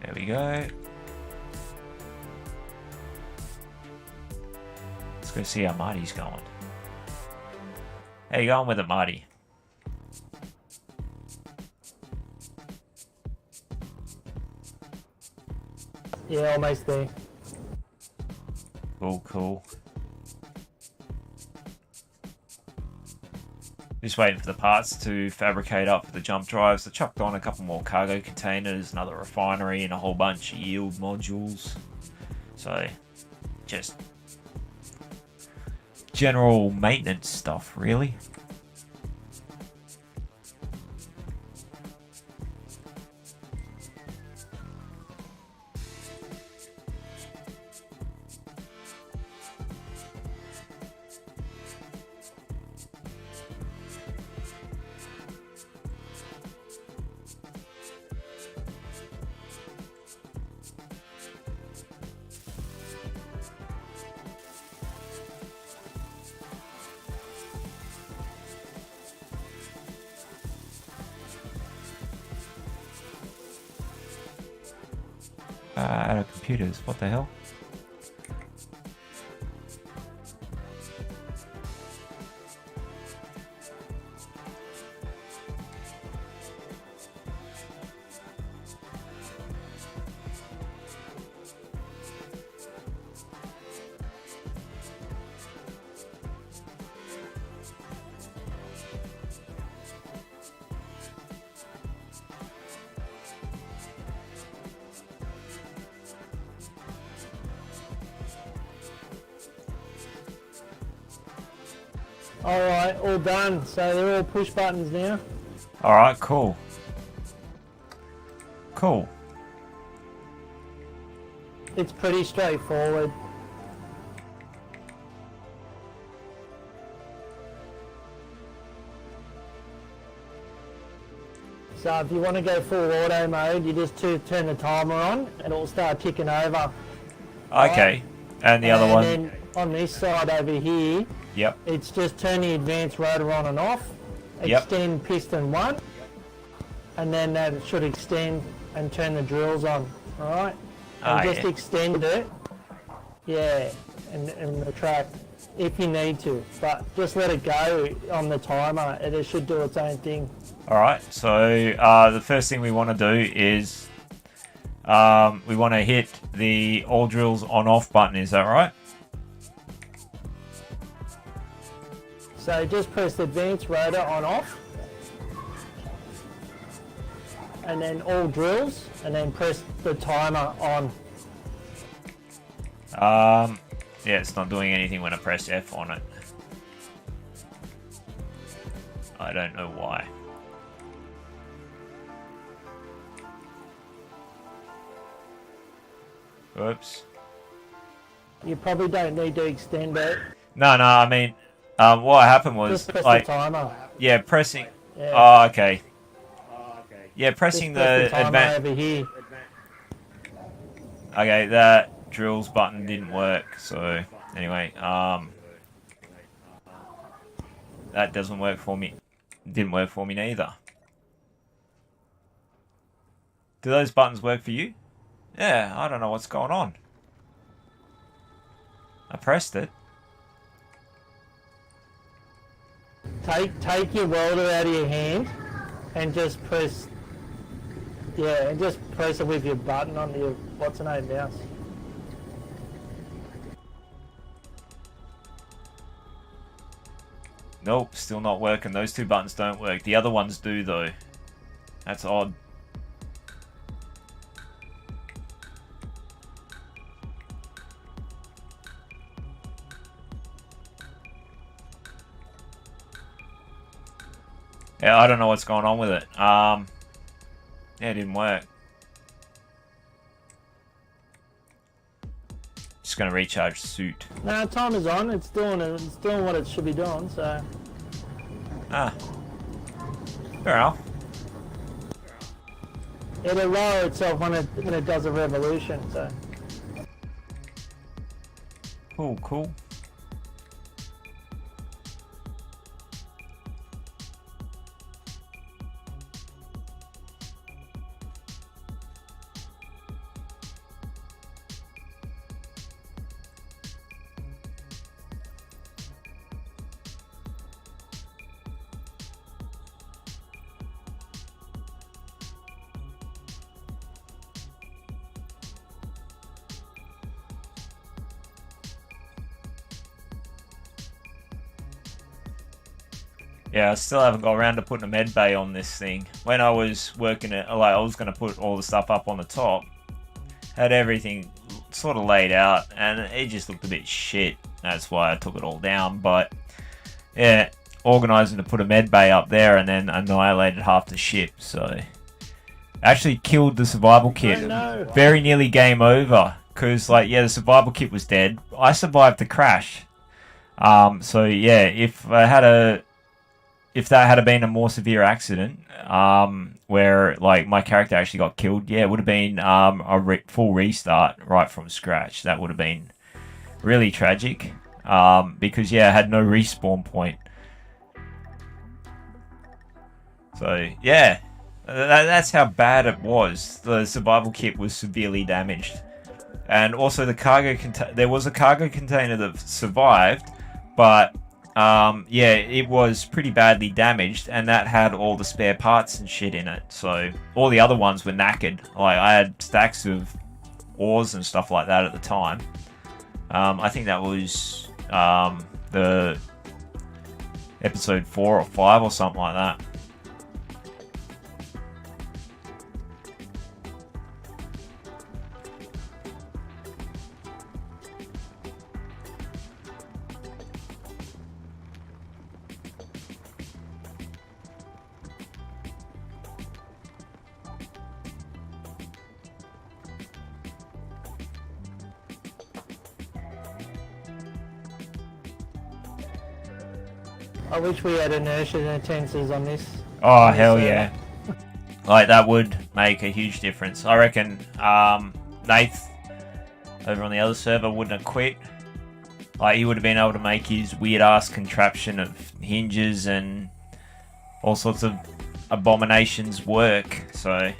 There we go. Let's go see how Marty's going. How you going with it, Marty? Yeah, almost there. Cool, cool. Just waiting for the parts to fabricate up for the jump drives. I chucked on a couple more cargo containers, another refinery, and a whole bunch of yield modules. So, just general maintenance stuff, really. Out of computers, what the hell? Alright, all done. So they're all push buttons now. Alright, cool. Cool. It's pretty straightforward. So if you want to go full auto mode, you just turn the timer on and it'll start ticking over. Okay. And the other one? Then on this side over here, Yep. it's just turn the advanced rotor on and off, Yep. extend piston 1, and then that should extend and turn the drills on, alright? And just extend it, yeah, and retract if you need to, but just let it go on the timer and it should do its own thing. Alright, so the first thing we want to do is we want to hit the all drills on off button, is that right? So just press the advanced rotor on off, and then all drills, and then press the timer on. Yeah, it's not doing anything when I press F on it. I don't know why. Oops. You probably don't need to extend it. No, I mean, what happened was, Just press like, the timer. yeah, pressing. Yeah. Oh, okay. Yeah, pressing Just press the timer advanced. over here. Okay, that drills button didn't work. So anyway, that doesn't work for me. Didn't work for me neither. Do those buttons work for you? Yeah, I don't know what's going on. I pressed it. Take your welder out of your hand and just press. Yeah, and just press it with your button on your what's the name mouse. Nope, still not working. Those two buttons don't work. The other ones do, though. That's odd. Yeah, I don't know what's going on with it. Yeah, it didn't work. Just gonna recharge the suit. No, timer's on. It's doing what it should be doing. So. Ah. Fair enough. It'll lower itself when it does a revolution. So. Cool, cool. Yeah, I still haven't got around to putting a med bay on this thing. When I was working it, like, I was going to put all the stuff up on the top, had everything sort of laid out, and it just looked a bit shit. That's why I took it all down. But yeah, organising to put a med bay up there and then annihilated half the ship. So actually killed the survival kit. Oh, no. Very nearly game over because, like, yeah, the survival kit was dead. I survived the crash. So yeah, if that had been a more severe accident, where like my character actually got killed, yeah, it would have been a full restart right from scratch. That would have been really tragic, because yeah, I had no respawn point. So yeah, that's how bad it was. The survival kit was severely damaged, and also the cargo there was a cargo container that survived, but yeah, it was pretty badly damaged, and that had all the spare parts and shit in it. So all the other ones were knackered. Like, I had stacks of ores and stuff like that at the time. I think that was the episode 4 or 5 or something like that. I wish we had inertia tensors on this. Oh, hell yeah. Like, that would make a huge difference. I reckon Nath over on the other server wouldn't have quit. Like, he would have been able to make his weird-ass contraption of hinges and all sorts of abominations work, so...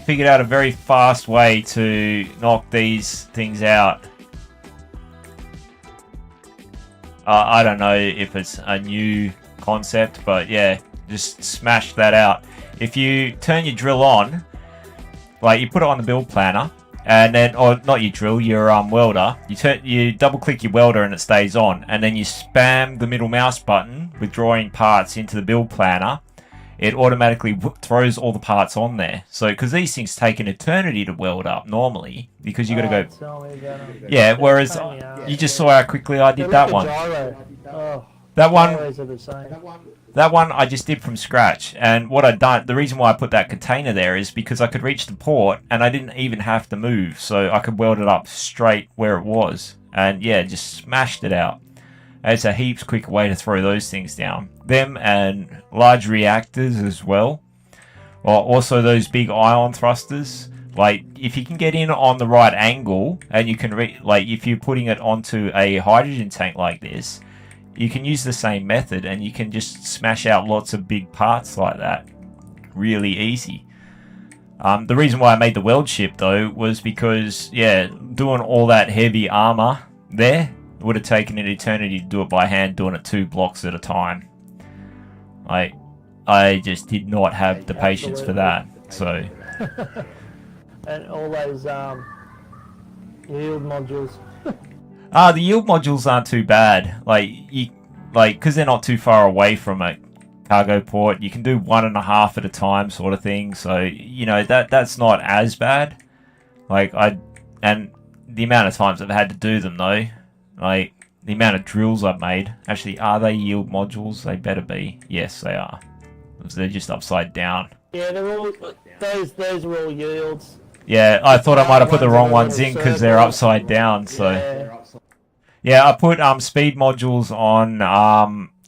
Figured out a very fast way to knock these things out. I don't know if it's a new concept, but yeah, just smash that out. If you turn your drill on, like, you put it on the build planner, and then, or not your drill, your welder, you double click your welder and it stays on, and then you spam the middle mouse button with drawing parts into the build planner. It automatically throws all the parts on there. So, because these things take an eternity to weld up normally, because you got to go. Yeah, whereas you just saw how quickly I did that one. That one I just did from scratch. And what I'd done, the reason why I put that container there is because I could reach the port and I didn't even have to move, so I could weld it up straight where it was. And yeah, just smashed it out. It's a heaps quicker way to throw those things down. Them and large reactors as well. Or also those big ion thrusters. Like, if you can get in on the right angle, and you can, like, if you're putting it onto a hydrogen tank like this, you can use the same method, and you can just smash out lots of big parts like that. Really easy. The reason why I made the weld ship, though, was because, yeah, doing all that heavy armor there, It would have taken an eternity to do it by hand, doing it 2 blocks at a time. Like, I just did not have the patience for that. So, And all those yield modules. the yield modules aren't too bad. Because they're not too far away from a cargo port, you can do 1.5 at a time, sort of thing. So, you know, that's not as bad. And the amount of times I've had to do them though, like the amount of drills I've made. Actually, are they yield modules? They better be. Yes, they are. They're just upside down. Yeah, they're all those are all yields. Yeah, I thought I might have put the wrong ones in because they're upside down. So yeah, I put speed modules on.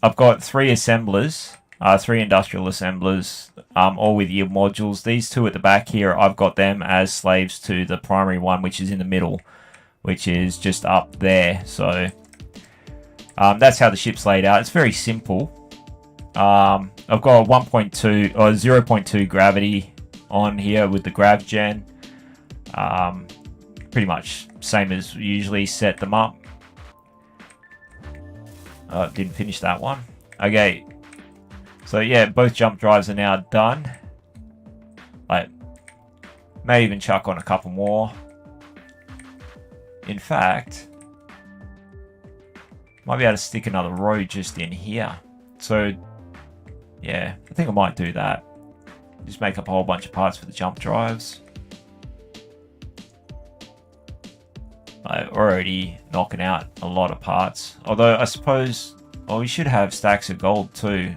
I've got 3 assemblers, 3 industrial assemblers, all with yield modules. These 2 at the back here, I've got them as slaves to the primary one, which is in the middle, which is just up there. So that's how the ship's laid out. It's very simple. I've got 1.2 or 0.2 gravity on here with the grav gen. Pretty much same as usually set them up. Didn't finish that one. Okay. So yeah, both jump drives are now done. I may even chuck on a couple more. In fact, might be able to stick another row just in here. So yeah, I think I might do that. Just make up a whole bunch of parts for the jump drives. I'm already knocking out a lot of parts. Although I suppose, well, we should have stacks of gold too.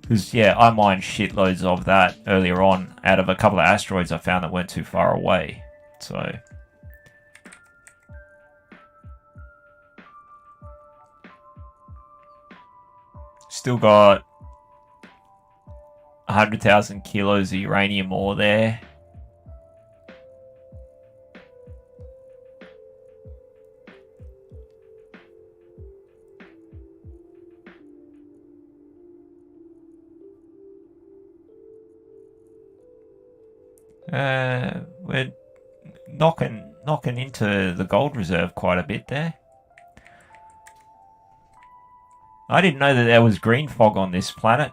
Because yeah, I mined shitloads of that earlier on out of a couple of asteroids I found that weren't too far away. So still got 100,000 kilos of uranium ore there. We're knocking into the gold reserve quite a bit there. I didn't know that there was green fog on this planet.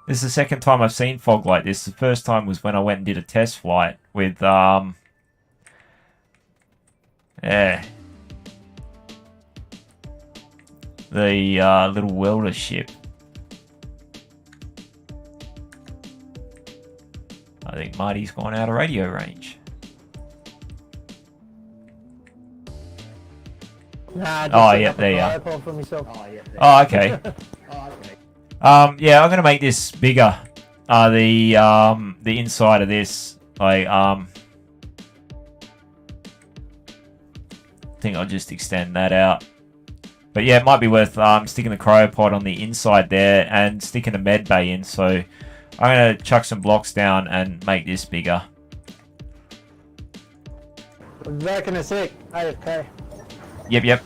This is the second time I've seen fog like this. The first time was when I went and did a test flight with the little welder ship. I think Marty's gone out of radio range. Nah, oh yeah, there you are. Oh, okay. Yeah, I'm gonna make this bigger. The inside of this, I think I'll just extend that out. But yeah, it might be worth sticking the cryopod on the inside there and sticking a med bay in. So I'm gonna chuck some blocks down and make this bigger. Back in a sec. AFK. Yep.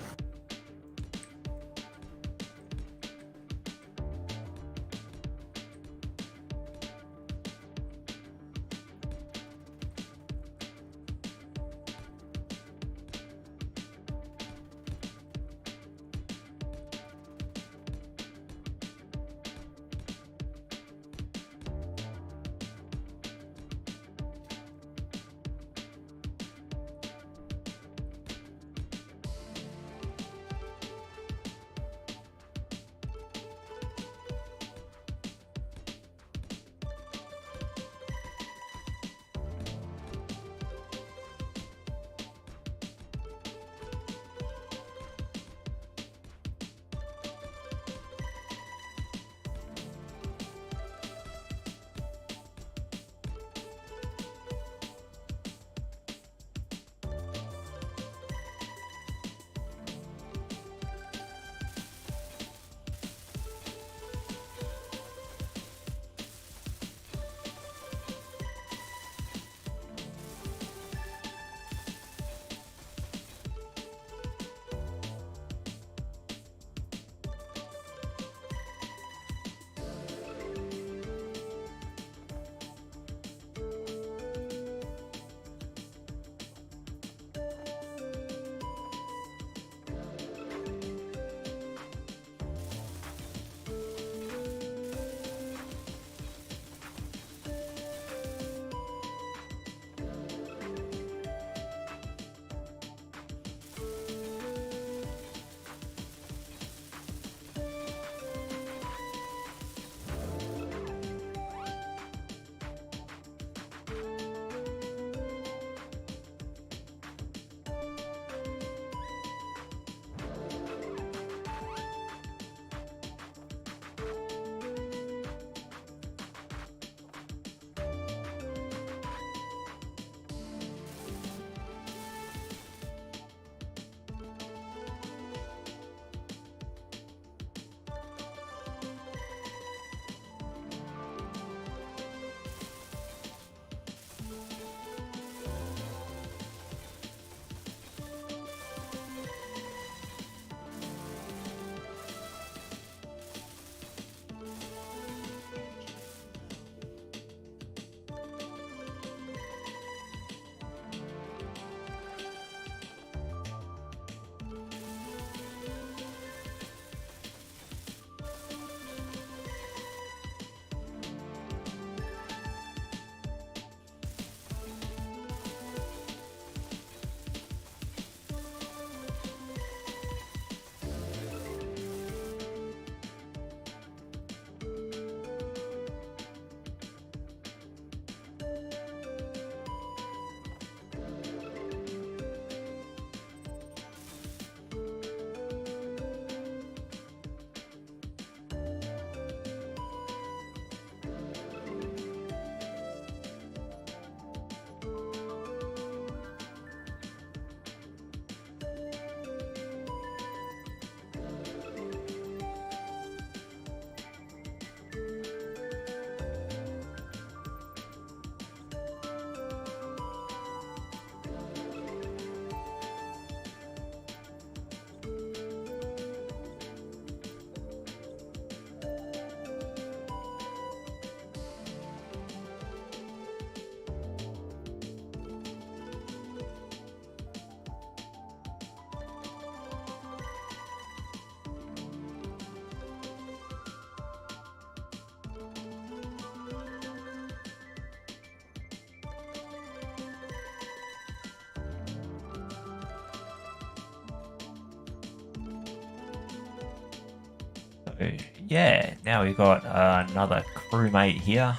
So, yeah, now we've got another crewmate here.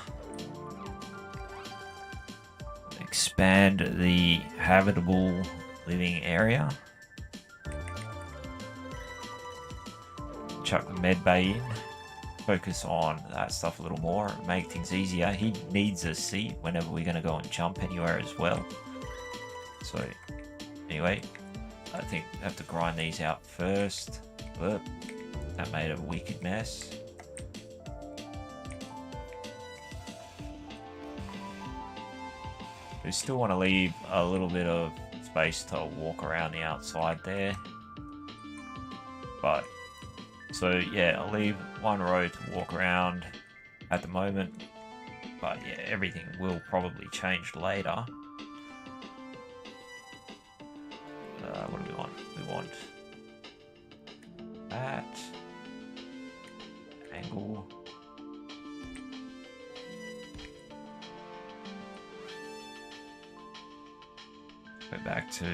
Expand the habitable living area. Chuck the med bay in. Focus on that stuff a little more. Make things easier. He needs a seat whenever we're going to go and jump anywhere as well. So, anyway, I think we have to grind these out first. Whoop. That made a wicked mess. We still want to leave a little bit of space to walk around the outside there. But, so yeah, I'll leave one row to walk around at the moment. But yeah, everything will probably change later. What do we want? We want that angle. Go back to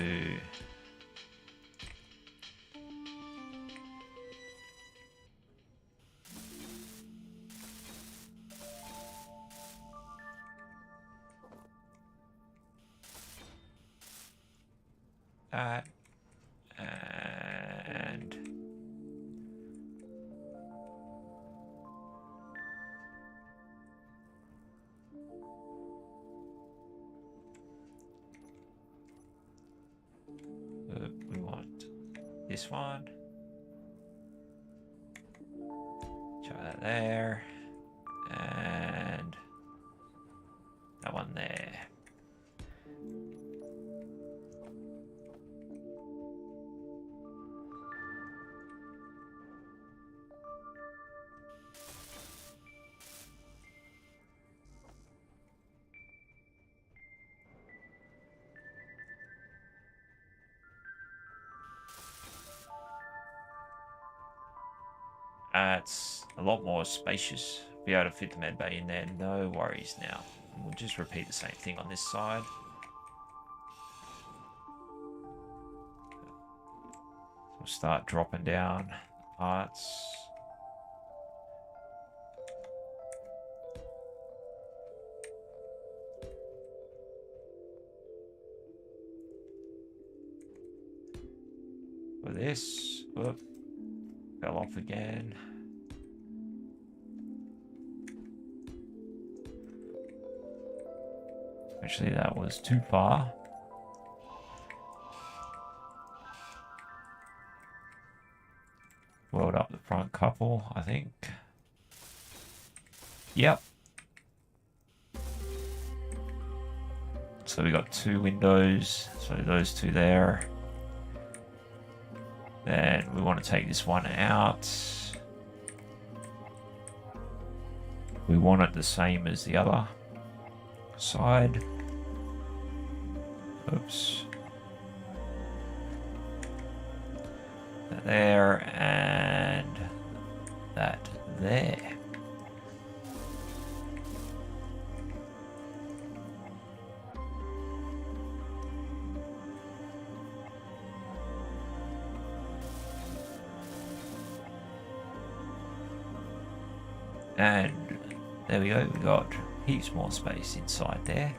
that and we want this one. Try that there and that one there. It's a lot more spacious. Be able to fit the med bay in there, no worries now. We'll just repeat the same thing on this side. We'll start dropping down parts. For this, whoop, fell off again. Actually, that was too far. Weld up the front couple, I think. Yep. So we got two windows, so those two there. Then we want to take this one out. We want it the same as the other side. Oops. That there and that there. And there we go, we got heaps more space inside there.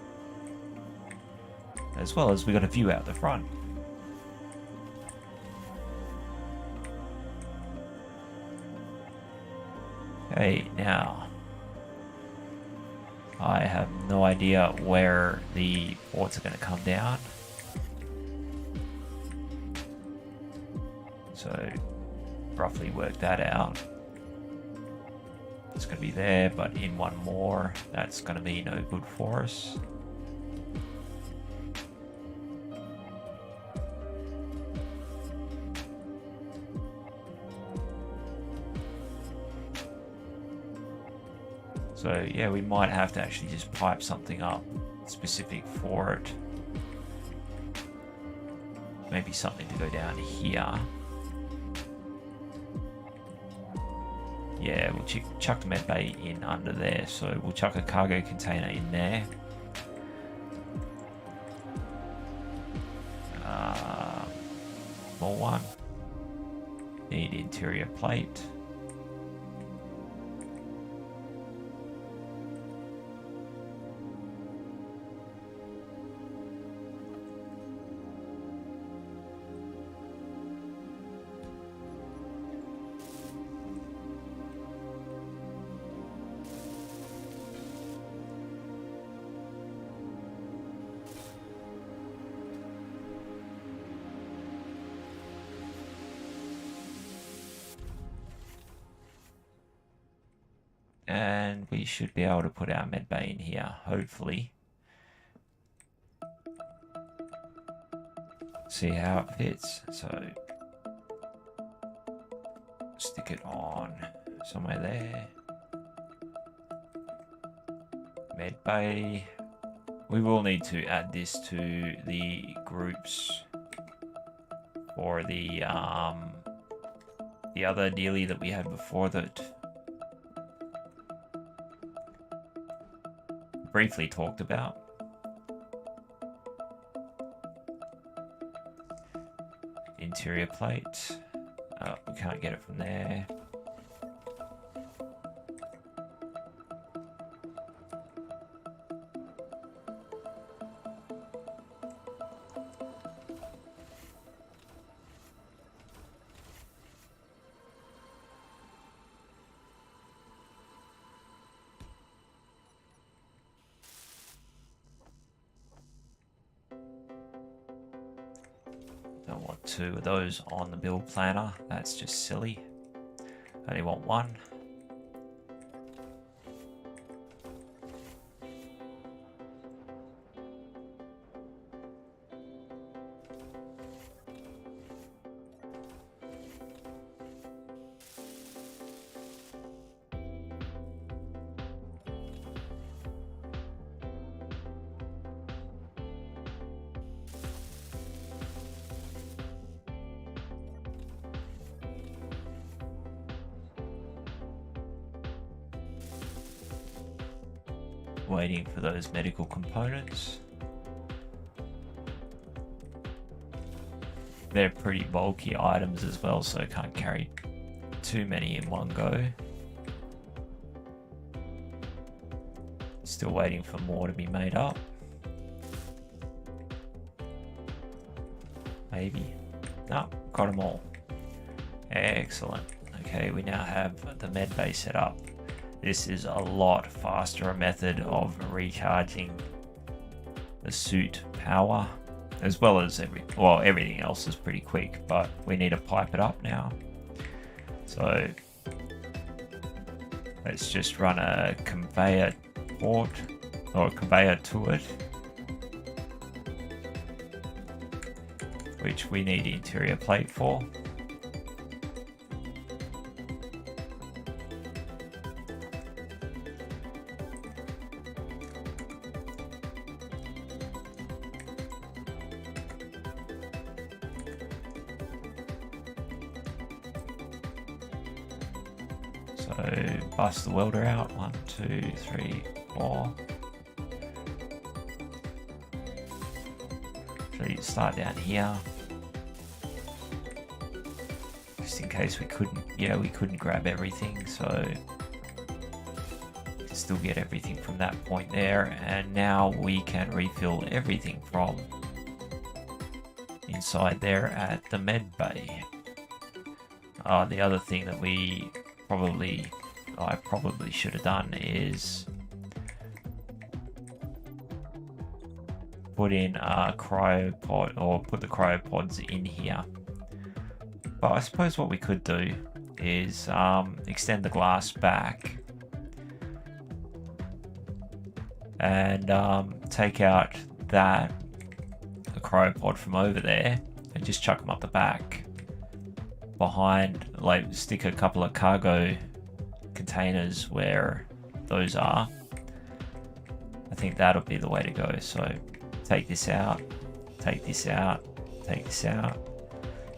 As well as we got a view out the front. Okay, now I have no idea where the ports are going to come down. So roughly work that out. It's going to be there, but in one more, that's going to be no good for us. So yeah, we might have to actually just pipe something up specific for it. Maybe something to go down here. Yeah, we'll chuck the med bay in under there. So we'll chuck a cargo container in there. Small one. Need interior plate. And we should be able to put our med bay in here, hopefully. See how it fits. So stick it on somewhere there. Med bay. We will need to add this to the groups for the other dealie that we had before that briefly talked about. Interior plate. We can't get it from there. Don't want 2 of those on the build planner. That's just silly. Only want 1. Waiting for those medical components. They're pretty bulky items as well, so I can't carry too many in one go. Still waiting for more to be made up. Maybe. No, got them all. Excellent. Okay, we now have the med bay set up. This is a lot faster method of recharging the suit power, as well as everything else is pretty quick, but we need to pipe it up now. So let's just run a conveyor port or a conveyor to it, which we need interior plate for. So bust the welder out. 1, 2, 3, 4. So you start down here. Just in case we couldn't grab everything, so we can still get everything from that point there. And now we can refill everything from inside there at the med bay. The other thing that I probably should have done is put in a cryopod, or put the cryopods in here. But I suppose what we could do is extend the glass back and take out the cryopod from over there and just chuck them up the back behind, like stick a couple of cargo containers where those are. I think that'll be the way to go. So take this out, take this out, take this out,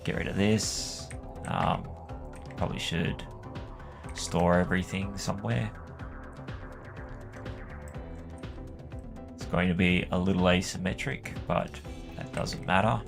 get rid of this. Probably should store everything somewhere. It's going to be a little asymmetric, but that doesn't matter.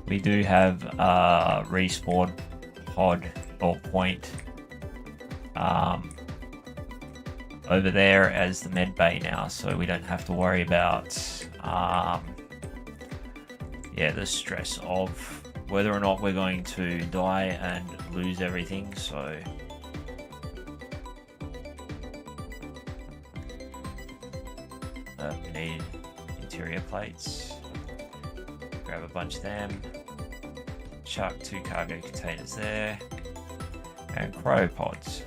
We do have a respawn pod or point over there as the med bay now, so we don't have to worry about yeah, the stress of whether or not we're going to die and lose everything. So we need interior plates. Grab a bunch of them. Chuck 2 cargo containers there. And cryopods.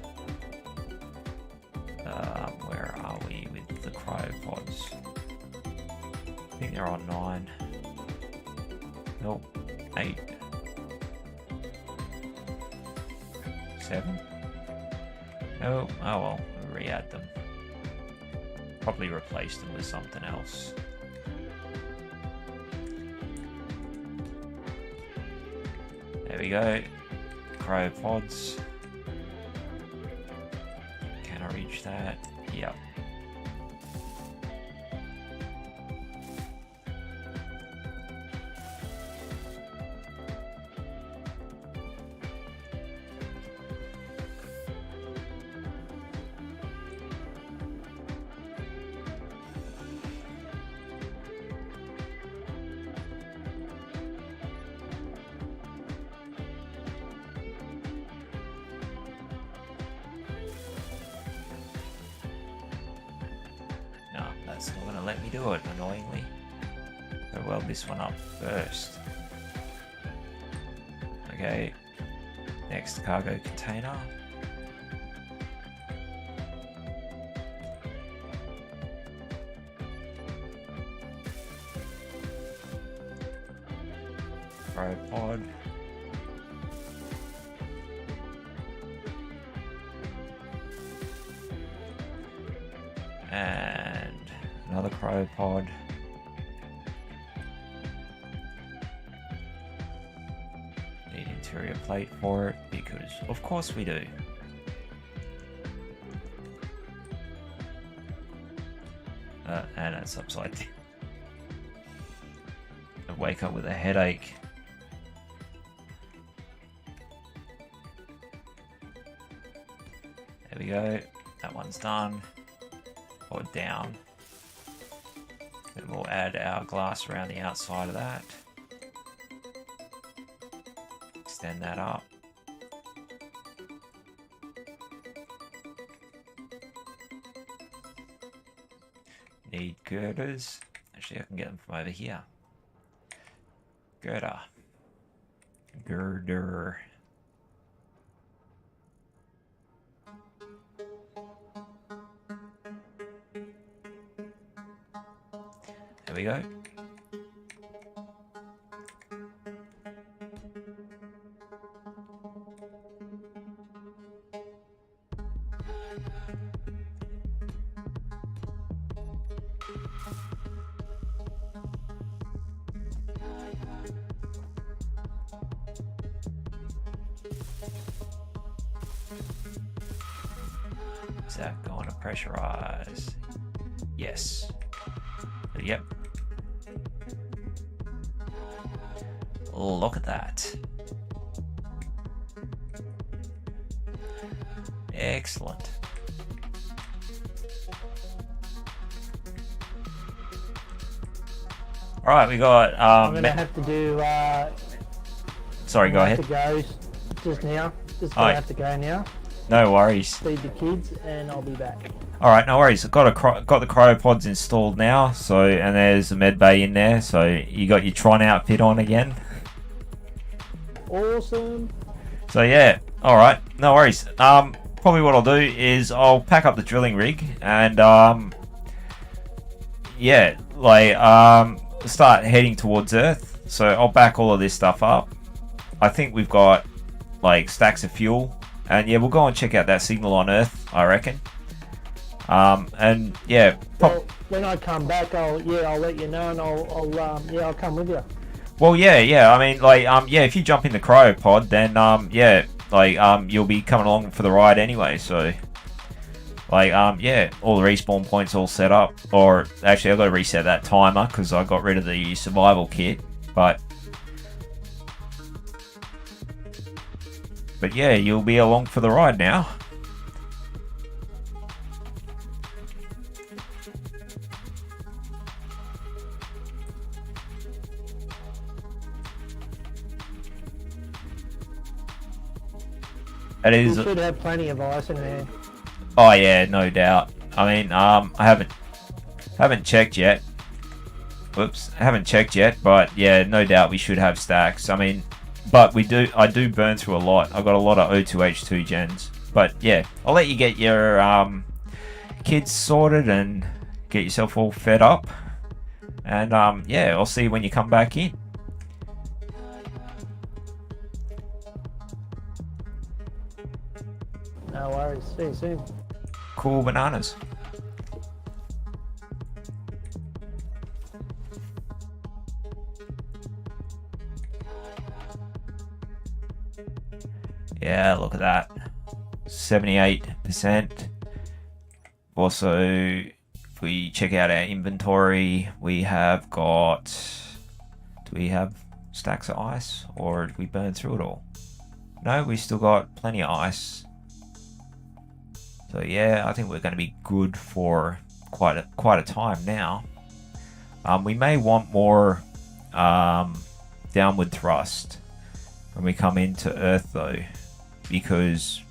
Where are we with the cryopods? I think they're on 9. Nope. 8. 7. Oh well, we'll re-add them. Probably replace them with something else. There we go. Cryopods. Can I reach that? Yep. That's not going to let me do it, annoyingly. So weld this one up first. Okay, next cargo container. Cryopod. And another cryopod. Need interior plate for it because of course we do. And it's upside down. I wake up with a headache. There we go. That one's done. Or down. Then we'll add our glass around the outside of that. Extend that up. Need girders. Actually, I can get them from over here. Girder. Girder. There we go. Is that going to pressurize? Yes. Yep. Look at that. Excellent. All right, we got. I'm gonna have to do. Sorry, go ahead. To go just now. Just gonna have to go now. No worries. Feed the kids, and I'll be back. All right, no worries. I've got the cryopods installed now. So, and there's a med bay in there. So you got your Tron outfit on again. Awesome. So yeah, all right, no worries. Probably what I'll do is I'll pack up the drilling rig and yeah, like start heading towards Earth. So I'll back all of this stuff up. I think we've got like stacks of fuel, and yeah, we'll go and check out that signal on Earth, I reckon. And yeah. Well, when I come back, I'll let you know, and I'll come with you. Well, yeah. I mean, like, yeah. If you jump in the cryopod, then yeah, like, you'll be coming along for the ride anyway. So, like, yeah, all the respawn points all set up. Or actually, I've got to reset that timer because I got rid of the survival kit. But yeah, you'll be along for the ride now. That You is. should have plenty of ice in there. Oh yeah, no doubt. I mean, I haven't checked yet. Whoops, I haven't checked yet, but yeah, no doubt we should have stacks. I mean, but I do burn through a lot. I've got a lot of O2H2 gens. But yeah, I'll let you get your kids sorted and get yourself all fed up. And yeah, I'll see you when you come back in. No worries. See you soon. Cool bananas. Yeah, look at that. 78%. Also, if we check out our inventory, we have got... Do we have stacks of ice? Or did we burn through it all? No, we still got plenty of ice. So yeah, I think we're going to be good for quite a time now. We may want more downward thrust when we come into Earth though, because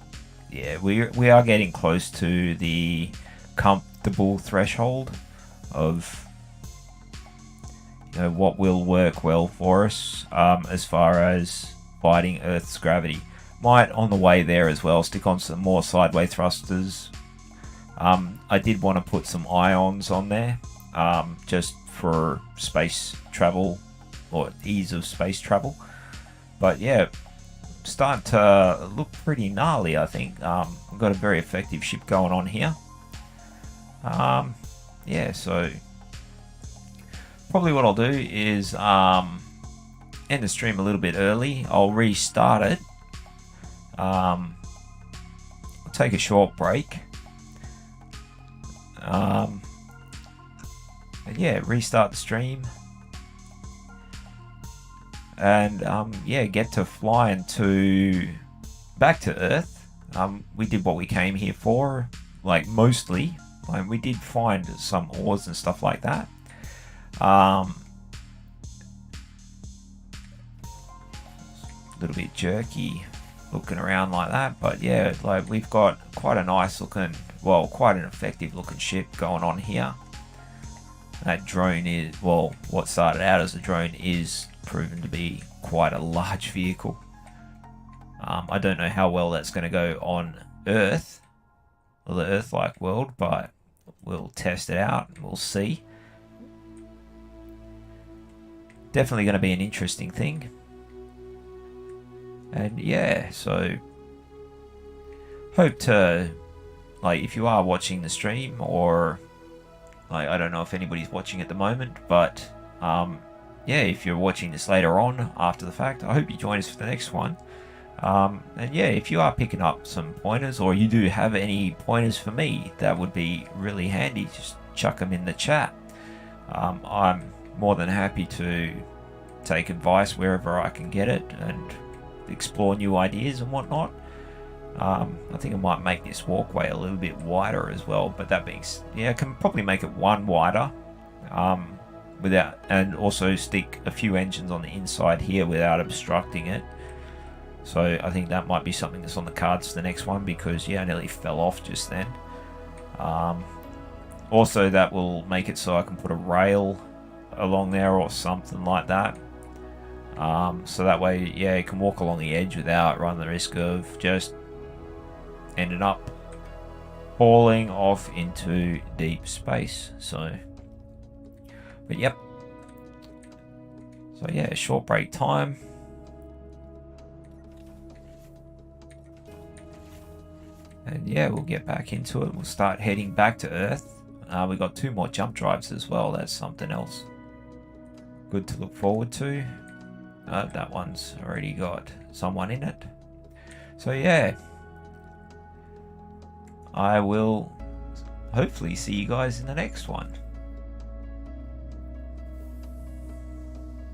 yeah, we are getting close to the comfortable threshold of, you know, what will work well for us as far as fighting Earth's gravity. Might on the way there as well stick on some more sideway thrusters. I did want to put some ions on there just for space travel or ease of space travel. But yeah, starting to look pretty gnarly, I think. We've got a very effective ship going on here. Yeah, so probably what I'll do is end the stream a little bit early. I'll restart it. I'll take a short break. And yeah, restart the stream. And yeah, get to flying back to Earth. We did what we came here for, like mostly. Like, we did find some ores and stuff like that. A little bit jerky looking around like that, but yeah, like we've got quite a nice looking, well, quite an effective looking ship going on here. That drone is, well, what started out as a drone is proven to be quite a large vehicle. I don't know how well that's going to go on Earth, or the Earth-like world, but we'll test it out and we'll see. Definitely going to be an interesting thing. And yeah, so hope to, like, if you are watching the stream, or like, I don't know if anybody's watching at the moment, but yeah, if you're watching this later on after the fact, I hope you join us for the next one. And yeah, if you are picking up some pointers, or you do have any pointers for me, that would be really handy. Just chuck them in the chat. I'm more than happy to take advice wherever I can get it and explore new ideas and whatnot. I think I might make this walkway a little bit wider as well, but that being, yeah, I can probably make it one wider without, and also stick a few engines on the inside here without obstructing it. So I think that might be something that's on the cards for the next one, because yeah, I nearly fell off just then. Also, that will make it so I can put a rail along there or something like that. So that way, yeah, you can walk along the edge without running the risk of just ending up falling off into deep space. So, but yep. So yeah, short break time. And yeah, we'll get back into it. We'll start heading back to Earth. We've got 2 more jump drives as well. That's something else good to look forward to. That one's already got someone in it. So yeah, I will hopefully see you guys in the next one.